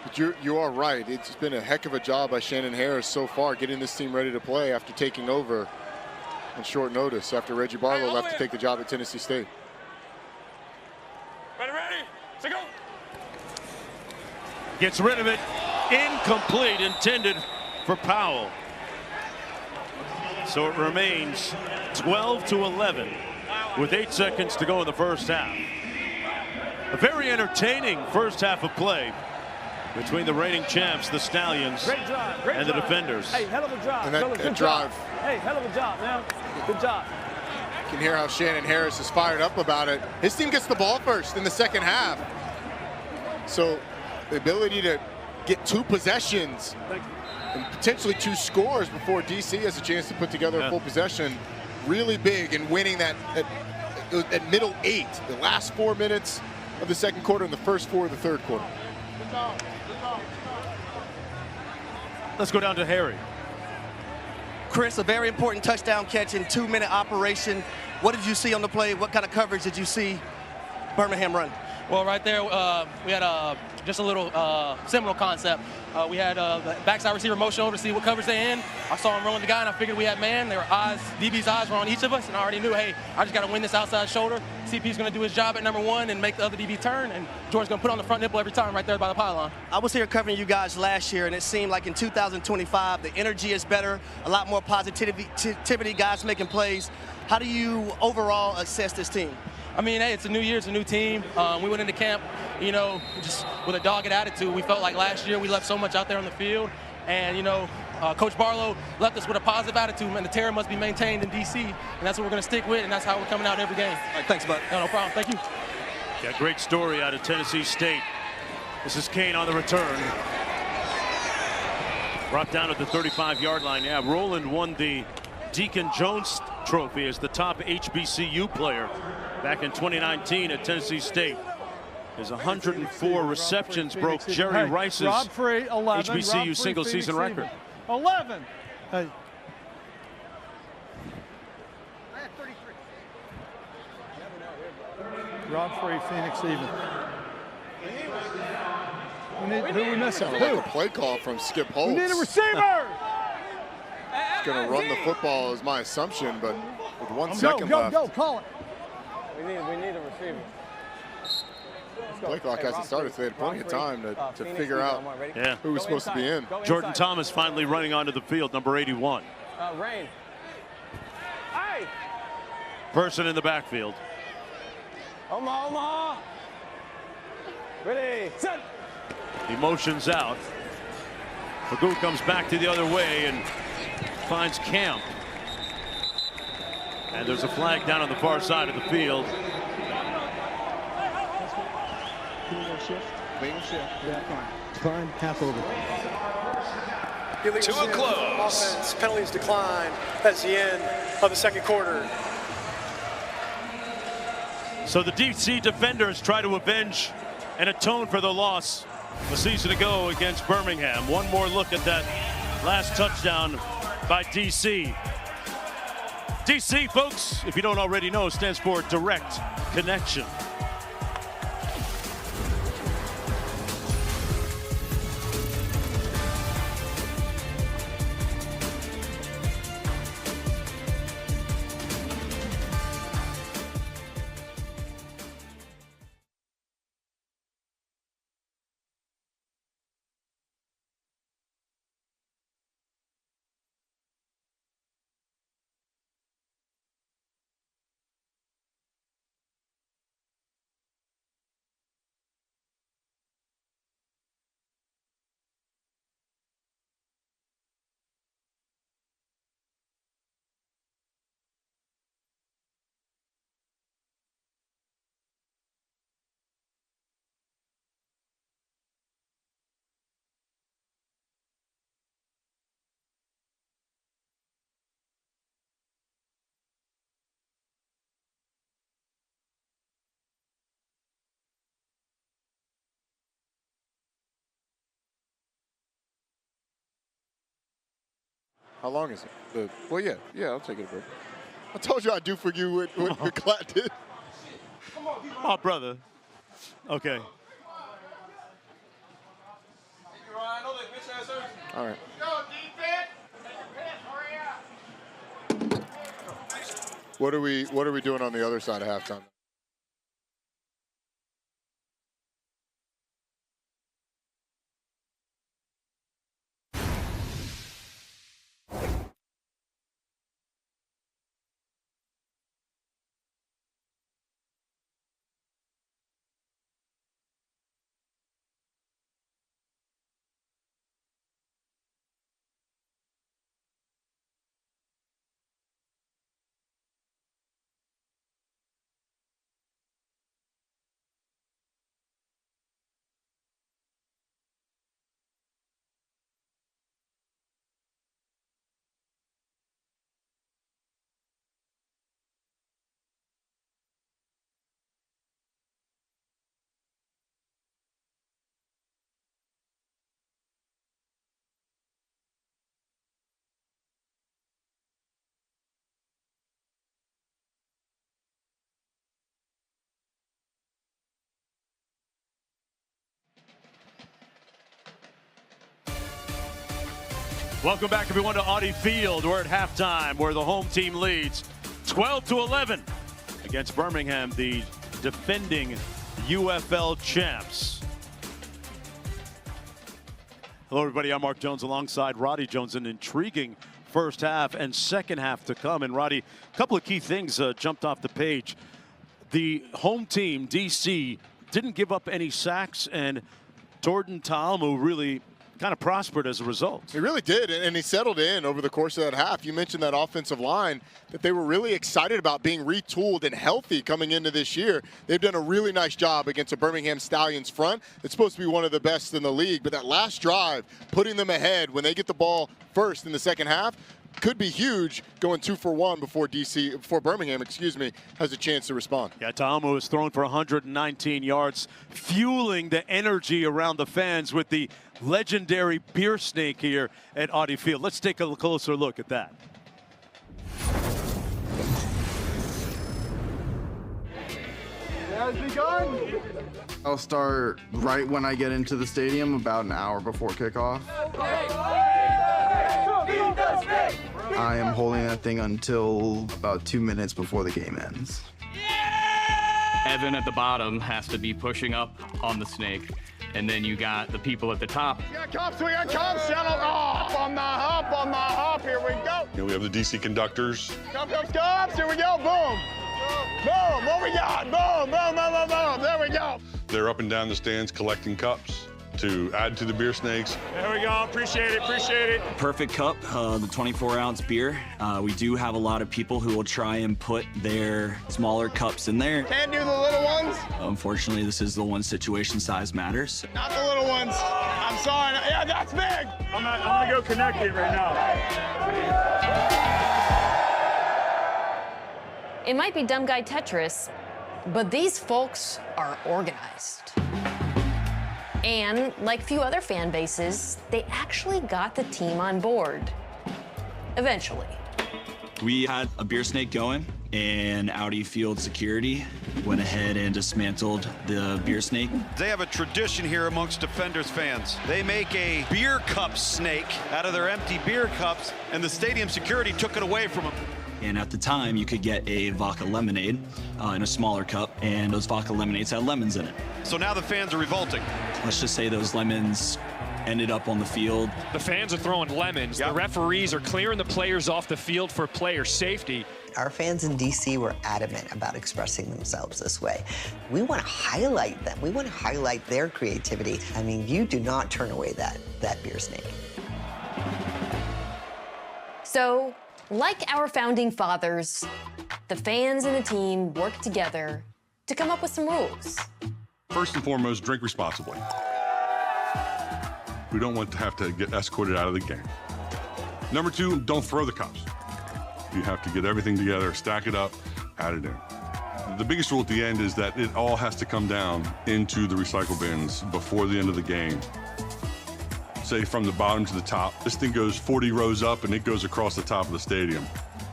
But you are right. It's been a heck of a job by Shannon Harris so far getting this team ready to play after taking over on short notice after Reggie Barlow left to take the job at Tennessee State. Ready, so go. Gets rid of it. Incomplete, intended for Powell. So it remains 12-11 with 8 seconds to go in the first half. A very entertaining first half of play between the reigning champs, the Stallions, and the defenders. Hey, hell of a job. And that Good drive. Job. Hey, hell of a job, man. Good job. You can hear how Shannon Harris is fired up about it. His team gets the ball first in the second half. So the ability to get 2 possessions and potentially 2 scores before DC has a chance to put together a full possession, really big in winning that at middle 8, the last 4 minutes of the second quarter and the first 4 of the third quarter. Let's go down to Harry. Chris, a very important touchdown catch in 2-minute operation. What did you see on the play? What kind of coverage did you see Birmingham run? Well, right there, we had just a little similar concept. We had the backside receiver motion over to see what coverage they in. I saw him run with the guy, and I figured we had man. There were eyes, DB's eyes were on each of us, and I already knew, hey, I just got to win this outside shoulder. CP's going to do his job at number 1 and make the other DB turn, and George's going to put on the front nipple every time right there by the pylon. I was here covering you guys last year, and it seemed like in 2025, the energy is better, a lot more positivity, guys making plays. How do you overall assess this team? I mean, hey, it's a new year, it's a new team. We went into camp, just with a dogged attitude. We felt like last year we left so much out there on the field. And, Coach Barlow left us with a positive attitude, and the terror must be maintained in D.C., and that's what we're going to stick with, and that's how we're coming out every game. All right, thanks, bud. No problem. Thank you. Yeah, great story out of Tennessee State. This is Kane on the return. Brought down at the 35-yard line. Yeah, Roland won the Deacon Jones Trophy as the top HBCU player back in 2019 at Tennessee State. His 104 receptions broke Jerry Rice's HBCU single-season record. 11. Hey. Rob Free, Phoenix even. Who we missing? Sounded like a play call from Skip Holtz. We need a receiver. He's going to run the football is my assumption, but with 1 second left. Go, call it. We need a receiver. Play clock hasn't started, so they had plenty of time to figure out who was supposed to be in. Jordan Thomas finally running onto the field, number 81. Rain. Person in the backfield. Omaha. Ready, set. He motions out. Magoo comes back to the other way and finds Camp. And there's a flag down on the far side of the field. Decline, half over. To a close. Offense, penalties decline. That's the end of the second quarter. So the DC defenders try to avenge and atone for the loss a season ago against Birmingham. One more look at that last touchdown by DC. DC, folks, if you don't already know, stands for Direct Connection. How long is it? Well, yeah, I'll take it a break. I told you I'd do for you what Glatt did. Oh, brother. Okay. All right. What are we doing on the other side of halftime? Welcome back, everyone, to Audi Field. We're at halftime, where the home team leads 12-11 against Birmingham, the defending UFL champs. Hello, everybody. I'm Mark Jones alongside Roddy Jones. An intriguing first half and second half to come. And Roddy, a couple of key things jumped off the page. The home team, DC, didn't give up any sacks, and Jordan Ta'amu really kind of prospered as a result. He really did, and he settled in over the course of that half. You mentioned that offensive line, that they were really excited about being retooled and healthy coming into this year. They've done a really nice job against a Birmingham Stallions front. It's supposed to be one of the best in the league, but that last drive, putting them ahead when they get the ball first in the second half, could be huge, going 2 for 1 before Birmingham, has a chance to respond. Yeah, Ta'amu has thrown for 119 yards, fueling the energy around the fans with the legendary beer snake here at Audi Field. Let's take a closer look at that. Now has begun. I'll start right when I get into the stadium, about an hour before kickoff. I am holding that thing until about 2 minutes before the game ends. Evan at the bottom has to be pushing up on the snake, and then you got the people at the top. We got cups, settle off on the hop, here we go. We have the DC conductors. Cups, here we go, boom. Boom, what we got? Boom, boom, boom, boom, boom, there we go. They're up and down the stands collecting cups to add to the beer snakes. There we go, appreciate it. Perfect cup, the 24-ounce beer. We do have a lot of people who will try and put their smaller cups in there. Can't do the little ones? Unfortunately, this is the one situation, size matters. Not the little ones. I'm sorry. Yeah, that's big. I'm gonna go connect it right now. It might be dumb guy Tetris, but these folks are organized. And like few other fan bases, they actually got the team on board. Eventually. We had a beer snake going, and Audi Field Security went ahead and dismantled the beer snake. They have a tradition here amongst Defenders fans. They make a beer cup snake out of their empty beer cups, and the stadium security took it away from them. And at the time, you could get a vodka lemonade in a smaller cup, and those vodka lemonades had lemons in it. So now the fans are revolting. Let's just say those lemons ended up on the field. The fans are throwing lemons. Yep. The referees are clearing the players off the field for player safety. Our fans in DC were adamant about expressing themselves this way. We want to highlight them. We want to highlight their creativity. I mean, you do not turn away that beer snake. So, like our founding fathers, the fans and the team worked together to come up with some rules. First and foremost, drink responsibly. We don't want to have to get escorted out of the game. Number two, don't throw the cups. You have to get everything together, stack it up, add it in. The biggest rule at the end is that it all has to come down into the recycle bins before the end of the game. Say from the bottom to the top. This thing goes 40 rows up and it goes across the top of the stadium.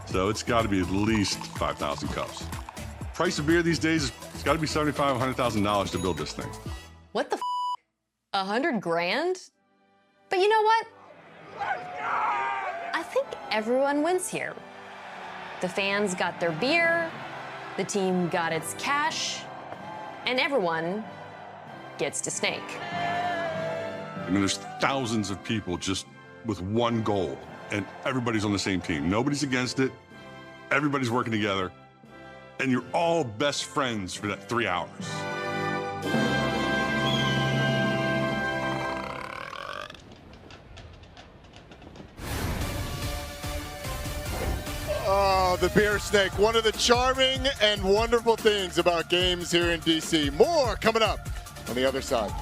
So it's got to be at least 5,000 cups. Price of beer these days, it's got to be $75,000, $100,000 to build this thing. What the $100 grand? But you know what? I think everyone wins here. The fans got their beer, the team got its cash, and everyone gets to snake. I mean, there's thousands of people just with one goal, and everybody's on the same team. Nobody's against it. Everybody's working together, and you're all best friends for that 3 hours. Oh, the beer snake, one of the charming and wonderful things about games here in DC. More coming up on the other side.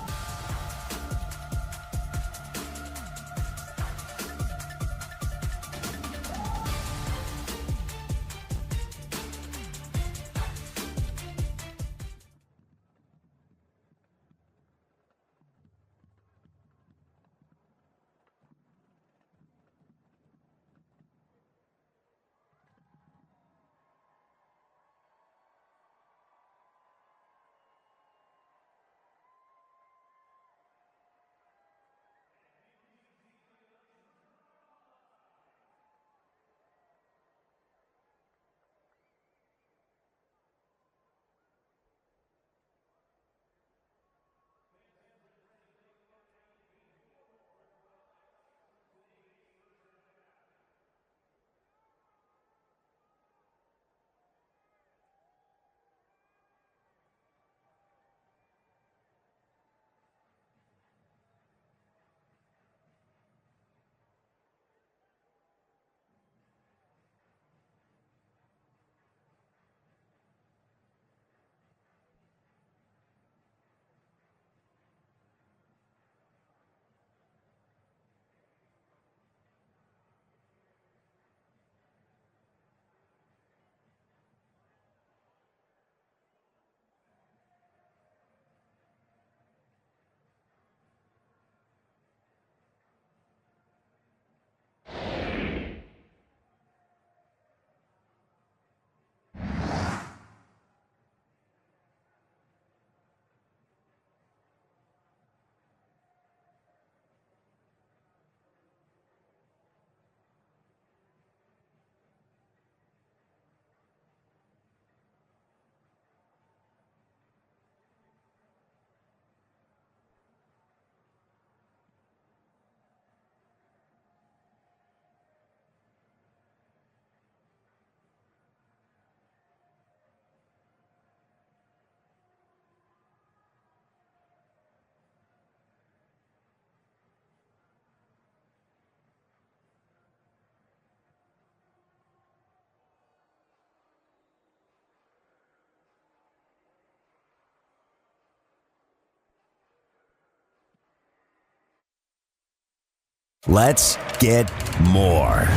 Let's get more.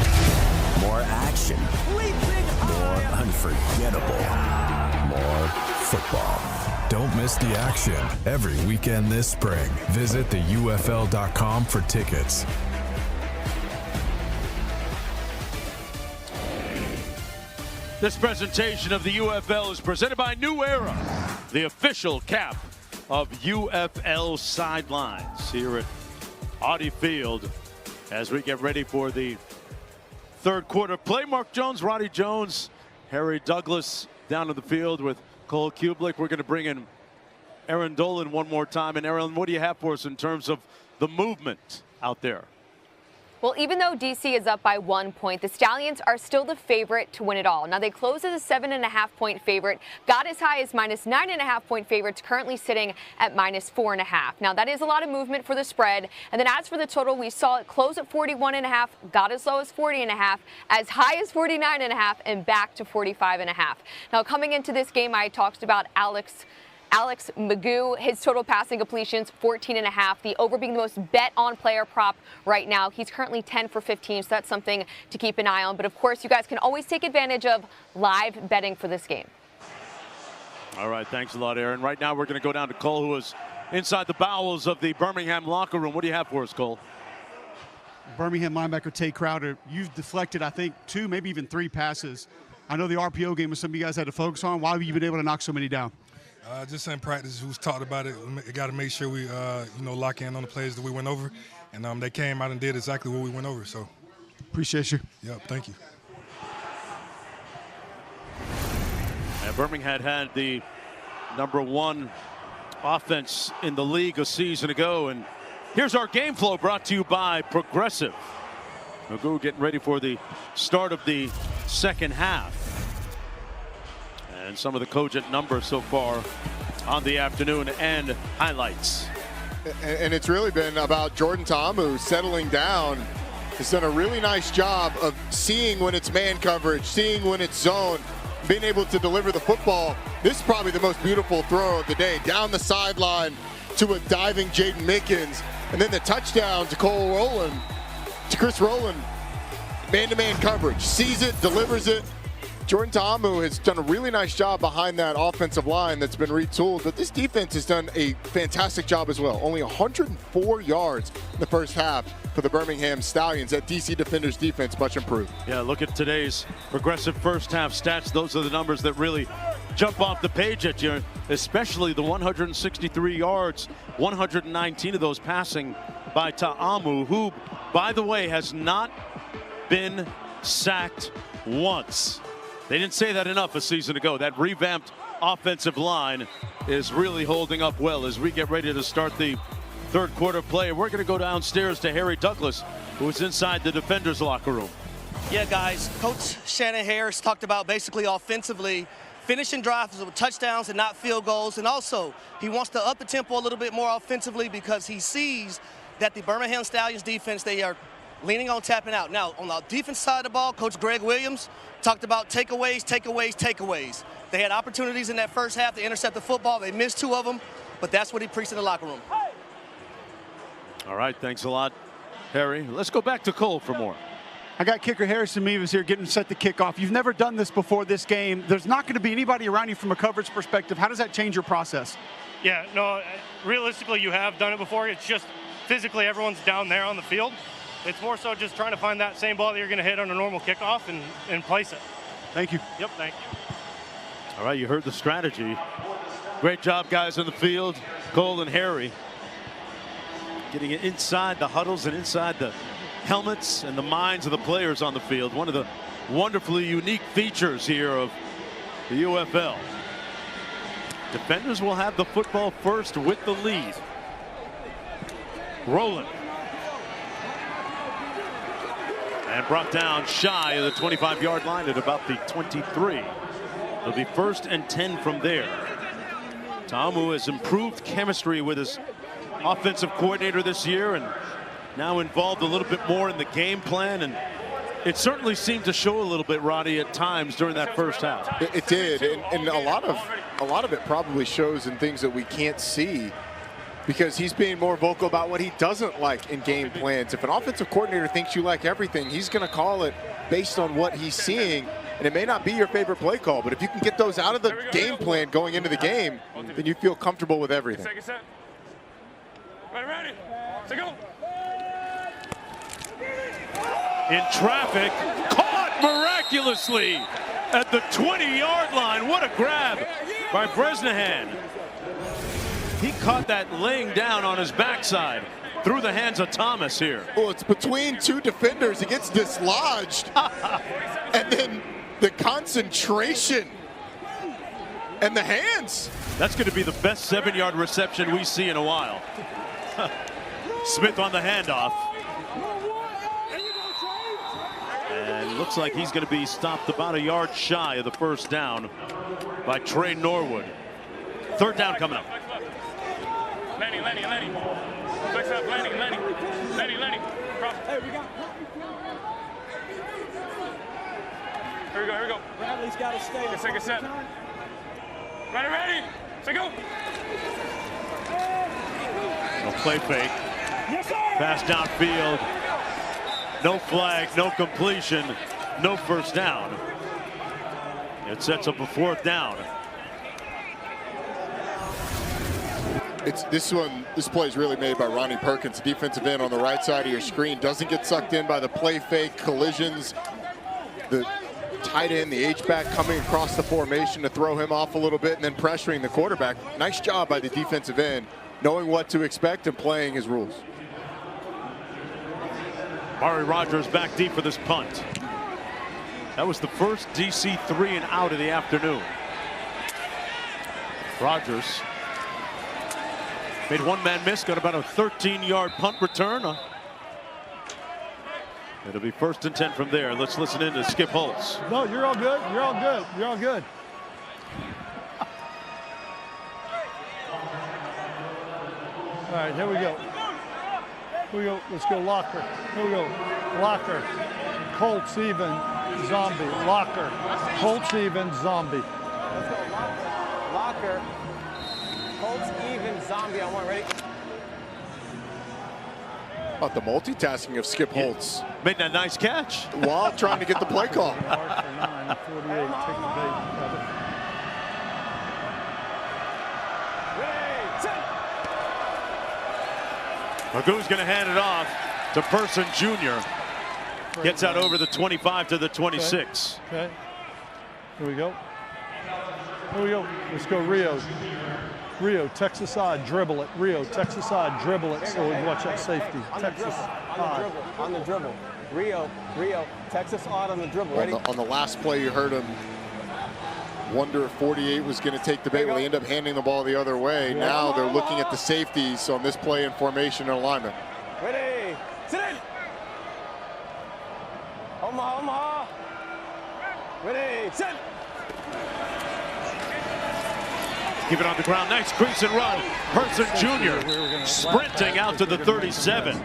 More action. More unforgettable. More football. Don't miss the action every weekend this spring. Visit the UFL.com for tickets. This presentation of the UFL is presented by New Era, the official cap of UFL Sidelines here at Audi Field as we get ready for the third quarter play. Mark Jones, Roddy Jones, Harry Douglas down to the field with Cole Kublik. We're going to bring in Aaron Dolan one more time. And Aaron, what do you have for us in terms of the movement out there? Well, even though DC is up by 1 point, the Stallions are still the favorite to win it all. Now, they closed as a 7.5-point favorite, got as high as -9.5-point favorites, currently sitting at -4.5. Now, that is a lot of movement for the spread. And then as for the total, we saw it close at 41.5, got as low as 40.5, as high as 49.5, and back to 45.5. Now, coming into this game, I talked about Alex Magoo, his total passing completions, 14.5. The over being the most bet on player prop right now. He's currently 10 for 15, so that's something to keep an eye on. But of course, you guys can always take advantage of live betting for this game. All right, thanks a lot, Aaron. Right now, we're going to go down to Cole, who is inside the bowels of the Birmingham locker room. What do you have for us, Cole? Birmingham linebacker Tay Crowder, you've deflected, I think, 2, maybe even 3 passes. I know the RPO game was something you guys had to focus on. Why have you been able to knock so many down? Just in practice, who's talked about it. We got to make sure we, lock in on the plays that we went over, and they came out and did exactly what we went over. So, appreciate you. Yep, thank you. And Birmingham had the #1 offense in the league a season ago, and here's our game flow brought to you by Progressive. Magoo getting ready for the start of the second half. And some of the cogent numbers so far on the afternoon and highlights. And it's really been about Jordan Ta'amu settling down. He's done a really nice job of seeing when it's man coverage, seeing when it's zone, being able to deliver the football. This is probably the most beautiful throw of the day. Down the sideline to a diving Jaden Mickens. And then the touchdown to Chris Rowland. Man-to-man coverage. Sees it, delivers it. Jordan Ta'amu has done a really nice job behind that offensive line that's been retooled, but this defense has done a fantastic job as well. Only 104 yards in the first half for the Birmingham Stallions. That DC defender's defense much improved. Yeah, look at today's Progressive first half stats. Those are the numbers that really jump off the page at you, especially the 163 yards, 119 of those passing by Ta'amu, who, by the way, has not been sacked once. They didn't say that enough a season ago. That revamped offensive line is really holding up well as we get ready to start the third quarter play. We're going to go downstairs to Harry Douglas, who is inside the defenders' locker room. Yeah, guys, Coach Shannon Harris talked about basically offensively finishing drives with touchdowns and not field goals. And also, he wants to up the tempo a little bit more offensively because he sees that the Birmingham Stallions defense, they are leaning on tapping out. Now, on the defense side of the ball, Coach Greg Williams talked about takeaways. They had opportunities in that first half to intercept the football. They missed 2 of them, but that's what he preached in the locker room. All right, thanks a lot, Harry. Let's go back to Cole for more. I got kicker Harrison Mevis here getting set to kick off. You've never done this before this game. There's not going to be anybody around you from a coverage perspective. How does that change your process? Yeah, no, realistically, you have done it before. It's just physically everyone's down there on the field. It's more so just trying to find that same ball that you're going to hit on a normal kickoff and place it. Thank you. Yep, thank you. All right, you heard the strategy. Great job, guys, on the field. Cole and Harry getting it inside the huddles and inside the helmets and the minds of the players on the field. One of the wonderfully unique features here of the UFL. Defenders will have the football first with the lead. Rowland. And brought down shy of the 25-yard line at about the 23. It'll be 1st and 10 from there. Ta'amu has improved chemistry with his offensive coordinator this year and now involved a little bit more in the game plan, and it certainly seemed to show a little bit, Roddy, at times during that first half. It did, and a lot of it probably shows in things that we can't see because he's being more vocal about what he doesn't like in game plans. If an offensive coordinator thinks you like everything, he's going to call it based on what he's seeing, and it may not be your favorite play call, but if you can get those out of the game plan going into the game, then you feel comfortable with everything. Second set. Ready, set, go. In traffic, caught miraculously at the 20-yard line. What a grab by Bresnahan. He caught that laying down on his backside through the hands of Thomas here. Well, it's between two defenders. He gets dislodged. And then the concentration and the hands. That's going to be the best 7-yard reception we see in a while. Smith on the handoff. And looks like he's going to be stopped about a yard shy of the first down by Trey Norwood. Third down coming up. Lenny. Flex up, Lenny. Hey, we got. Here we go. Bradley's got to stay. Second set. Ready. Set, go. A play fake. Yes, sir. Pass downfield. No flag, no completion, no first down. It sets up a fourth down. This play is really made by Ronnie Perkins, defensive end on the right side of your screen. Doesn't get sucked in by the play fake, collisions. The tight end, the H-back coming across the formation to throw him off a little bit and then pressuring the quarterback. Nice job by the defensive end, knowing what to expect and playing his rules. Mari Rogers back deep for this punt. That was the first DC 3 and out of the afternoon. Rogers made one man miss, got about a 13-yard punt return. It'll be 1st and 10 from there. Let's listen in to Skip Holtz. No, you're all good. You're all good. You're all good. All right, here we go. Here we go. Let's go Locker. Here we go. Locker. Colts even. Zombie. Locker. Colts even. Zombie. Let's go Locker. Colts even. Zombie on one. Ready? About the multitasking of Skip Holtz. Made that nice catch. While trying to get the play call. 48. Take the bait. Magoo's going to hand it off to Person Jr. Gets out over the 25 to the 26. Okay. Here we go. Here we go. Let's go Rio. Rio, Texas side, dribble it. Rio, Texas side, dribble it. So we watch that safety. Texas on the dribble. Rio, Texas odd on the dribble. Ready? On the last play, you heard him wonder if 48 was going to take the bait. Well, they end up handing the ball the other way. Yeah. Now they're looking at the safeties on this play in formation and alignment. Ready, sit in. Omaha. Ready, sit. Keep it on the ground. Nice crease and run. Person Jr. sprinting out to the 37.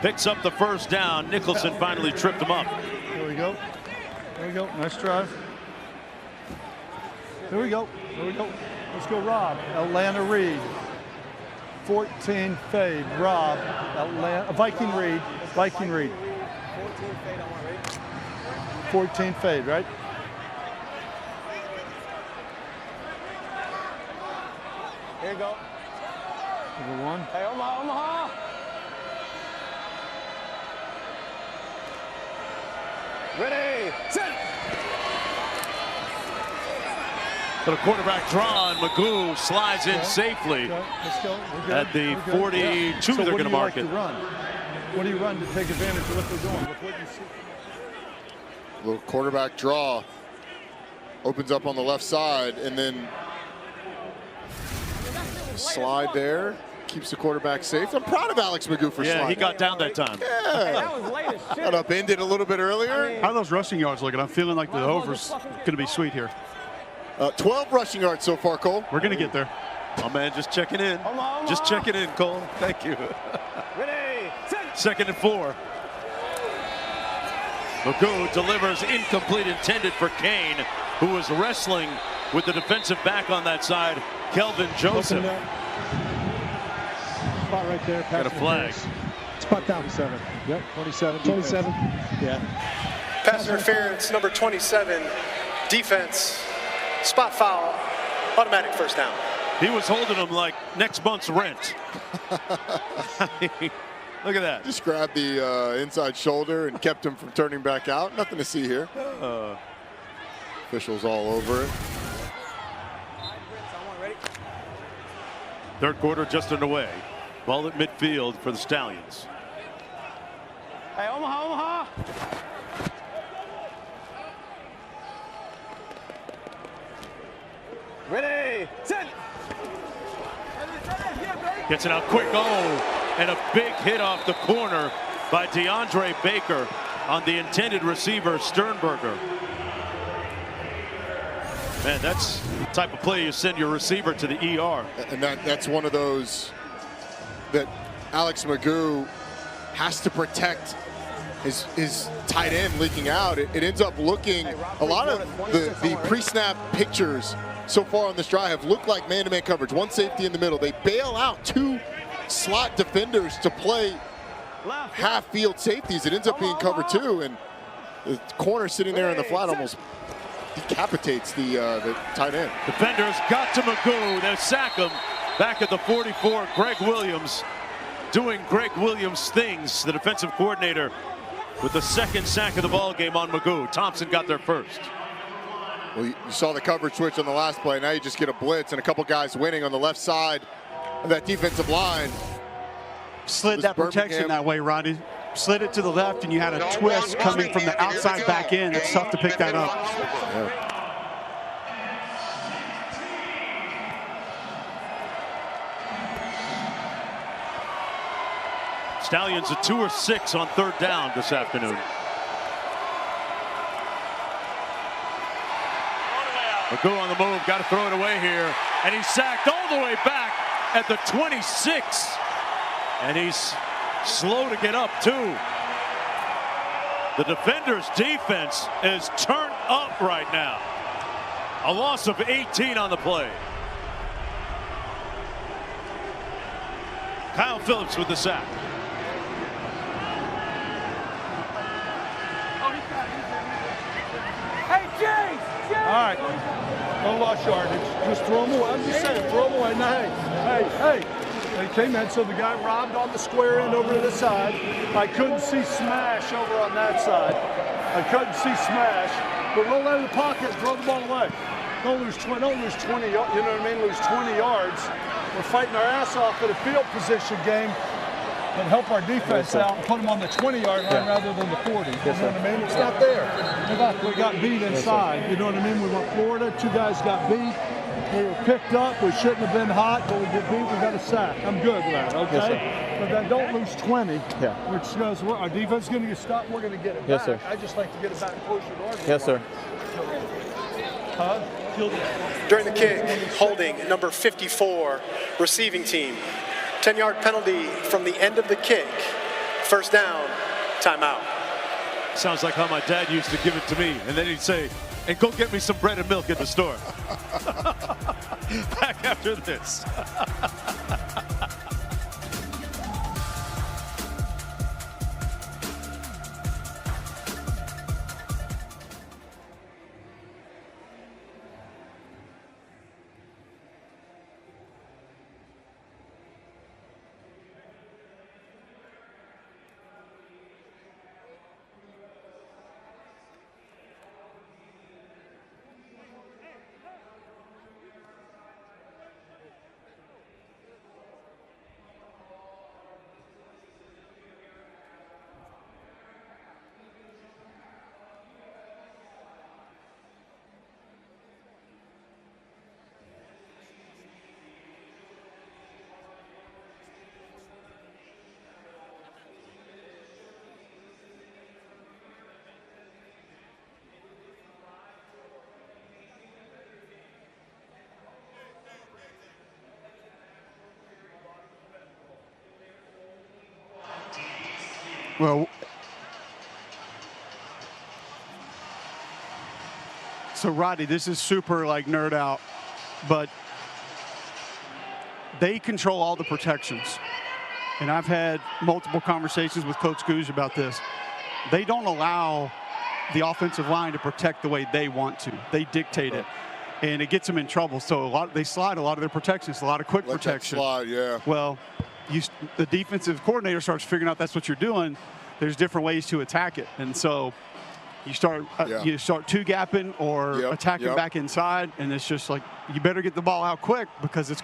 Picks up the first down. Nicholson finally tripped him up. Here we go. There we go. Nice drive. Here we go. Here we go. Let's go, Rob. Atlanta Reed. 14 fade. Rob. Atlanta. Viking Reed. 14 fade. 14 fade, right? Here you go. Number one. Hey, Omaha. Ready, set. But a quarterback draw, and Magoo slides in safely. Let's go. At the 42, so they're going to mark it. What do you run to take advantage of what they're doing? With what you see? Little quarterback draw. Opens up on the left side, and then slide there. Keeps the quarterback safe. I'm proud of Alex Magoo for sliding. Yeah, he got down that time. Yeah. Hey, that was late as shit. Got upended a little bit earlier. How are those rushing yards looking? I'm feeling like the over's going to be sweet here. 12 rushing yards so far, Cole. We're going to get there. Oh, man, just checking in. Just checking in, Cole. Thank you. Ready, set. 2nd and 4. Magoo delivers incomplete, intended for Kane, who was wrestling with the defensive back on that side, Kelvin Joseph. spot right there. Got a flag. Spot down. 27. Yep, 27. 27. Yeah. Pass interference, number 27, defense, spot foul, automatic first down. He was holding him like next month's rent. Look at that. Just grabbed the inside shoulder and kept him from turning back out. Nothing to see here. Officials all over it. Third quarter just underway. Ball at midfield for the Stallions. Hey, Omaha, Omaha. Ready, set. Gets it out quick. Oh, and a big hit off the corner by DeAndre Baker on the intended receiver, Sternberger. Man, that's the type of play you send your receiver to the ER. And that's one of those that Alex Magoo has to protect his tight end leaking out. It ends up looking, a lot of the pre-snap pictures so far on this drive have looked like man-to-man coverage. One safety in the middle. They bail out two slot defenders to play half-field safeties. It ends up being cover two, and the corner sitting there in the flat almost decapitates the tight end. Defenders got to Magoo. They sack him back at the 44. Greg Williams doing Greg Williams things, the defensive coordinator, with the second sack of the ball game on Magoo. Thompson got there first. Well, you saw the coverage switch on the last play. Now you just get a blitz and a couple guys winning on the left side of that defensive line. Slid that protection that way, Rodney. Slid it to the left, and you had a twist coming from the outside back in. It's tough to pick that up. Yeah. Stallions are 2 or 6 on third down this afternoon. Magoo on the move, got to throw it away here, and he's sacked all the way back at the 26. And he's slow to get up too. The defender's defense is turned up right now. A loss of 18 on the play. Kyle Phillips with the sack. Hey, James! All right. No lost yardage. Just throw them away. I'm just saying, throw them away. Now, hey. They came in, so the guy robbed on the square end over to this side. I couldn't see smash over on that side. I couldn't see smash. But roll out of the pocket and throw the ball away. Don't lose 20, you know what I mean? Lose 20 yards. We're fighting our ass off at a field position game and help our defense out and put them on the 20-yard line rather than the 40. You know what I mean? It's not there. We got beat inside. You know what I mean? We went Florida. 2 guys got beat. We were picked up. We shouldn't have been hot, but we get beat. We got a sack. I'm good with that, okay? But then don't lose 20, which goes, our defense is going to get stopped. We're going to get it back. Sir. I just like to get it back closer to our goal. Yes, sir. During the kick, holding number 54, receiving team. 10-yard penalty from the end of the kick. First down, timeout. Sounds like how my dad used to give it to me, and then he'd say, and go get me some bread and milk at the store. Back after this. Well, so Rodney, this is super like nerd out, but they control all the protections. and I've had multiple conversations with Coach Goose about this, they don't allow the offensive line to protect the way they want to. They dictate it, and it gets them in trouble. So they slide a lot of their protections, a lot of quick protection. Slide, yeah. Well, the defensive coordinator starts figuring out that's what you're doing. There's different ways to attack it, and so you start two-gapping or attacking back inside, and it's just like you better get the ball out quick because it's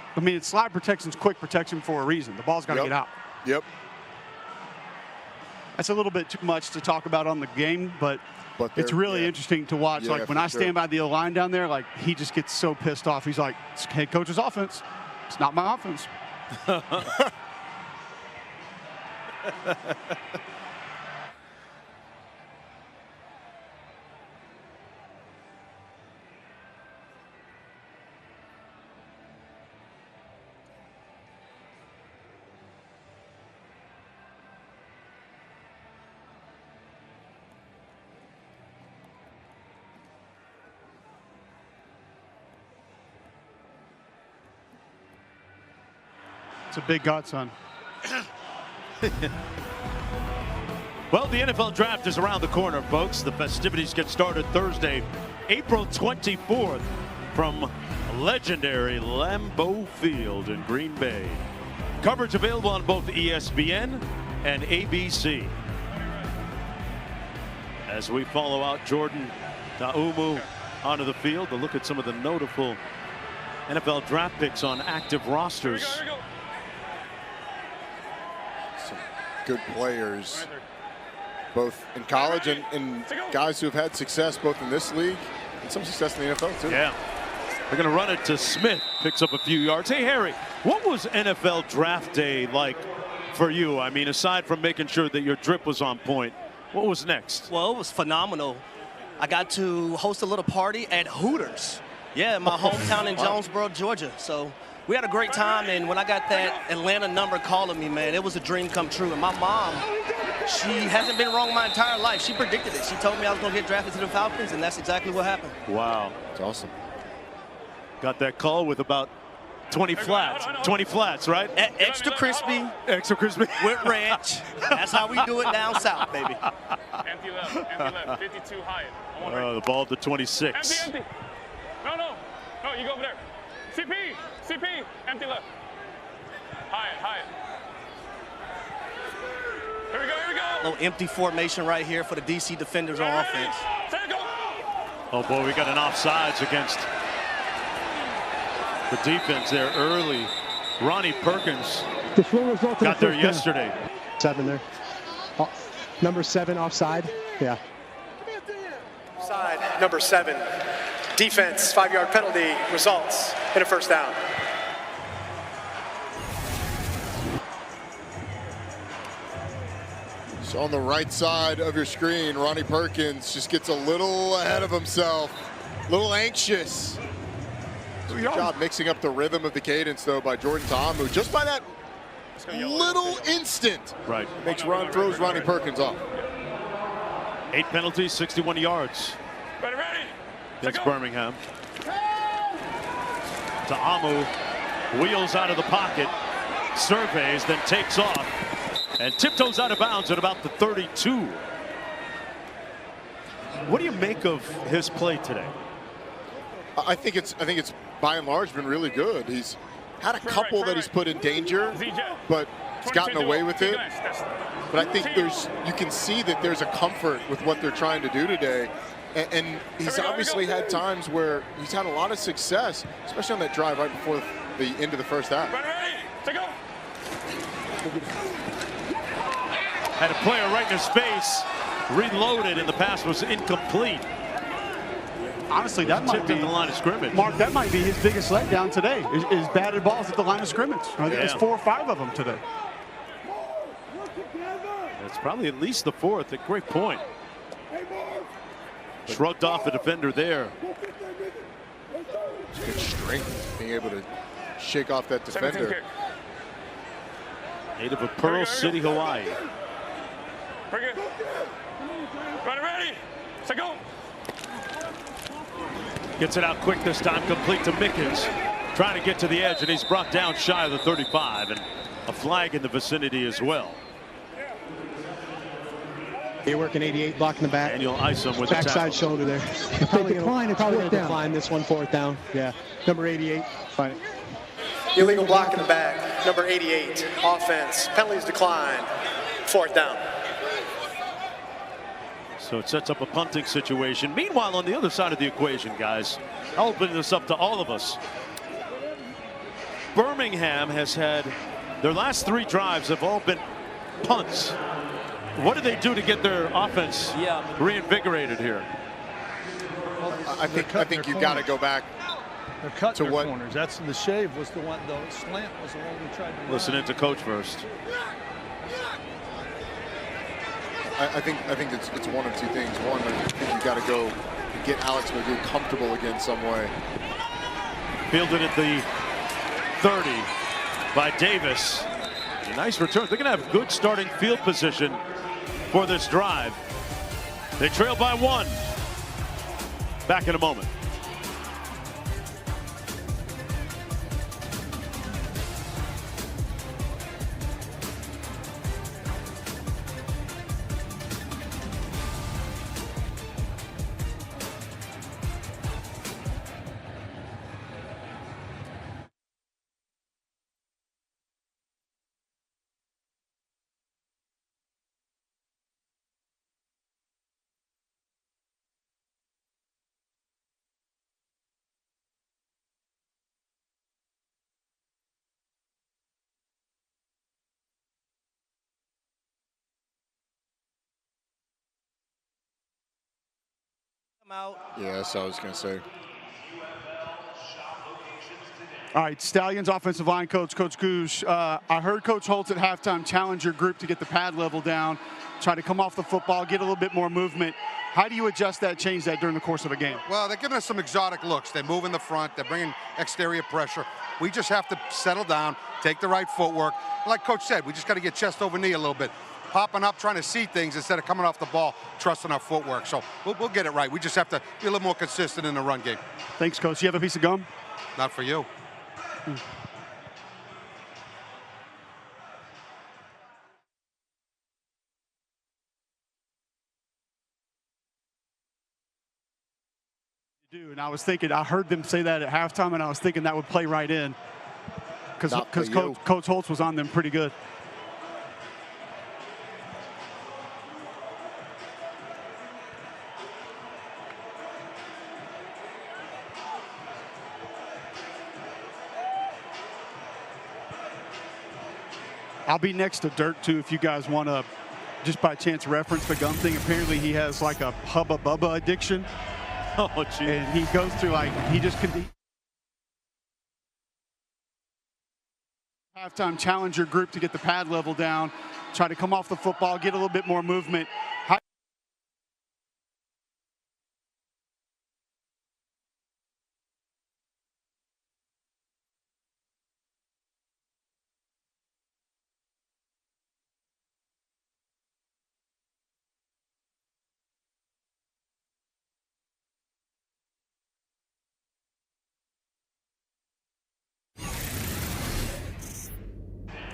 slide protection's quick protection for a reason. The ball's got to get out. Yep. That's a little bit too much to talk about on the game, but it's really interesting to watch. Like when I stand by the line down there, like he just gets so pissed off. He's like, "It's head coach's offense. It's not my offense." It's a big godson. Well, the NFL draft is around the corner, folks. The festivities get started Thursday, April 24th from legendary Lambeau Field in Green Bay. Coverage available on both ESPN and ABC. As we follow out Jordan Ta'umu onto the field to look at some of the notable NFL draft picks on active rosters. Some good players, both in college and guys who have had success both in this league and some success in the NFL too. Yeah. They're going to run it to Smith. Picks up a few yards. Hey, Harry, what was NFL draft day like for you? I mean, aside from making sure that your drip was on point, what was next? Well, it was phenomenal. I got to host a little party at Hooters. Yeah, in my hometown in Jonesboro, Georgia. So we had a great time, and when I got that Atlanta number calling me, man, it was a dream come true. And my mom, she hasn't been wrong my entire life. She predicted it. She told me I was going to get drafted to the Falcons, and that's exactly what happened. Wow. That's awesome. Got that call with about 20 flats. 20 flats, right? Extra crispy. Extra crispy. With ranch. That's how we do it down south, baby. Empty left, 52 Hyatt. The ball to 26. Empty. No, you go over there. CP, empty left. Hyatt. Here we go. Little empty formation right here for the DC defenders on offense. Oh boy, we got an offsides against the defense there early. Ronnie Perkins got there yesterday. 7 there. Oh, number 7 offside. Yeah. Offside, number 7. Defense, 5-yard penalty, results in a first down. So on the right side of your screen, Ronnie Perkins just gets a little ahead of himself, a little anxious. Good job mixing up the rhythm of the cadence, though, by Jordan Ta'umu. Just by that little instant, right, throws Ronnie Perkins off. 8 penalties, 61 yards. Ready. That's Birmingham. Ta'umu wheels out of the pocket, surveys, then takes off, and tiptoes out of bounds at about the 32. What do you make of his play today? I think it's by and large been really good. He's had a couple that he's put in danger, but he's gotten away with it. But I think you can see that there's a comfort with what they're trying to do today. And he's obviously had times where he's had a lot of success, especially on that drive right before the end of the first half. Had a player right in his face, reloaded, and the pass was incomplete. Honestly, that might be the line of scrimmage. Mark, that might be his biggest letdown today. Is batted balls at the line of scrimmage. I think it's 4 or 5 of them today. It's probably at least the 4th. A great point. Shrugged off the defender there. Good strength, being able to shake off that defender. Native of Pearl City, Hawaii. Ready. Set go. Gets it out quick this time, complete to Mickens. Trying to get to the edge, and he's brought down shy of the 35. And a flag in the vicinity as well. They're working 88, blocking the back. Daniel Isom with the backside tackle. shoulder there. Probably going to decline this one, 4th down. Yeah, number 88. Fine. Illegal block in the back, number 88. Offense, penalties decline, 4th down. So it sets up a punting situation. Meanwhile, on the other side of the equation, guys, I'll open this up to all of us. Birmingham has had their last 3 drives have all been punts. What do they do to get their offense reinvigorated here? I think you got to go back They're cutting to their what corners. That's the shave was the one. The slant was the one we tried to run. Listening to coach first. I think it's one of 2 things. One, I think you got to go get Alex McGoo comfortable again some way. Fielded at the 30 by Davis. A nice return. They're going to have good starting field position for this drive. They trail by 1. Back in a moment. Yeah, that's what I was going to say. All right, Stallions offensive line coach, Coach Goosh. I heard Coach Holtz at halftime challenge your group to get the pad level down, try to come off the football, get a little bit more movement. How do you adjust that, change that during the course of a game? Well, they're giving us some exotic looks. They move in the front. They're bringing exterior pressure. We just have to settle down, take the right footwork. Like Coach said, we just got to get chest over knee a little bit. Popping up, trying to see things instead of coming off the ball, trusting our footwork. So we'll get it right. We just have to be a little more consistent in the run game. Thanks, Coach. You have a piece of gum? Not for you. You do, and I was thinking, I heard them say that at halftime, and I was thinking that would play right in. Because Coach Holtz was on them pretty good. I'll be next to Dirk, too, if you guys want to, just by chance, reference the gum thing. Apparently, he has like a Hubba Bubba addiction. Oh, geez. And he goes through, like, he just can... Halftime, challenge your group to get the pad level down, try to come off the football, get a little bit more movement.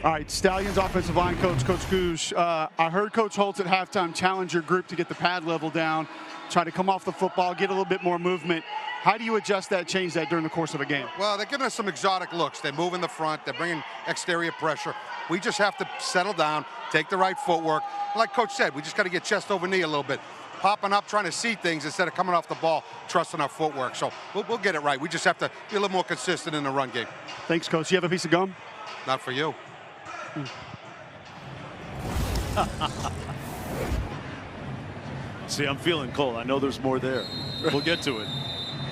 All right, Stallions offensive line coach, Coach Goosh. I heard Coach Holtz at halftime challenge your group to get the pad level down, try to come off the football, get a little bit more movement. How do you adjust that, change that during the course of a game? Well, they're giving us some exotic looks. They move in the front. They're bringing exterior pressure. We just have to settle down, take the right footwork. Like Coach said, we just got to get chest over knee a little bit. Popping up, trying to see things instead of coming off the ball, trusting our footwork. So we'll get it right. We just have to be a little more consistent in the run game. Thanks, Coach. You have a piece of gum? Not for you. See, I'm feeling cold. I know there's more there. We'll get to it.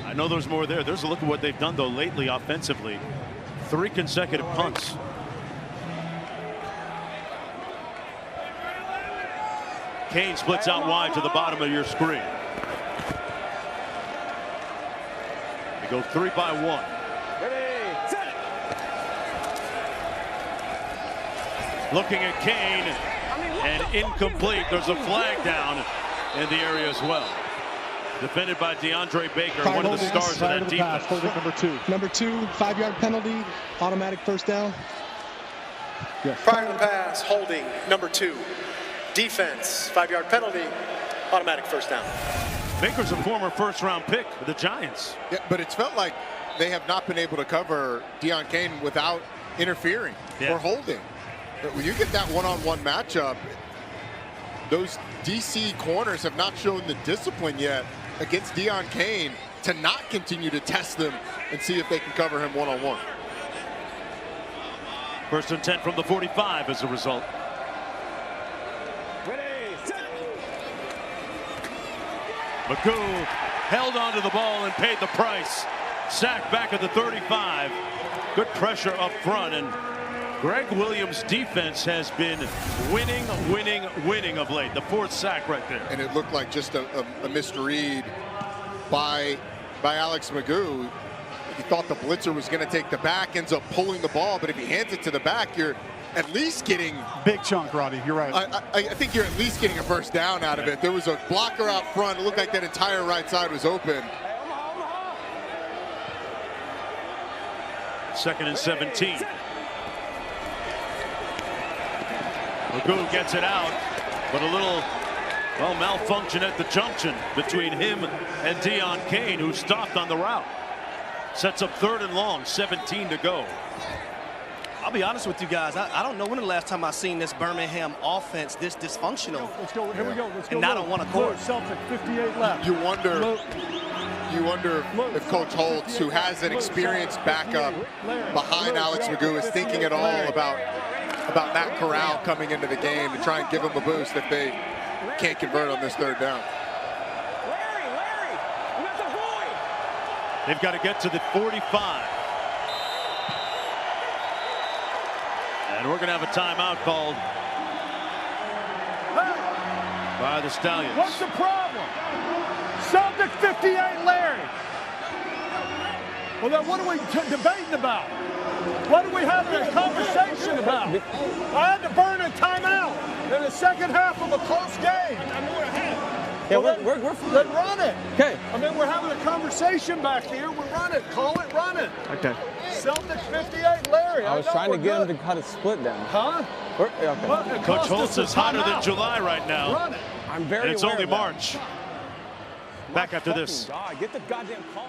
I know there's more there. There's a look at what they've done, though, lately offensively. 3 consecutive punts. Kane splits out wide to the bottom of your screen. They go 3 by 1. Looking at Kane, and incomplete. There's a flag down in the area as well. Defended by DeAndre Baker, one of the stars of that defense. Number 2, 5-yard penalty, automatic first down. Yes. Prior to the pass, holding, number 2. Defense, 5-yard penalty, automatic first down. Baker's a former first-round pick for the Giants. Yeah, but it's felt like they have not been able to cover Deion Kane without interfering or holding. But when you get that one-on-one matchup, those DC corners have not shown the discipline yet against Deion Kane to not continue to test them and see if they can cover him one-on-one. First and 10 from the 45 as a result. McGoo held onto the ball and paid the price. Sacked back at the 35. Good pressure up front, and Greg Williams' defense has been winning of late. The 4th sack right there. And it looked like just a misread by Alex McGoo. He thought the blitzer was going to take the back, ends up pulling the ball, but if he hands it to the back, you're at least getting big chunk, Roddy. You're right. I think you're at least getting a first down out of it. There was a blocker out front. It looked like that entire right side was open. 2nd and 17. McGoo gets it out, but a little, well, malfunction at the junction between him and Deion Kane, who stopped on the route. Sets up 3rd and long, 17 to go. I'll be honest with you guys. I don't know when the last time I've seen this Birmingham offense this dysfunctional. Let's go. Here we go. Let's go. And not on one accord. Celtic, 58 left. You wonder if Coach Holtz, who has an experienced backup behind Alex McGoo, is thinking at all about Matt Corral coming into the game to try and give him a boost if they can't convert on this 3rd down. They've got to get to the 45. And we're going to have a timeout called by the Stallions. What's the problem? Celtic 58, Larry. Well, then what are we debating about? What are we having a conversation about? I had to burn a timeout in the second half of a close game. Yeah, well, then run it. Okay. I mean, we're having a conversation back here. We're running. Call it, run it. Okay. Celtic 58, Larry. I was trying to get him to cut a split down. Huh? Okay. Well, Coach Holtz is hotter than July right now. Run it. I'm very And it's aware only of that. March. Back after this. God, get the goddamn call.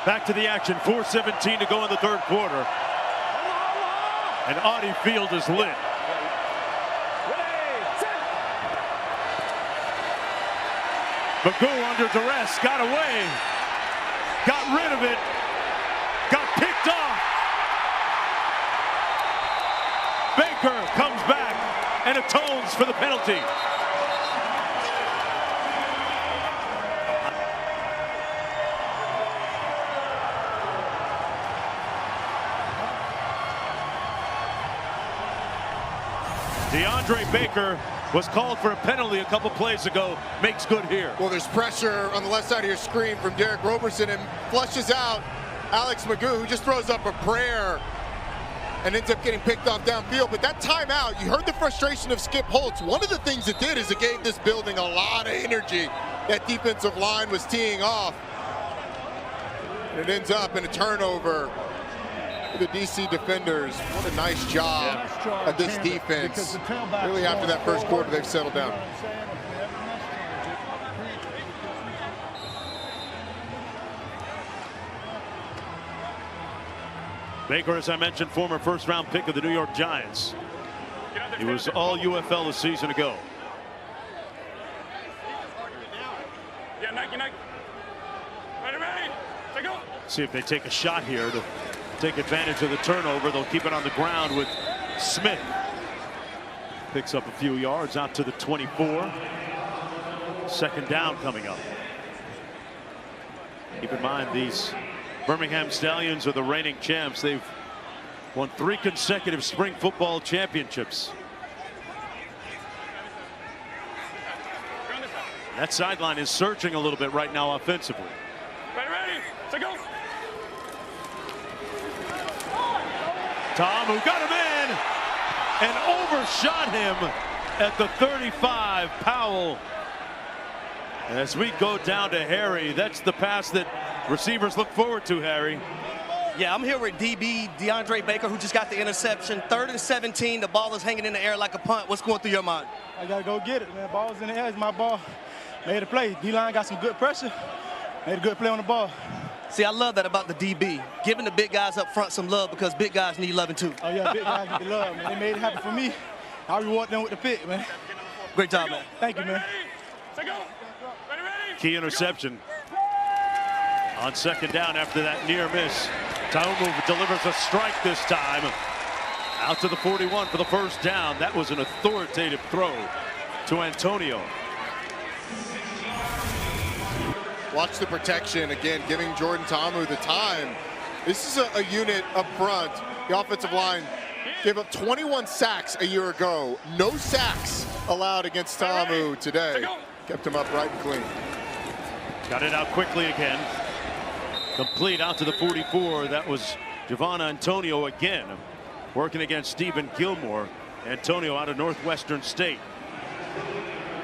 Back to the action. 4:17 to go in the third quarter. And Audie Field is lit. Magoo under duress, got away, got rid of it, got picked off. Baker comes back and atones for the penalty. DeAndre Baker was called for a penalty a couple plays ago. Makes good here. Well, there's pressure on the left side of your screen from Derek Roberson and flushes out Alex Magoo, who just throws up a prayer and ends up getting picked off downfield. But that timeout, you heard the frustration of Skip Holtz. One of the things it did is it gave this building a lot of energy. That defensive line was teeing off. And it ends up in a turnover. The DC defenders, what a nice job of this defense. Really, after that first quarter, they've settled down. Baker, as I mentioned, former first-round pick of the New York Giants. He was all UFL a season ago. Yeah, Nike. Ready. Take go. See if they take a shot here to take advantage of the turnover. They'll keep it on the ground with Smith. Picks up a few yards out to the 24. Second down coming up. Keep in mind, these Birmingham Stallions are the reigning champs. They've won 3 consecutive spring football championships. That sideline is surging a little bit right now offensively. Ready. Take go. Tom, who got him in and overshot him at the 35. Powell. As we go down to Harry, that's the pass that receivers look forward to, Harry. Yeah, I'm here with DB DeAndre Baker, who just got the interception. 3rd and 17, the ball is hanging in the air like a punt. What's going through your mind? I got to go get it, man. Ball's in the air. It's my ball. Made a play. D-line got some good pressure. Made a good play on the ball. See, I love that about the DB, giving the big guys up front some love, because big guys need loving too. Oh, yeah, big guys need the love, man. They made it happen for me. I reward them with the pick, man. Great job, man. Thank you, man. Key interception on second down after that near miss. Taumu delivers a strike this time. Out to the 41 for the first down. That was an authoritative throw to Antonio. Watch the protection again, giving Jordan Ta'amu the time. This is a unit up front. The offensive line gave up 21 sacks a year ago. No sacks allowed against Ta'amu today. Kept him upright and clean. Got it out quickly again. Complete out to the 44. That was Javon Antonio again, working against Stephen Gilmore. Antonio out of Northwestern State.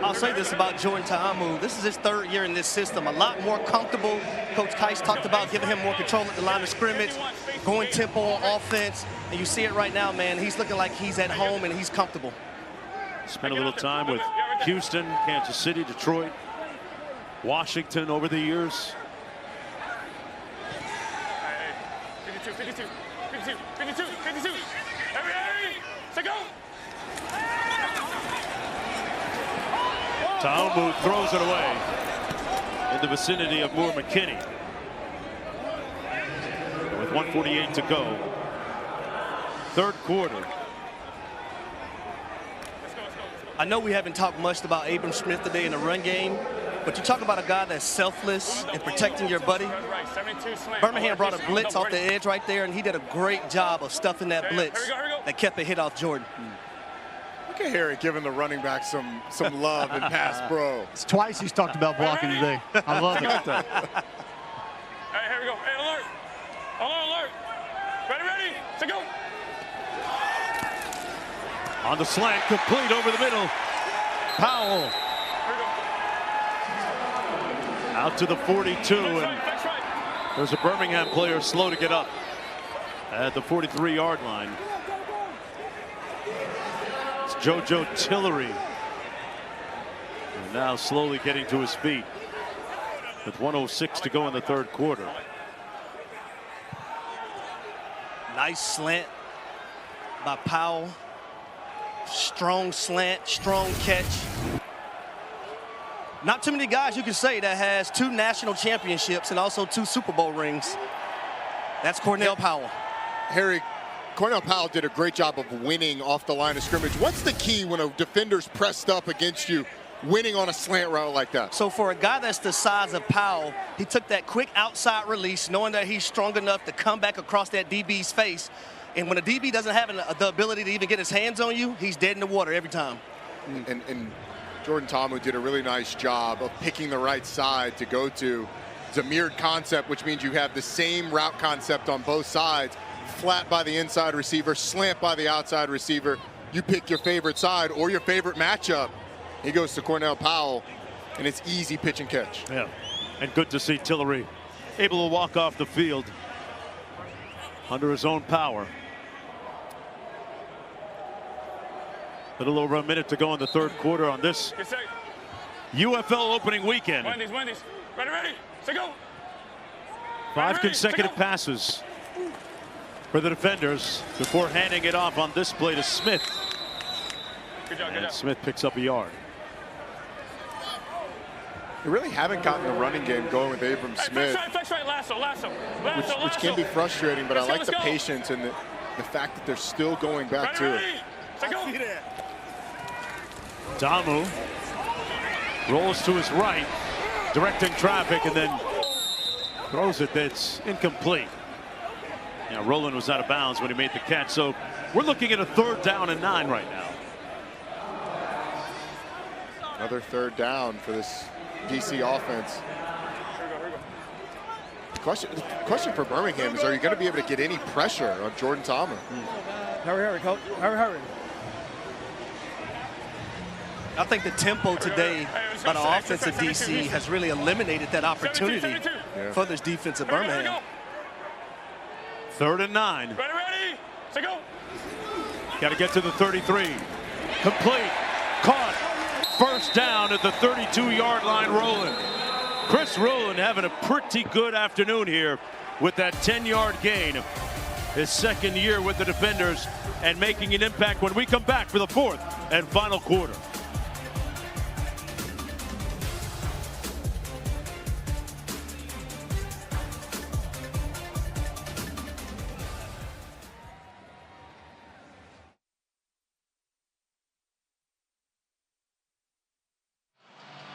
I'll say this about Jordan Ta'amu. This is his 3rd year in this system. A lot more comfortable. Coach Keiss talked about giving him more control at the line of scrimmage, going tempo on offense. And you see it right now, man. He's looking like he's at home and he's comfortable. Spent a little time with Houston, Kansas City, Detroit, Washington over the years. 52. Ready. Take go. Ta'amu throws it away in the vicinity of Moore McKinney. With 1:48 to go. Third quarter. I know we haven't talked much about Abram Smith today in the run game, but you talk about a guy that's selfless and protecting your buddy. Birmingham brought a blitz off the edge right there, and he did a great job of stuffing that blitz that kept a hit off Jordan. Look at Harry giving the running back some love and pass pro. It's twice he's talked about blocking today. I love it. Hey, here we go. Hey, alert. Alert. Ready. To go. On the slant, complete over the middle. Powell. Out to the 42, and there's a Birmingham player slow to get up at the 43-yard line. It's JoJo Tillery. And now slowly getting to his feet with 1:06 to go in the third quarter. Nice slant by Powell. Strong slant, strong catch. Not too many guys you can say that has 2 national championships and also 2 Super Bowl rings. That's Cornell Powell. Harry, Cornell Powell did a great job of winning off the line of scrimmage. What's the key when a defender's pressed up against you, winning on a slant route like that? So for a guy that's the size of Powell, he took that quick outside release, knowing that he's strong enough to come back across that DB's face. And when a DB doesn't have the ability to even get his hands on you, he's dead in the water every time. And Jordan Ta'amu did a really nice job of picking the right side to go to. It's a mirrored concept, which means you have the same route concept on both sides. Flat by the inside receiver, slant by the outside receiver. You pick your favorite side or your favorite matchup. He goes to Cornell Powell, and it's easy pitch and catch. Yeah, and good to see Tillery able to walk off the field under his own power. Little over a minute to go in the third quarter on this UFL opening weekend. Wendy's. Ready, set, go. 5 consecutive passes for the defenders before handing it off on this play to Smith. Good job, and Smith picks up a yard. You really haven't gotten the running game going with Abram Smith, Flex right, lasso. which can be frustrating, but I like the patience and the fact that they're still going back to it. Ta'amu rolls to his right, directing traffic, and then throws it that's incomplete. Yeah, Roland was out of bounds when he made the catch, so we're looking at a 3rd down and 9 right now. Another 3rd down for this DC offense. Question for Birmingham is, are you going to be able to get any pressure on Jordan Ta'amu? Hurry, coach. Hurry. I think the tempo today by the offense of DC has really eliminated that opportunity for this defense of Birmingham. 3rd and 9. Ready, set, go. Got to get to the 33. Complete. Caught. 1st down at the 32-yard line. Roland. Chris Roland having a pretty good afternoon here with that 10-yard gain. His 2nd year with the defenders and making an impact when we come back for the 4th and final quarter.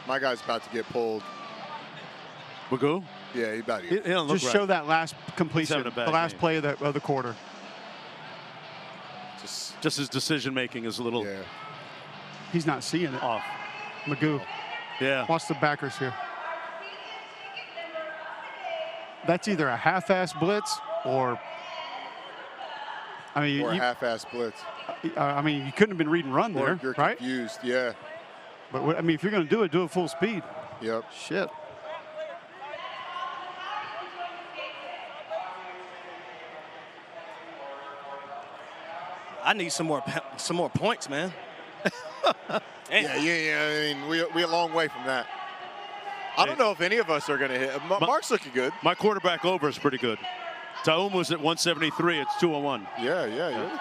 My guy's about to get pulled. Magoo? Yeah, he's about to get pulled. Just show that last completion, the last play of the quarter. Just his decision making is a little. Yeah. He's not seeing it. Off. Magoo. Yeah. Watch the backers here. That's either a half-ass blitz or. I mean, or a half-ass blitz. I mean, you couldn't have been read and run there, you're right? Confused, yeah. But I mean, if you're going to do it full speed. Yep. Shit. I need some more points, man. Yeah. I mean, we're a long way from that. I don't know if any of us are going to hit. Mark's looking good. My quarterback over is pretty good. Ta'amu's at 173. It's 201. Yeah.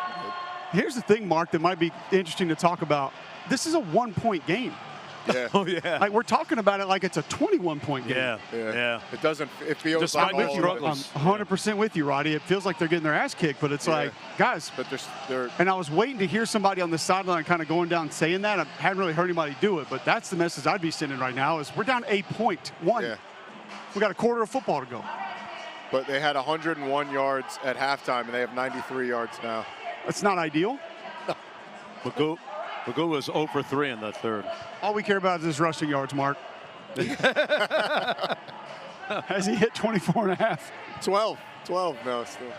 Here's the thing, Mark, that might be interesting to talk about. This is a 1-point game. Yeah. Oh, yeah. Like, we're talking about it like it's a 21-point game. Yeah. It doesn't. It feels. Despite like the struggles. I'm 100% with you, Roddy. It feels like they're getting their ass kicked, but it's like, guys. But they're. And I was waiting to hear somebody on the sideline kind of going down saying that. I hadn't really heard anybody do it, but that's the message I'd be sending right now is we're down 8-1. Yeah. We got a quarter of football to go. But they had 101 yards at halftime, and they have 93 yards now. That's not ideal. Magoo was 0 for 3 in that 3rd. All we care about is his rushing yards, Mark. Has he hit 24 and a half? 12 no, still.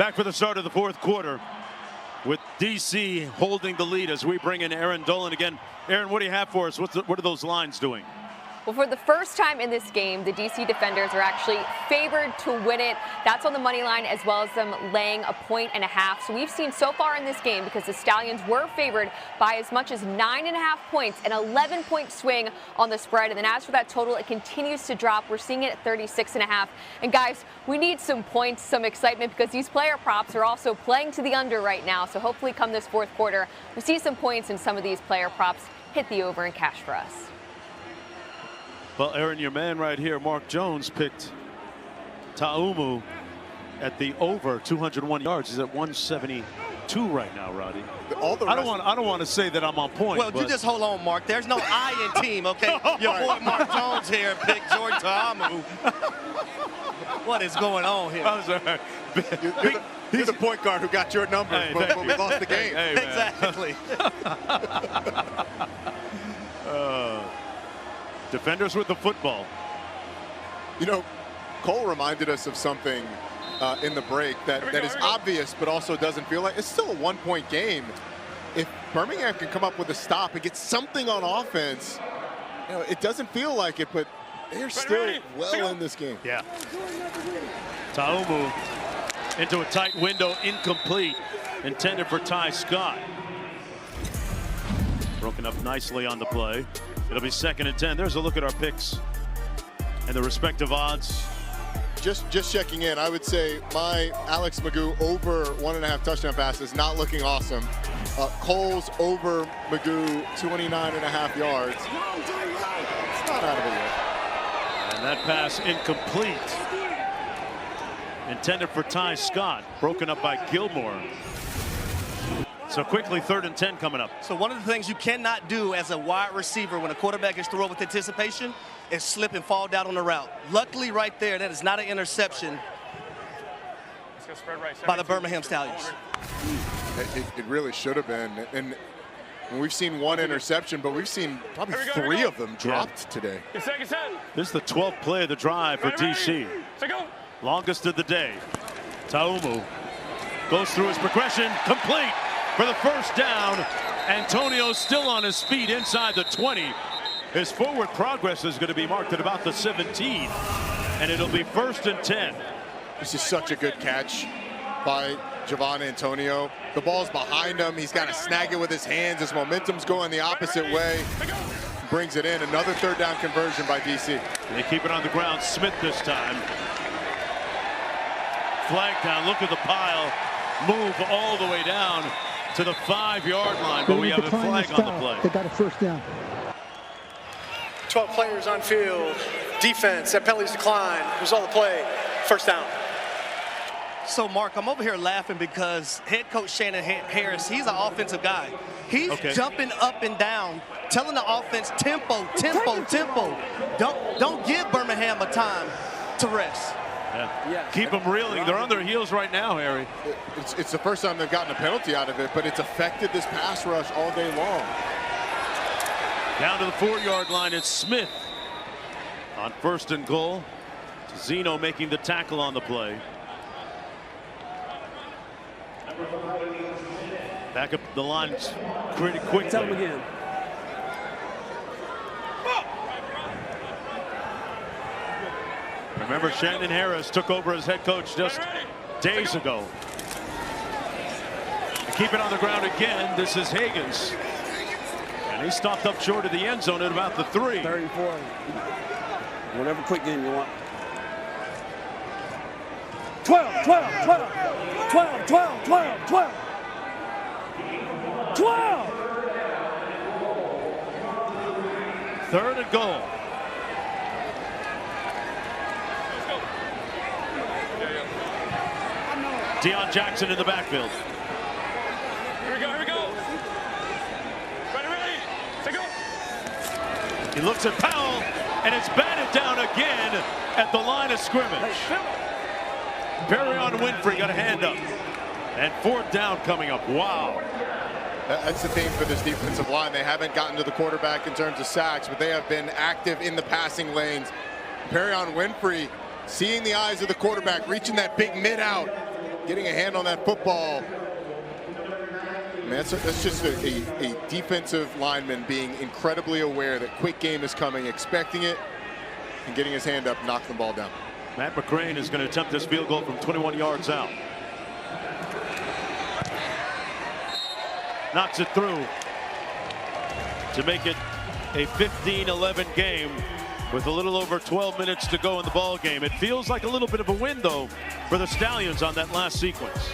Back for the start of the fourth quarter with DC holding the lead as we bring in Aaron Dolan again. Aaron, what do you have for us? What are those lines doing? Well, for the first time in this game, the DC defenders are actually favored to win it. That's on the money line, as well as them laying a 1.5. So we've seen so far in this game, because the Stallions were favored by as much as 9.5 points, an 11-point swing on the spread. And then as for that total, it continues to drop. We're seeing it at 36.5. And guys, we need some points, some excitement, because these player props are also playing to the under right now. So hopefully come this fourth quarter, we see some points in some of these player props hit the over and cash for us. Well, Aaron, your man right here, Mark Jones, picked Ta'umu at the over 201 yards. He's at 172 right now, Roddy. I don't want to say that I'm on point. Well, you just hold on, Mark. There's no I in team, okay? Your boy Mark Jones here picked Jordan Ta'umu. What is going on here? I'm sorry. He's the point guard who got your number when we lost the game. Hey, exactly. Defenders with the football. You know, Cole reminded us of something in the break that is obvious, but also doesn't feel like it's still a 1-point game. If Birmingham can come up with a stop and get something on offense, you know, it doesn't feel like it, but they're still well in this game. Yeah. Ta'umu into a tight window, incomplete, intended for Ty Scott. Broken up nicely on the play. It'll be 2nd and 10. There's a look at our picks and the respective odds. Just checking in, I would say my Alex Magoo over 1.5 touchdown passes not looking awesome. Cole's over Magoo 29.5 yards. It's not out of it yet. And that pass incomplete. Intended for Ty Scott. Broken up by Gilmore. So quickly, 3rd and 10 coming up. So one of the things you cannot do as a wide receiver when a quarterback is thrown with anticipation is slip and fall down on the route. Luckily right there, that is not an interception by the Birmingham Stallions. It really should have been. And we've seen one interception, but we've seen probably 3 of them dropped today. This is the 12th play of the drive for DC. Longest of the day. Ta'umu goes through his progression, complete for the first down. Antonio still on his feet inside the 20. His forward progress is going to be marked at about the 17, and it'll be 1st and 10. This is such a good catch by Javon Antonio. The ball's behind him. He's got to snag it with his hands. His momentum's going the opposite way. Brings it in. Another 3rd down conversion by DC. They keep it on the ground. Smith this time. Flag down. Look at the pile. Move all the way down to the 5-yard line, but we have a flag on the play. They got a 1st down. 12 players on field. Defense, that penalties decline. Result of play, 1st down. So, Mark, I'm over here laughing because head coach Shannon Harris, he's an offensive guy. He's jumping up and down, telling the offense, tempo, tempo, tempo. Don't give Birmingham a time to rest. Yeah. Keep them reeling. They're on their heels right now, Harry. It's the first time they've gotten a penalty out of it, but it's affected this pass rush all day long. Down to the 4-yard line, it's Smith on 1st and goal. Zeno making the tackle on the play. Back up the lines pretty quickly. Tell him again. Remember, Shannon Harris took over as head coach just days ago. Keep it on the ground again. This is Higgins. And he stopped up short of the end zone at about the 3. 3rd and 4. Whatever quick game you want. 12, 12, 12, 12, 12, 12, 12. 12! 3rd and goal. Deion Jackson in the backfield. Here we go, here we go. Ready, take go. He looks at Powell, and it's batted down again at the line of scrimmage. Perrion Winfrey got a hand up. And 4th down coming up. Wow. That's the theme for this defensive line. They haven't gotten to the quarterback in terms of sacks, but they have been active in the passing lanes. Perrion Winfrey seeing the eyes of the quarterback, reaching that big mid out, getting a hand on that football. Man, that's just a defensive lineman being incredibly aware that quick game is coming, expecting it, and getting his hand up, knock the ball down. Matt McCrane is going to attempt this field goal from 21 yards out. Knocks it through to make it a 15-11 game with a little over 12 minutes to go in the ball game. It feels like a little bit of a win, though, for the Stallions on that last sequence.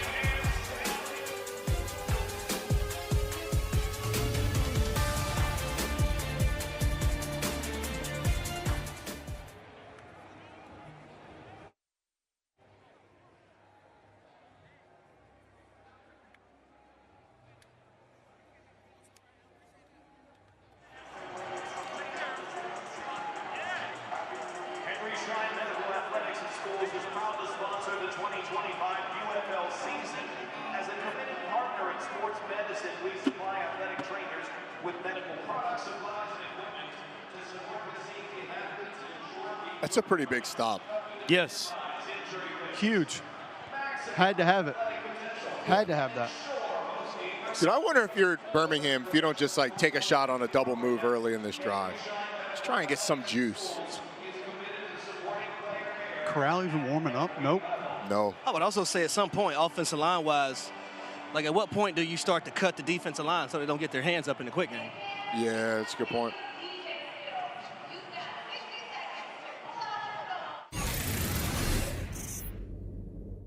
is proud to sponsor the 2025 UFL season. As a committed partner in sports medicine, we supply athletic trainers with medical products, supplies, and equipment to support the safety of athletes and ensure the... That's a pretty big stop. Yes. Huge. Had to have it. Had to have that. Dude, I wonder if you're at Birmingham, if you don't just like take a shot on a double move early in this drive. Just try and get some juice. Corral even warming up? Nope. No. I would also say at some point, offensive line wise, like at what point do you start to cut the defensive line so they don't get their hands up in the quick game? Yeah, that's a good point.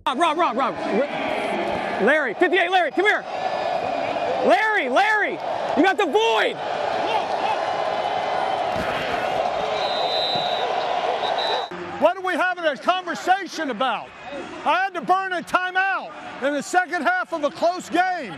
Rob. Larry, 58, Larry, come here. Larry, you got the void. What are we having a conversation about? I had to burn a timeout in the second half of a close game.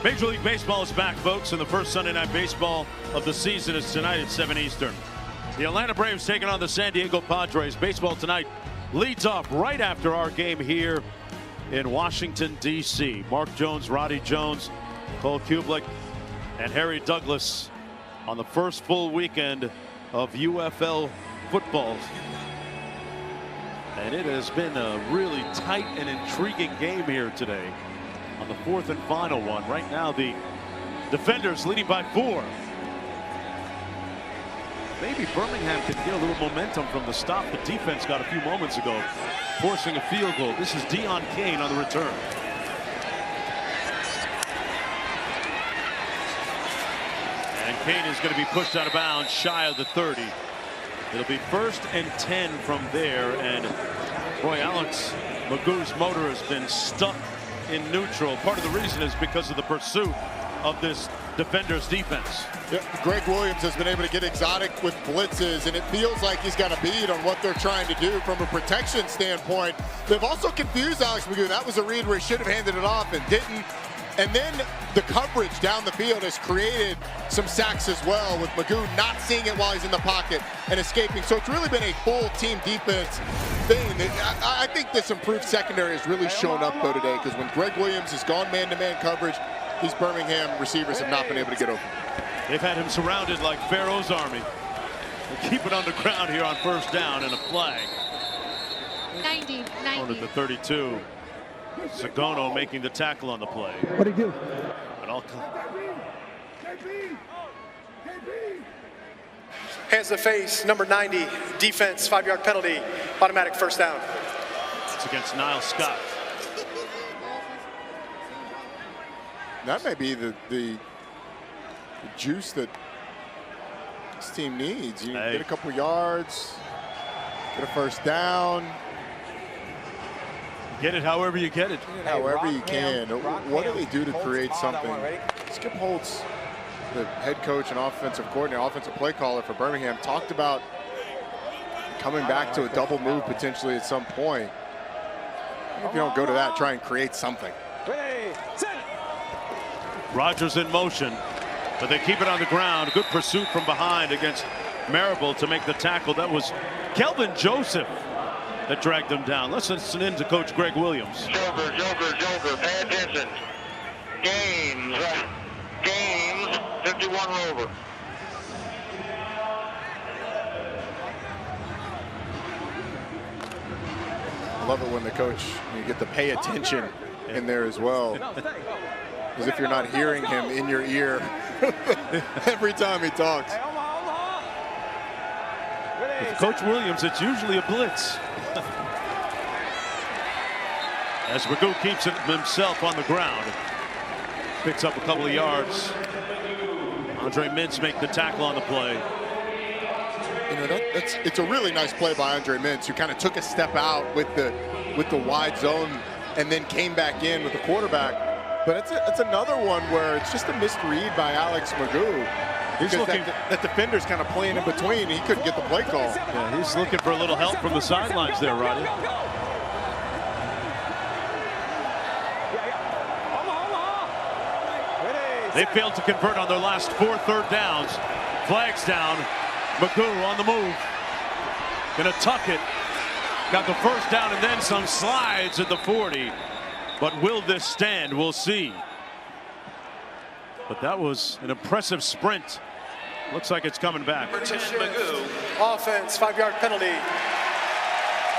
Major League Baseball is back, folks, and the first Sunday Night Baseball of the season is tonight at 7 Eastern. The Atlanta Braves taking on the San Diego Padres. Baseball tonight leads off right after our game here in Washington, D.C. Mark Jones, Roddy Jones, Cole Kublik, and Harry Douglas on the first full weekend of UFL football. And it has been a really tight and intriguing game here today on the fourth and final one. Right now, the defenders leading by 4. Maybe Birmingham can get a little momentum from the stop the defense got a few moments ago, forcing a field goal. This is Deon Cain on the return. And Cain is going to be pushed out of bounds shy of the 30. It'll be 1st and 10 from there. And boy, Alex Magoo's motor has been stuck in neutral. Part of the reason is because of the pursuit of this defender's defense. Yeah, Greg Williams has been able to get exotic with blitzes, and it feels like he's got a bead on what they're trying to do from a protection standpoint. They've also confused Alex Magoo. That was a read where he should have handed it off and didn't. And then the coverage down the field has created some sacks as well, with Magoo not seeing it while he's in the pocket and escaping. So it's really been a full team defense thing. I think this improved secondary has really shown up, though, today, because when Greg Williams has gone man-to-man coverage, these Birmingham receivers have not been able to get open. They've had him surrounded like Pharaoh's army. They keep it on the ground here on first down and a flag. 90. Over the 32. Sagono making the tackle on the play. What'd he do? But all Hands to face, number 90, defense, 5-yard penalty, automatic first down. yards against Niall Scott. That may be the juice that this team needs. You get a couple yards, get a first down. Get it however you get it. However you can. What do they do to create something? Skip Holtz, the head coach and offensive coordinator, offensive play caller for Birmingham, talked about coming back to a double move potentially at some point. If you don't go to that, try and create something. Rodgers in motion, but they keep it on the ground. Good pursuit from behind against Marable to make the tackle. That was Kelvin Joseph that dragged them down. Let's listen in to Coach Greg Williams. Joker, pay attention. Games, 51 Rover. I love it when the coach, you get the pay attention in there as well. As if you're not hearing him in your ear every time he talks. With Coach Williams, it's usually a blitz. As Magoo keeps it himself on the ground. Picks up a couple of yards. Andre Mintz make the tackle on the play. You know, it's a really nice play by Andre Mintz, who kind of took a step out with the wide zone and then came back in with the quarterback. But it's another one where it's just a misread by Alex Magoo. Because that defender's kind of playing in between. He couldn't get the play call. Yeah, he's looking for a little help from the sidelines there, Roddy. They failed to convert on their last 4 third downs. Flags down. Magoo on the move. Gonna tuck it. Got the first down and then some. Slides at the 40. But will this stand? We'll see. But that was an impressive sprint. Looks like it's coming back. Offense, 5-yard penalty.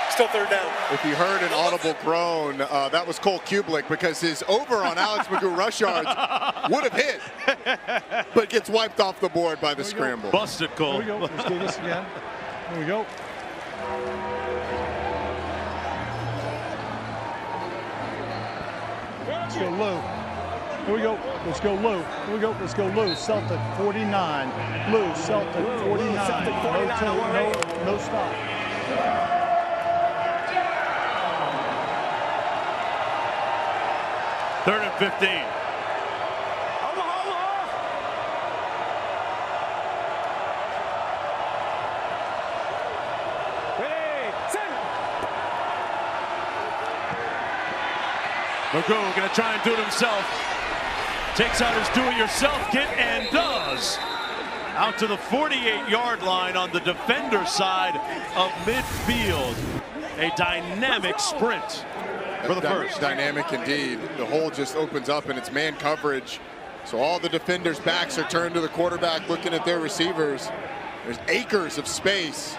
Still third down. If you heard an audible groan, that was Cole Kublik, because his over on Alex Magoo rush yards would have hit, but gets wiped off the board by the scramble. Busted, Cole. Here we go. Let's do this again. Here we go. Let's go low. Here we go. Let's go low. Here we go. Let's go low. Celtic 49. Lou, Celtic 49. Celtic 49. No stop. Third and 15. Magoo gonna try and do it himself. Takes out his do-it-yourself kit and does. Out to the 48-yard line on the defender side of midfield. A dynamic sprint for the first. Dynamic indeed. The hole just opens up and it's man coverage. So all the defenders' backs are turned to the quarterback looking at their receivers. There's acres of space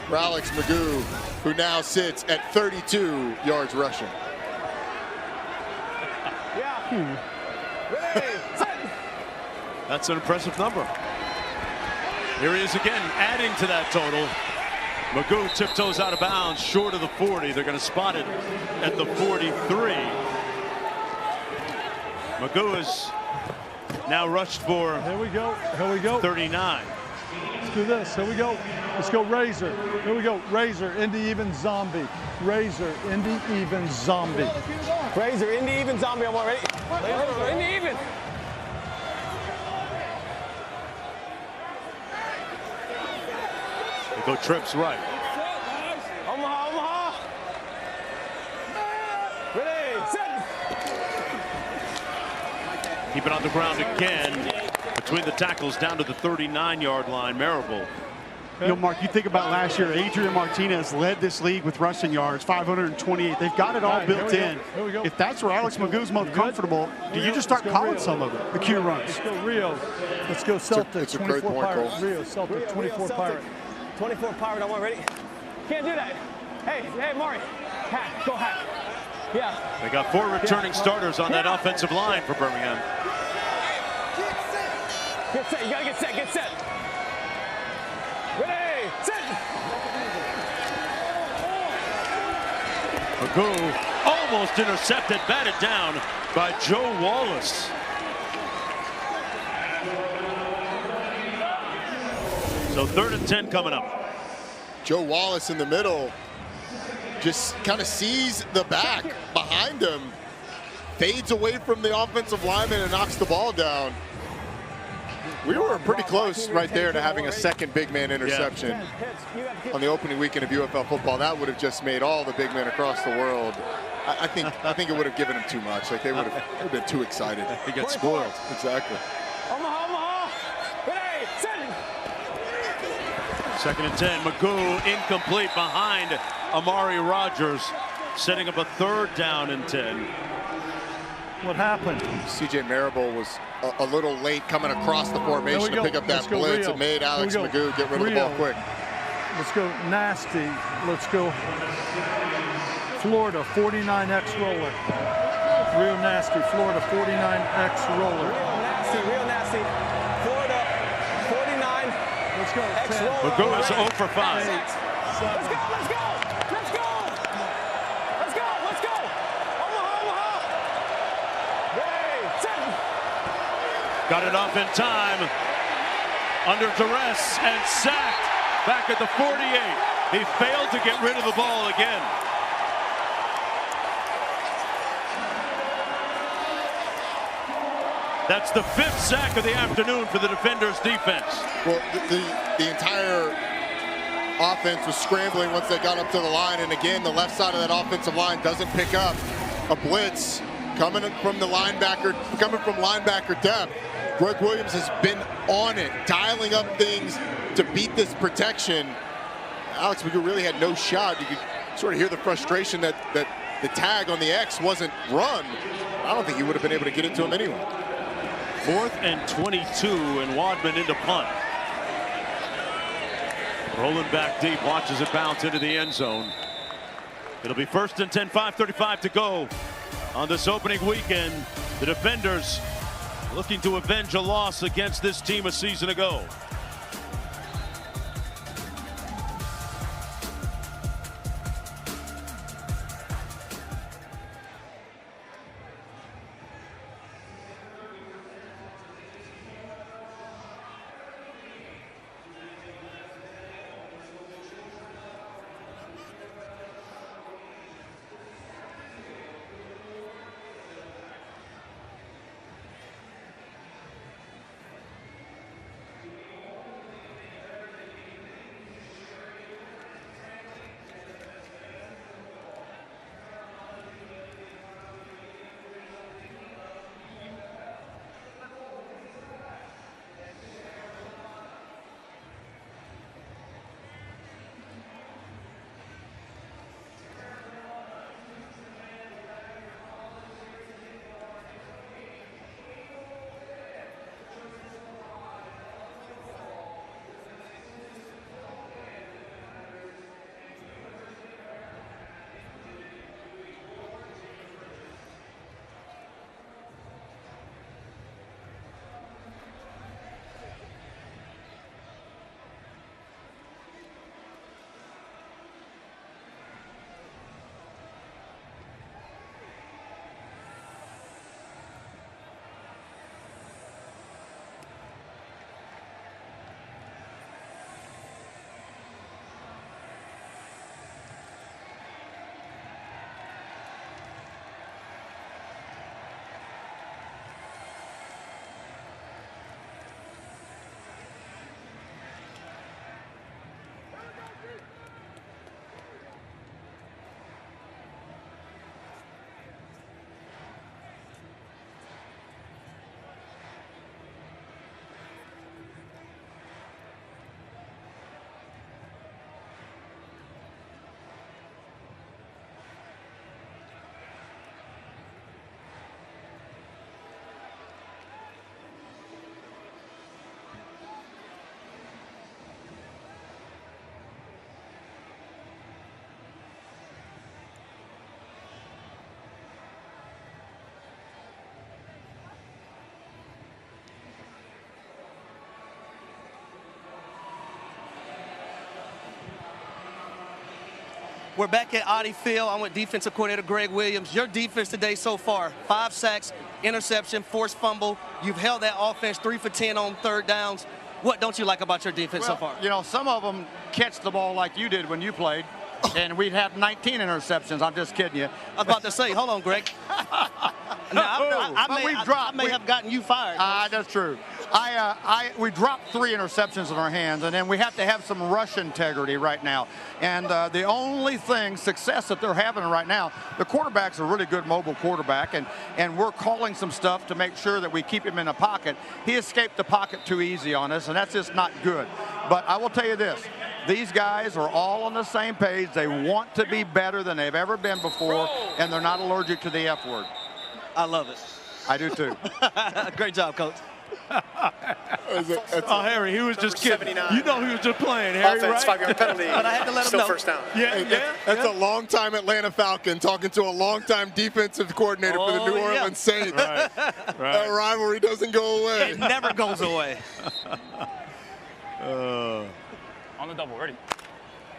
for Alex Magoo, who now sits at 32 yards rushing. That's an impressive number. Here he is again, adding to that total. Magoo tiptoes out of bounds, short of the 40. They're going to spot it at the 43. Magoo is now rushed for. Here we go. Here we go. 39. Let's do this. Here we go. Let's go Razor. Here we go. Razor into even zombie. Razor into even zombie. Razor into even zombie. I'm ready. Razor into even. They go trips right. Omaha. Ready, set. Keep it on the ground again. Between the tackles down to the 39-yard line. Marable. You know, Mark, you think about last year, Adrian Martinez led this league with rushing yards, 528. They've got it all built in. If that's where Alex Magoo's most comfortable, do you just start calling some of it, the Q runs? Let's go Rio. Let's go Celtic. It's a great point, Cole. Rio, Celtic, 24 Pirate. 24 Pirate, I want ready. Can't do that. Hey, Maury. Hack, go hack. Yeah. They got 4 returning starters on that offensive line for Birmingham. Get set, you gotta get set. Ready, set. Magoo almost intercepted, batted down by Joe Wallace. So 3rd and 10 coming up. Joe Wallace in the middle just kind of sees the back behind him, fades away from the offensive lineman and knocks the ball down. We were pretty close right there to having a second big man interception on the opening weekend of UFL football. That would have just made all the big men across the world. I think it would have given them too much. Like they would have been too excited. He got spoiled. Exactly. Omaha. Hey, send. 2nd and 10. Magoo incomplete behind Amari Rogers, setting up a 3rd down and 10. What happened? CJ Marable was a little late coming across the formation to pick up that blitz and made Alex Magoo get rid of the ball quick. Let's go nasty. Let's go Florida 49X roller. Real nasty. Florida 49X roller. Real nasty. Florida 49. Let's go. X roller. Magoo is 0 for 5. Let's go. Got it off in time, under duress and sacked back at the 48. He failed to get rid of the ball again. That's the 5th sack of the afternoon for the defenders' defense. Well, the entire offense was scrambling once they got up to the line, and again, the left side of that offensive line doesn't pick up a blitz coming from linebacker depth. Greg Williams has been on it, dialing up things to beat this protection. Alex Magoo really had no shot. You could sort of hear the frustration that the tag on the X wasn't run. I don't think he would have been able to get it to him anyway. 4th and 22, and Wadman into punt. Rolling back deep, watches it bounce into the end zone. It'll be 1st and 10, 5:35 to go on this opening weekend. The defenders looking to avenge a loss against this team a season ago. We're back at Audi Field. I'm with defensive coordinator Greg Williams. Your defense today so far, 5 sacks, interception, forced fumble. You've held that offense 3 for 10 on third downs. What don't you like about your defense so far? You know, some of them catch the ball like you did when you played, and we'd have 19 interceptions. I'm just kidding you. I was about to say, hold on, Greg. I may have gotten you fired. That's true. We dropped 3 interceptions in our hands, and then we have to have some rush integrity right now. And the only success that they're having right now, the quarterback's a really good mobile quarterback, and we're calling some stuff to make sure that we keep him in the pocket. He escaped the pocket too easy on us, and that's just not good. But I will tell you this. These guys are all on the same page. They want to be better than they've ever been before, and they're not allergic to the F word. I love it. I do too. Great job, Coach. Harry, he was just kidding. 79. You know he was just playing, Harry, Offense, right? 5-yard penalty. But I had to let him Still know. first down. That's a long-time Atlanta Falcon talking to a long-time defensive coordinator for the New Orleans Saints. Right. That rivalry doesn't go away. It never goes away. On the double, ready.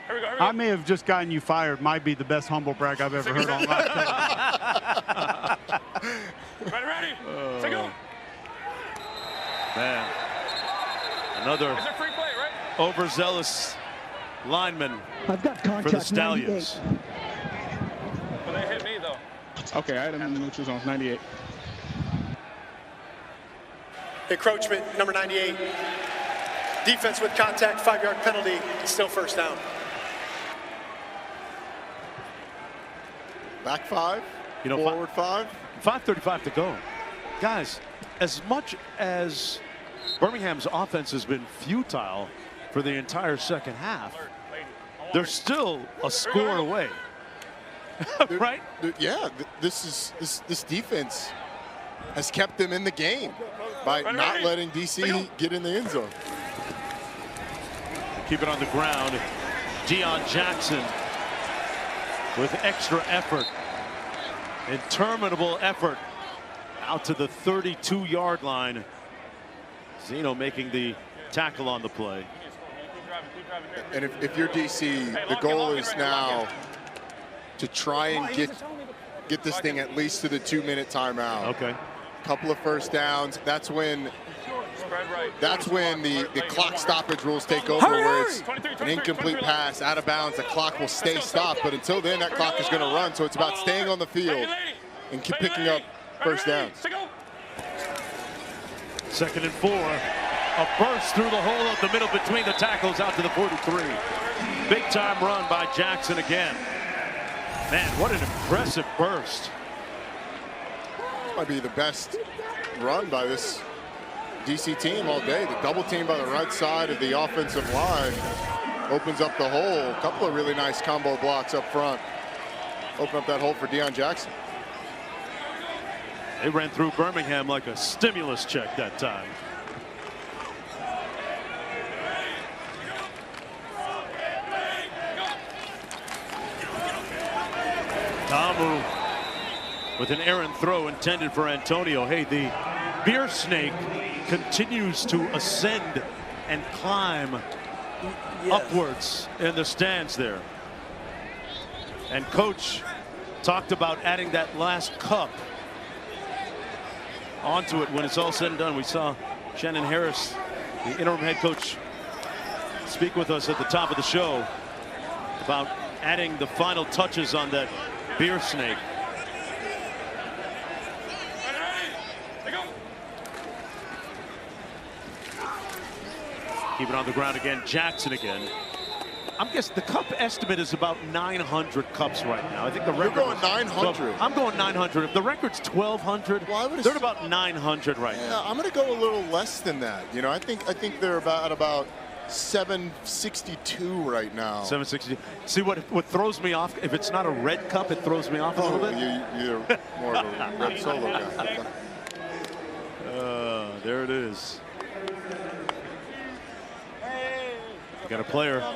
Here we go, I may have just gotten you fired. Might be the best humble brag I've ever heard on live television. Ready. Take it. Man, another Is it free play, right? overzealous lineman I've got for the contact Stallions. 98. But they hit me, though. Okay, I had him in the neutral zone, 98. Encroachment, number 98. Defense with contact, 5-yard penalty. Still first down. Back 5. Forward 5. 5:35 to go. Guys, as much as Birmingham's offense has been futile for the entire second half, they're still a score away. Right? This defense has kept them in the game by not letting DC get in the end zone. Keep it on the ground. Deion Jackson with extra effort, interminable effort, out to the 32-yard line. Zeno making the tackle on the play. And if you're DC, the goal is now to try and get this thing at least to the 2-minute timeout. Okay. Couple of first downs. That's when the clock stoppage rules take over, where it's an incomplete pass out of bounds. The clock will stay stopped, but until then, that clock is going to run. So it's about staying on the field and keep picking up first downs. 2nd and 4. A burst through the hole up the middle between the tackles out to the 43. Big time run by Jackson again. Man, what an impressive burst. Might be the best run by this DC team all day. The double team by the right side of the offensive line opens up the hole. A couple of really nice combo blocks up front. Open up that hole for Deion Jackson. They ran through Birmingham like a stimulus check that time. Tamu with an errant throw intended for Antonio. Hey, the beer snake continues to ascend and climb upwards in the stands there. And Coach talked about adding that last cup onto it when it's all said and done. We saw Shannon Harris, the interim head coach, speak with us at the top of the show about adding the final touches on that beer snake. Keep it on the ground again. Jackson again. I'm guessing the cup estimate is about 900 cups right now. I think the record. You're going 900. I'm going 900. If the record's 1,200, they're at about 900 right now. I'm going to go a little less than that. You know, I think they're about 762 right now. 762. See what throws me off? If it's not a red cup, it throws me off a little bit. You're more of a red solo guy. There it is. You got a player. Go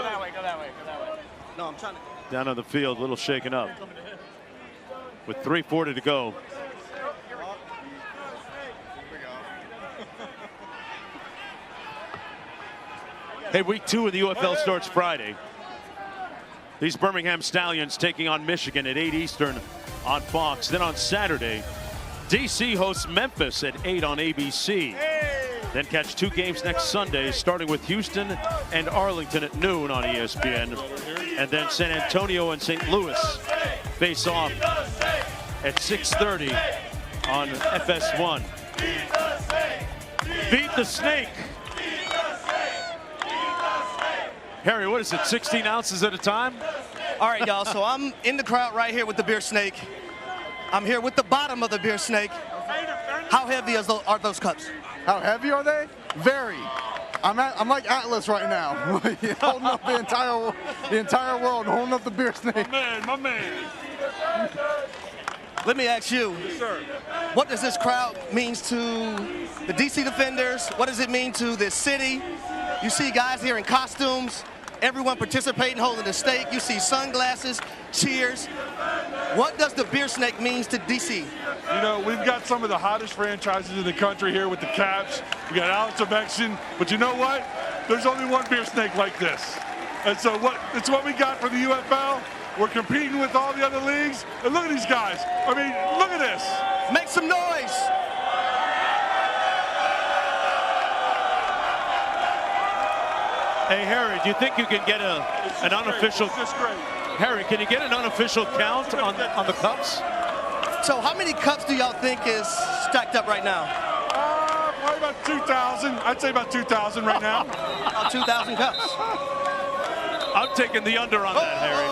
that way, go that way, go that way. No, I'm trying to. Down on the field, a little shaken up. With 3:40 to go. Hey, week 2 of the UFL starts Friday. These Birmingham Stallions taking on Michigan at 8 Eastern on Fox. Then on Saturday, DC hosts Memphis at 8 on ABC. Then catch 2 games next Sunday, starting with Houston and Arlington at noon on ESPN. And then San Antonio and St. Louis face off at 6:30 on FS1. Feed the snake. Harry, what is it, 16 ounces at a time? All right, y'all, so I'm in the crowd right here with the beer snake. I'm here with the bottom of the beer snake. How heavy are those cups? How heavy are they? Very. I'm like Atlas right now, holding up the entire world, holding up the beer snake. My man. Let me ask you, Yes, sir. what does this crowd mean to the DC Defenders? What does it mean to this city? You see guys here in costumes, everyone participating, holding a stake. You see sunglasses, cheers. What does the beer snake mean to DC? You know, we've got some of the hottest franchises in the country here with the Caps. We got Alex Ovechkin, but you know what? There's only one beer snake like this. And so it's what we got for the UFL. We're competing with all the other leagues. And look at these guys. I mean, look at this. Make some noise. Hey, Harry, do you think you can get an unofficial? It's just great. Harry, can you get an unofficial count on the cups? So how many cups do y'all think is stacked up right now? Probably about 2,000. I'd say about 2,000 right now. About 2,000 cups. I'm taking the under on that, Harry.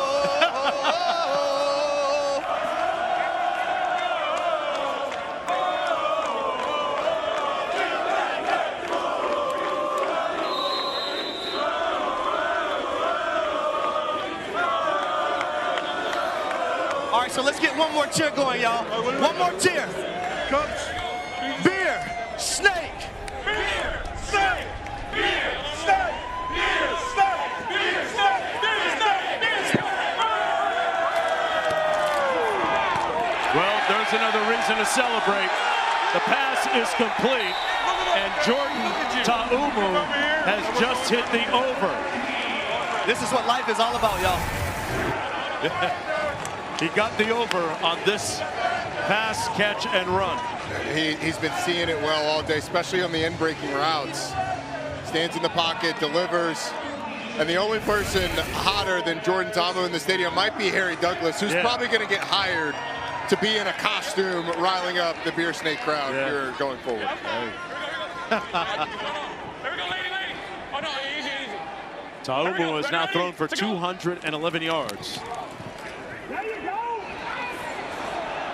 All right, so let's get one more cheer going, y'all. One more cheer. Cups. Beer, snake. Beer, snake. Beer, snake. Beer, snake. Beer, snake. Beer, snake. Beer, snake. Well, there's another reason to celebrate. The pass is complete, and Jordan Ta'umu has just hit the over. This is what life is all about, y'all. He got the over on this pass, catch, and run. He's been seeing it well all day, especially on the end-breaking routes. Stands in the pocket, delivers. And the only person hotter than Jordan Ta'umu in the stadium might be Harry Douglas, who's probably going to get hired to be in a costume riling up the beer snake crowd here going forward. Ta'umu has now thrown for 211 yards.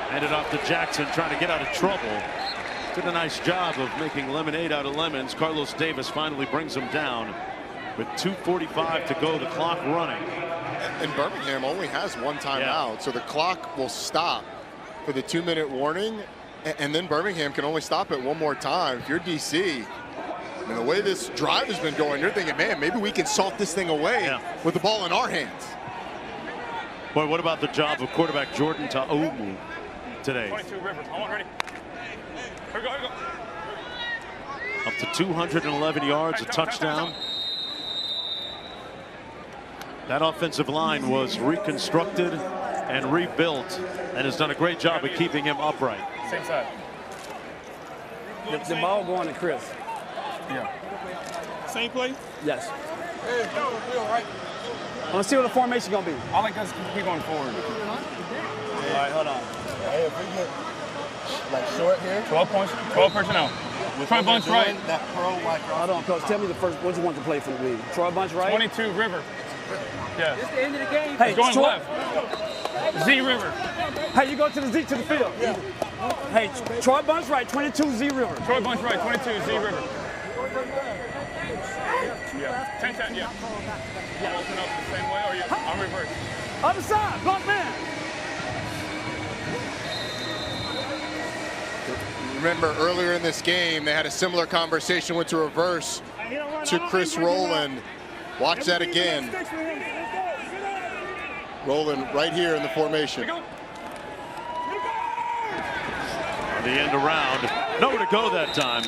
Handed off to Jackson, trying to get out of trouble. Did a nice job of making lemonade out of lemons. Carlos Davis finally brings him down with 2:45 to go, the clock running. And Birmingham only has one timeout, so the clock will stop for the 2-minute warning, and then Birmingham can only stop it one more time. If you're DC, and the way this drive has been going, you're thinking, man, maybe we can salt this thing away with the ball in our hands. Boy, what about the job of quarterback Jordan Ta'umu today? 22 River. I want ready. Here we go, here we go. Up to 211 yards, a touchdown. That offensive line was reconstructed and rebuilt and has done a great job of keeping him upright. Same side. The ball going to Chris. Yeah. Same play? Yes. Hey, go, Will, right? Let's see what the formation gonna be. I like us to keep going forward. All right, hold on. Hey, if we get like short here. 12 points, 12 personnel. Troy Bunch right. That pro wide cross. Hold on, coach. Tell me the first what you want to play for the league. Troy Bunch right. 22 River. Yeah. It's the end of the game. Hey, going left. Z River. Hey, you go to the Z to the field. Yeah. Hey, Troy Bunch right. 22 Z River. Troy Bunch right. 22 Z River. Yeah. 10-10. Yeah. Open up the same way, or you? I'm reverse. Other side. Block man. Remember earlier in this game, they had a similar conversation, went to reverse to Chris Rowland. Watch that again. Rowland right here in the formation. On the end around, nowhere to go that time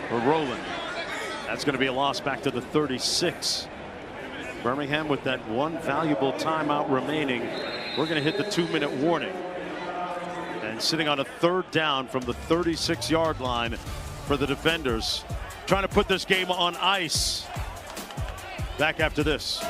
for Rowland. That's going to be a loss back to the 36. Birmingham with that one valuable timeout remaining. We're going to hit the 2-minute warning. And sitting on a 3rd down from the 36-yard line for the defenders. Trying to put this game on ice. Back after this.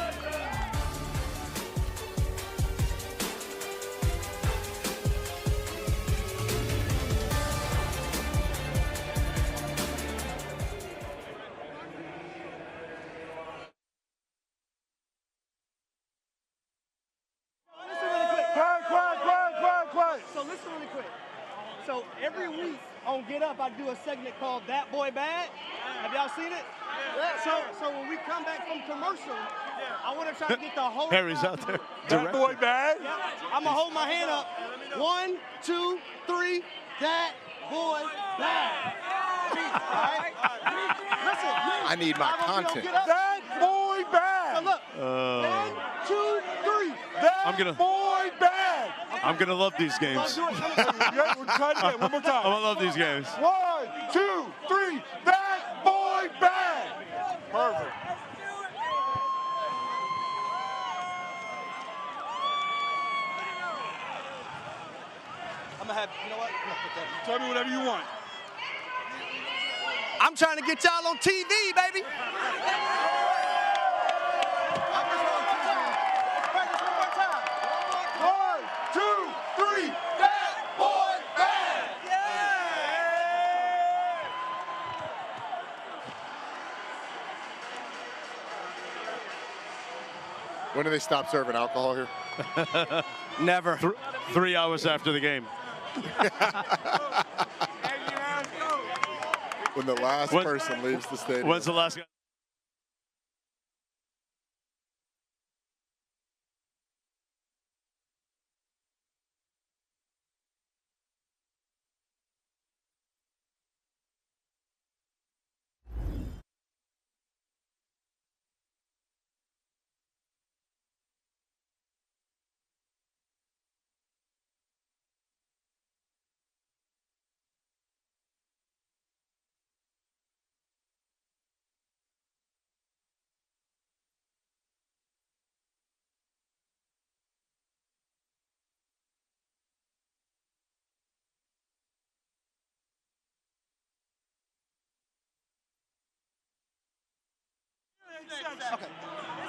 So listen really quick. So every week on Get Up, I do a segment called That Boy Bad. Have y'all seen it? Yeah. So when we come back from commercial, I want to try to get the whole Harry's out there. That boy bad? Yeah. I'm going to hold my hand up. 1, 2, 3. That boy bad. All right? Listen. I need my content. That boy bad. So look. 1, 2, 3. That boy bad. I'm gonna love these games. Yeah, we're trying again. One more time. I'm gonna love these games. 1, 2, 3. That boy bad. Perfect. I'm going to have, you know what? Tell me whatever you want. I'm trying to get y'all on TV, baby. When do they stop serving alcohol here? Never. 3 hours after the game. When the last person leaves the stadium. When's the last guy? Okay.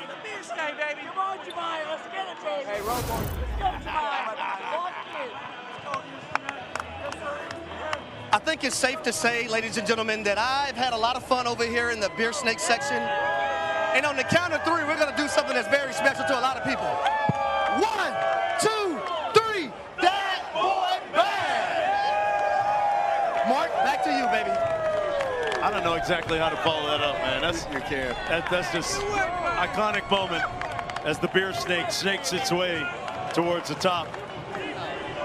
It's the beer stain, baby. Come on, Jemai. Let's get it, baby. Hey, roll boy. Let's go, Jemai. I think it's safe to say, ladies and gentlemen, that I've had a lot of fun over here in the beer snake section. And on the count of 3, we're going to do something that's very special to a lot of people. 1, 2, 3. That boy bad. Mark, back to you, baby. I don't know exactly how to follow that up, man. That's just iconic moment as the beer snake snakes its way towards the top.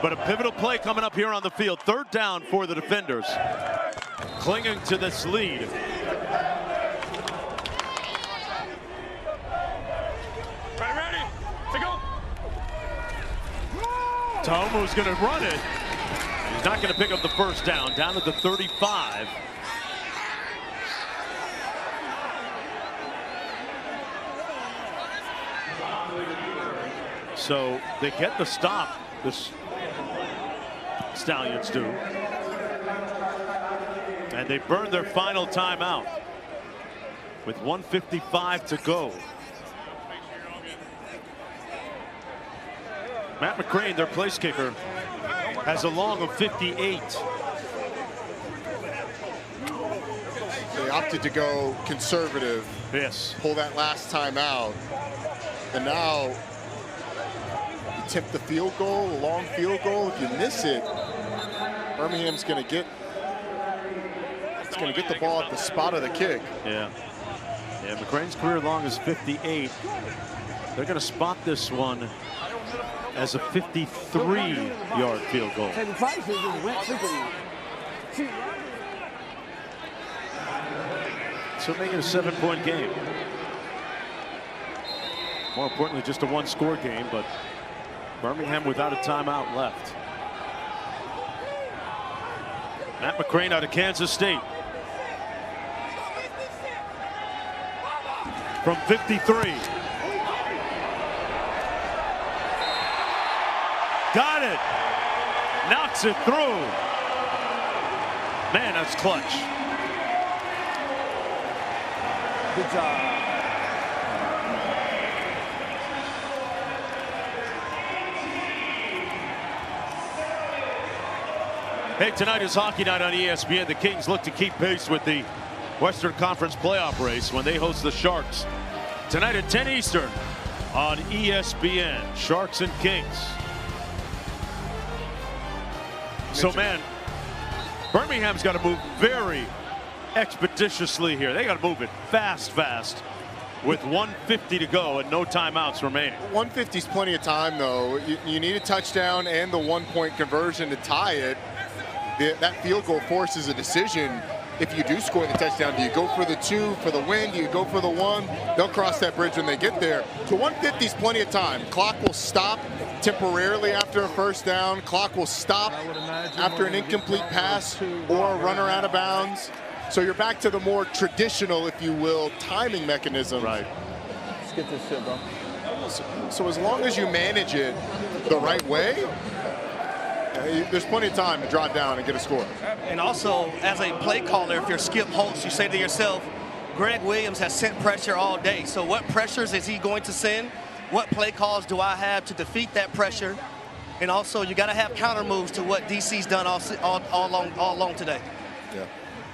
But a pivotal play coming up here on the field. 3rd down for the defenders, clinging to this lead. Ready to go. Tomu's going to run it. He's not going to pick up the 1st down. Down at the 35. So they get the stop, the Stallions do. And they burn their final timeout with 1:55 to go. Matt McCrane, their place kicker, has a long of 58. They opted to go conservative. Yes. Pull that last time out. And now attempt the field goal, a long field goal. If you miss it, Birmingham's going to get the ball at the spot of the kick. Yeah. Yeah, McCrane's career long is 58. They're going to spot this one as a 53-yard field goal. So make it a 7-point game. More importantly, just a 1-score game, but Birmingham without a timeout left. Matt McCrane out of Kansas State. From 53. Got it. Knocks it through. Man, that's clutch. Good job. Hey, tonight is hockey night on ESPN. The Kings look to keep pace with the Western Conference playoff race when they host the Sharks. Tonight at 10 Eastern on ESPN. Sharks and Kings. So, man, Birmingham's got to move very expeditiously here. They got to move it fast with 1:50 to go and no timeouts remaining. 150 is plenty of time, though. You need a touchdown and the 1-point conversion to tie it. That field goal forces a decision. If you do score the touchdown, do you go for the 2 for the win? Do you go for the 1? They'll cross that bridge when they get there. So 150 is plenty of time. Clock will stop temporarily after a first down. Clock will stop after an incomplete pass or a runner out of bounds. So you're back to the more traditional, if you will, timing mechanism. Right. Let's get this shit, bro. So as long as you manage it the right way, there's plenty of time to drive down and get a score. And also, as a play caller, if you're Skip Holtz, you say to yourself, Greg Williams has sent pressure all day. So what pressures is he going to send? What play calls do I have to defeat that pressure? And also, you got to have counter moves to what DC's done all along today. Yeah.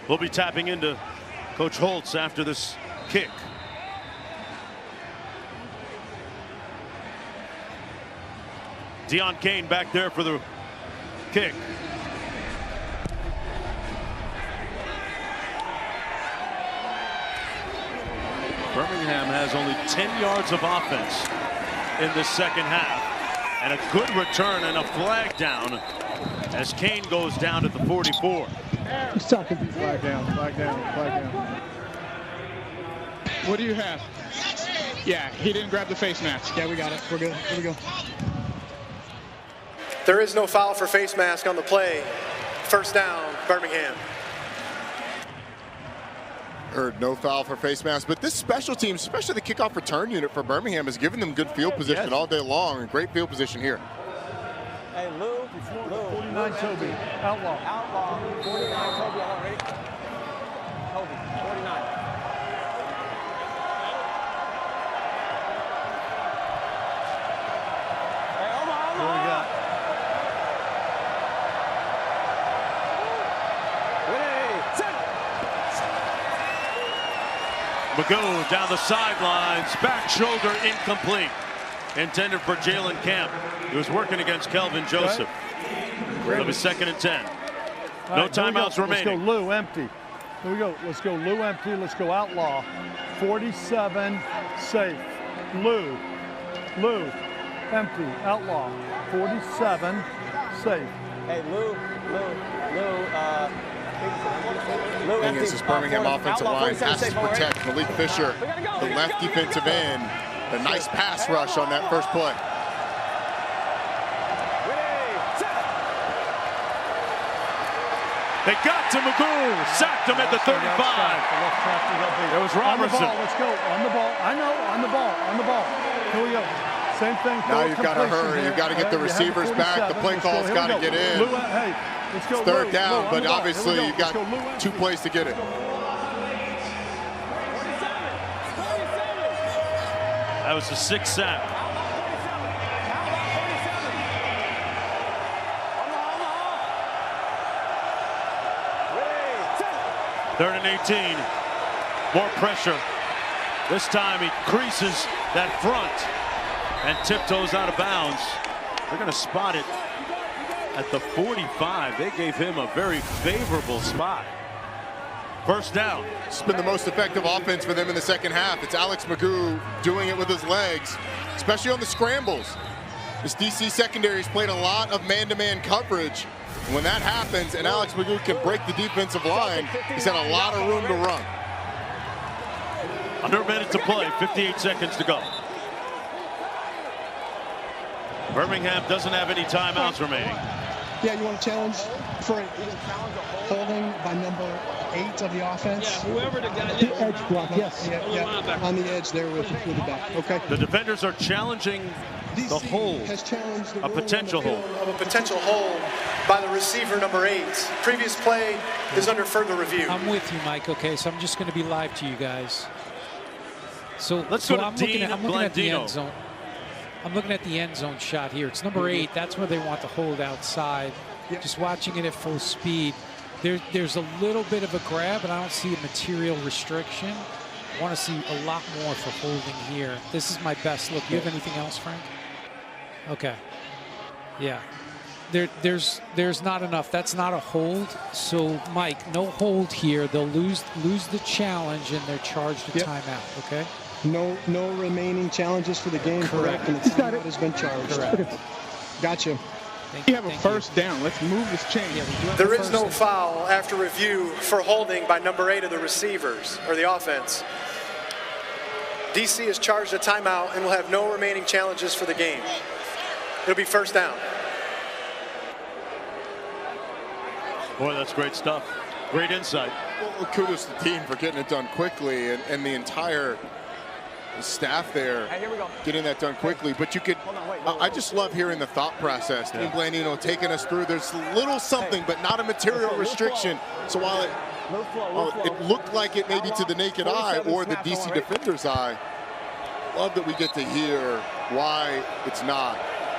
We'll be tapping into Coach Holtz after this kick. Deon Cain back there for the kick. Birmingham has only 10 yards of offense in the second half. And a good return and a flag down as Cain goes down at the 44. He's talking. Flag down. What do you have? Yeah, he didn't grab the face mask. Yeah, we got it. We're good. Here we go. There is no foul for face mask on the play. First down, Birmingham. Heard no foul for face mask, but this special team, especially the kickoff return unit for Birmingham, has given them good field position all day long, and great field position here. Hey, Lou. 49 Toby. Outlaw. 49 Toby. All right. Toby, 49. Hey, Omaha. What we got? Magoo down the sidelines, back shoulder incomplete. Intended for Jalen Camp. He was working against Kelvin Joseph. It'll be 2nd and 10. No timeouts remaining. Let's go Lou empty. Here we go. Let's go Lou empty. Let's go Outlaw. 47 safe. Lou empty. Outlaw. 47 safe. Hey, Lou. Thing is, this Birmingham offensive line has to protect Malik Fisher, the left defensive end. A nice pass rush on that first play. They got to Magoo, sacked him at the 35. There was Robertson. On the ball, let's go. On the ball. I know, on the ball. Here we go. Same thing. Now you've got to hurry. You've got to get the receivers back. The play call's got to get in. Let's go. Third down, but obviously you've got 2 plays to get it. That was the 6th sack. Third and 18. More pressure. This time he creases that front and tiptoes out of bounds. They're going to spot it at the 45. They gave him a very favorable spot. First down. It's been the most effective offense for them in the second half. It's Alex Magoo doing it with his legs, especially on the scrambles. This DC secondary's played a lot of man-to-man coverage. And when that happens and Alex Magoo can break the defensive line, he's had a lot of room to run. Under a minute to play, 58 seconds to go. Birmingham doesn't have any timeouts remaining. Yeah, you want to challenge for holding by number 8 of the offense? Yeah, whoever the guy. The edge block, yes. Yeah, on the edge there with the back. Okay. The defenders are challenging The hold, a potential hold. Of a potential hold by the receiver number 8. Previous play is under further review. I'm with you, Mike. Okay, so I'm just going to be live to you guys. So let's go to I'm looking at the Blandino. end zone. I'm looking at the end zone shot here. It's number 8. That's where they want to hold outside. Just watching it at full speed. There's a little bit of a grab, but I don't see a material restriction. I want to see a lot more for holding here. This is my best look. You have anything else, Frank? Okay. Yeah. There's not enough. That's not a hold. So, Mike, no hold here. They'll lose the challenge, and they're charged a timeout, okay? No remaining challenges for the game, correct? And the timeout has been charged. Correct. Gotcha. We have a first down. Let's move this chain. There is no foul after review for holding by number 8 of the receivers, or the offense. DC is charged a timeout and will have no remaining challenges for the game. It'll be first down. Boy, that's great stuff. Great insight. Well, kudos to the team for getting it done quickly, and the entire staff there getting that done quickly. But you could, I just love hearing the thought process. Dean Blandino taking us through. There's a little something, but not a material restriction. So while it looked like it maybe to the naked eye or the DC defender's eye, love that we get to hear why it's not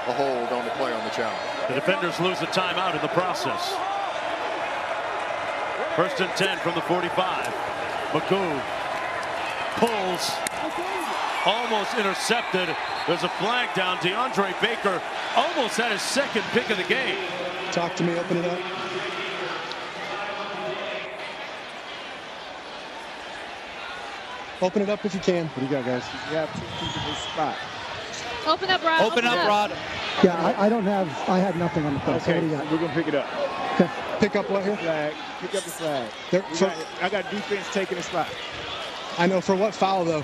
a hold on the play on the challenge. The defenders lose a timeout in the process. First and 10 from the 45. McCoo pulls, almost intercepted. There's a flag down. DeAndre Baker almost had his second pick of the game. Talk to me, open it up. Open it up if you can. What do you got, guys? You have 2 people in this spot. Open up, Rod. Open up, Rod. Yeah, I have nothing on the play. Okay, we're going to pick it up. Okay. Pick up what here? Flag. Pick up the flag. I got defense taking the spot. I know. For what foul, though?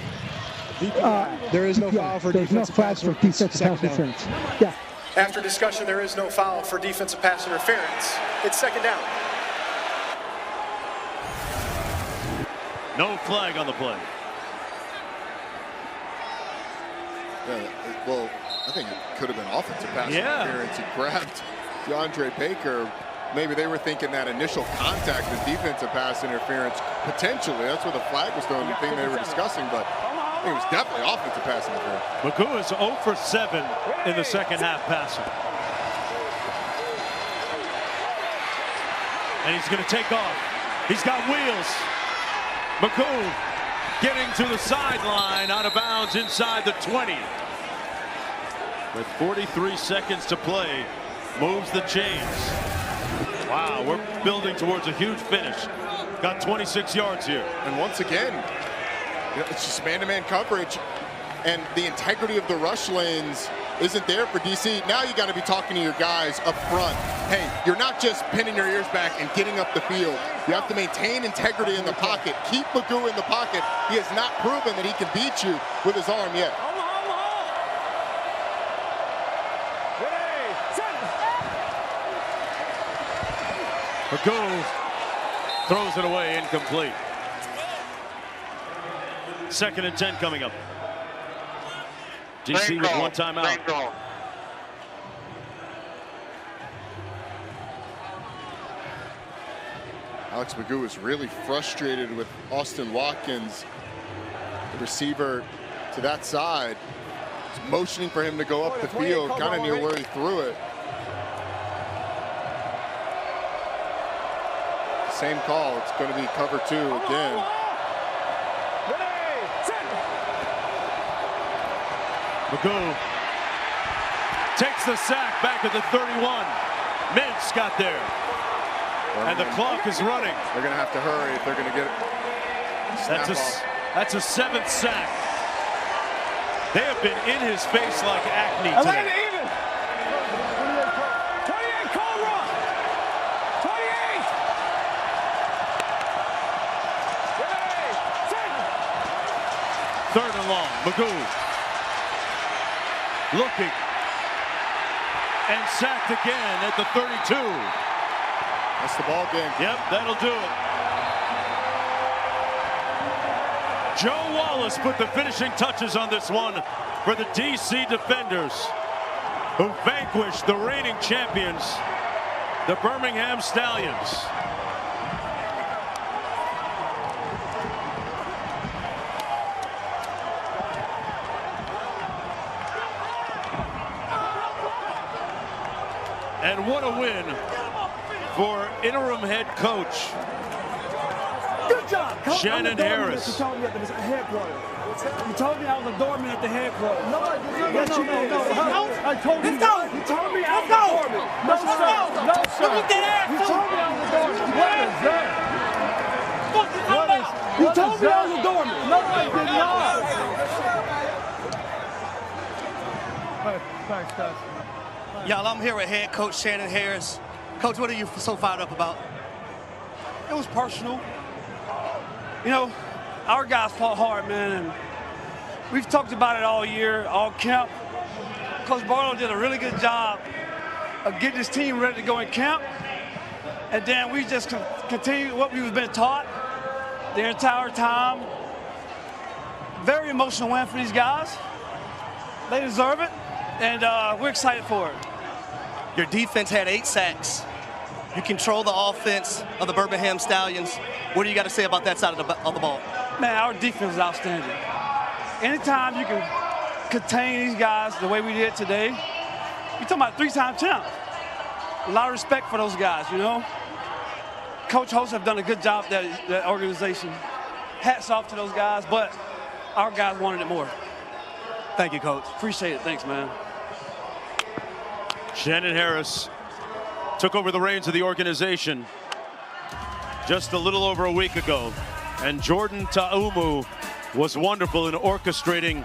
There is no foul for defensive pass interference. Yeah. After discussion, there is no foul for defensive pass interference. It's second down. No flag on the play. Yeah, well, I think it could have been offensive pass interference. He grabbed DeAndre Baker. Maybe they were thinking that initial contact is defensive pass interference. Potentially, that's where the flag was thrown, the thing they were discussing, but I think it was definitely offensive pass interference. McCoo is 0 for 7 in the second half passing. And he's going to take off. He's got wheels. McCoo getting to the sideline, out of bounds inside the 20. With 43 seconds to play, moves the chains. Wow, we're building towards a huge finish. Got 26 yards here. And once again, it's just man-to-man coverage, and the integrity of the rush lanes isn't there for DC. Now you got to be talking to your guys up front. Hey, you're not just pinning your ears back and getting up the field. You have to maintain integrity in the pocket. Keep Magoo in the pocket. He has not proven that he can beat you with his arm yet. Magoo throws it away, incomplete. Second and 10 coming up. DC with one timeout. Alex Magoo is really frustrated with Austin Watkins, the receiver to that side. He's motioning for him to go up the field, kind of near where he threw it. Same call. It's going to be cover 2 again. Magoo takes the sack back at the 31. Mintz got there. And the clock is running. They're going to have to hurry if they're going to get it. That's a 7th sack. They have been in his face like acne today. 28 Cobra! 28! Third and long. Magoo looking and sacked again at the 32. That's the ball game. Yep, that'll do it. Joe Wallace put the finishing touches on this one for the DC defenders. who vanquished the reigning champions, the Birmingham Stallions. And what a win for interim head coach Good job, Coach. Shannon Harris. You told me at the headquarters. You told me I was a doorman at the headquarters. No, I didn't. Yes, you did. I told you. Let's go. You told me I was a doorman. No, sir. No, sir. Look at that ass. You told me I was a doorman. What is that? You told me I was a doorman. No, I did not. Thanks, guys. Y'all, I'm here with head coach Shannon Harris. Coach, what are you so fired up about? It was personal. You know, our guys fought hard, man, and we've talked about it all year, all camp. Coach Barlow did a really good job of getting his team ready to go in camp, and then we just continued what we've been taught the entire time. Very emotional win for these guys. They deserve it, and we're excited for it. Your defense had 8 sacks. You control the offense of the Birmingham Stallions. What do you got to say about that side of the ball? Man, our defense is outstanding. Anytime you can contain these guys the way we did today, you're talking about 3-time champs. A lot of respect for those guys, you know. Coach Host have done a good job with that organization. Hats off to those guys, but our guys wanted it more. Thank you, Coach. Appreciate it. Thanks, man. Shannon Harris took over the reins of the organization just a little over a week ago, and Jordan Ta'umu was wonderful in orchestrating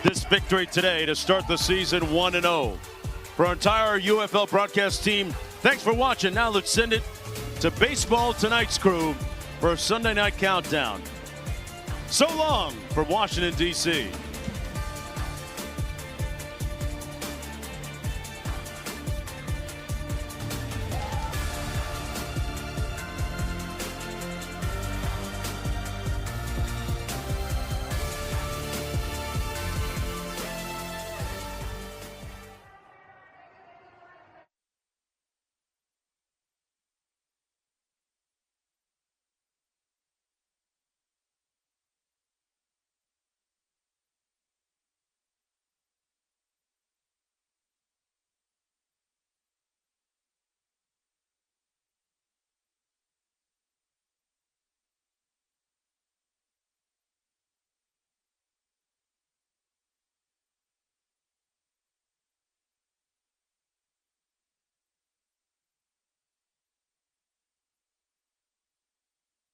this victory today to start the season 1-0. For our entire UFL broadcast team, thanks for watching. Now let's send it to Baseball Tonight's crew for a Sunday night countdown. So long from Washington, D.C.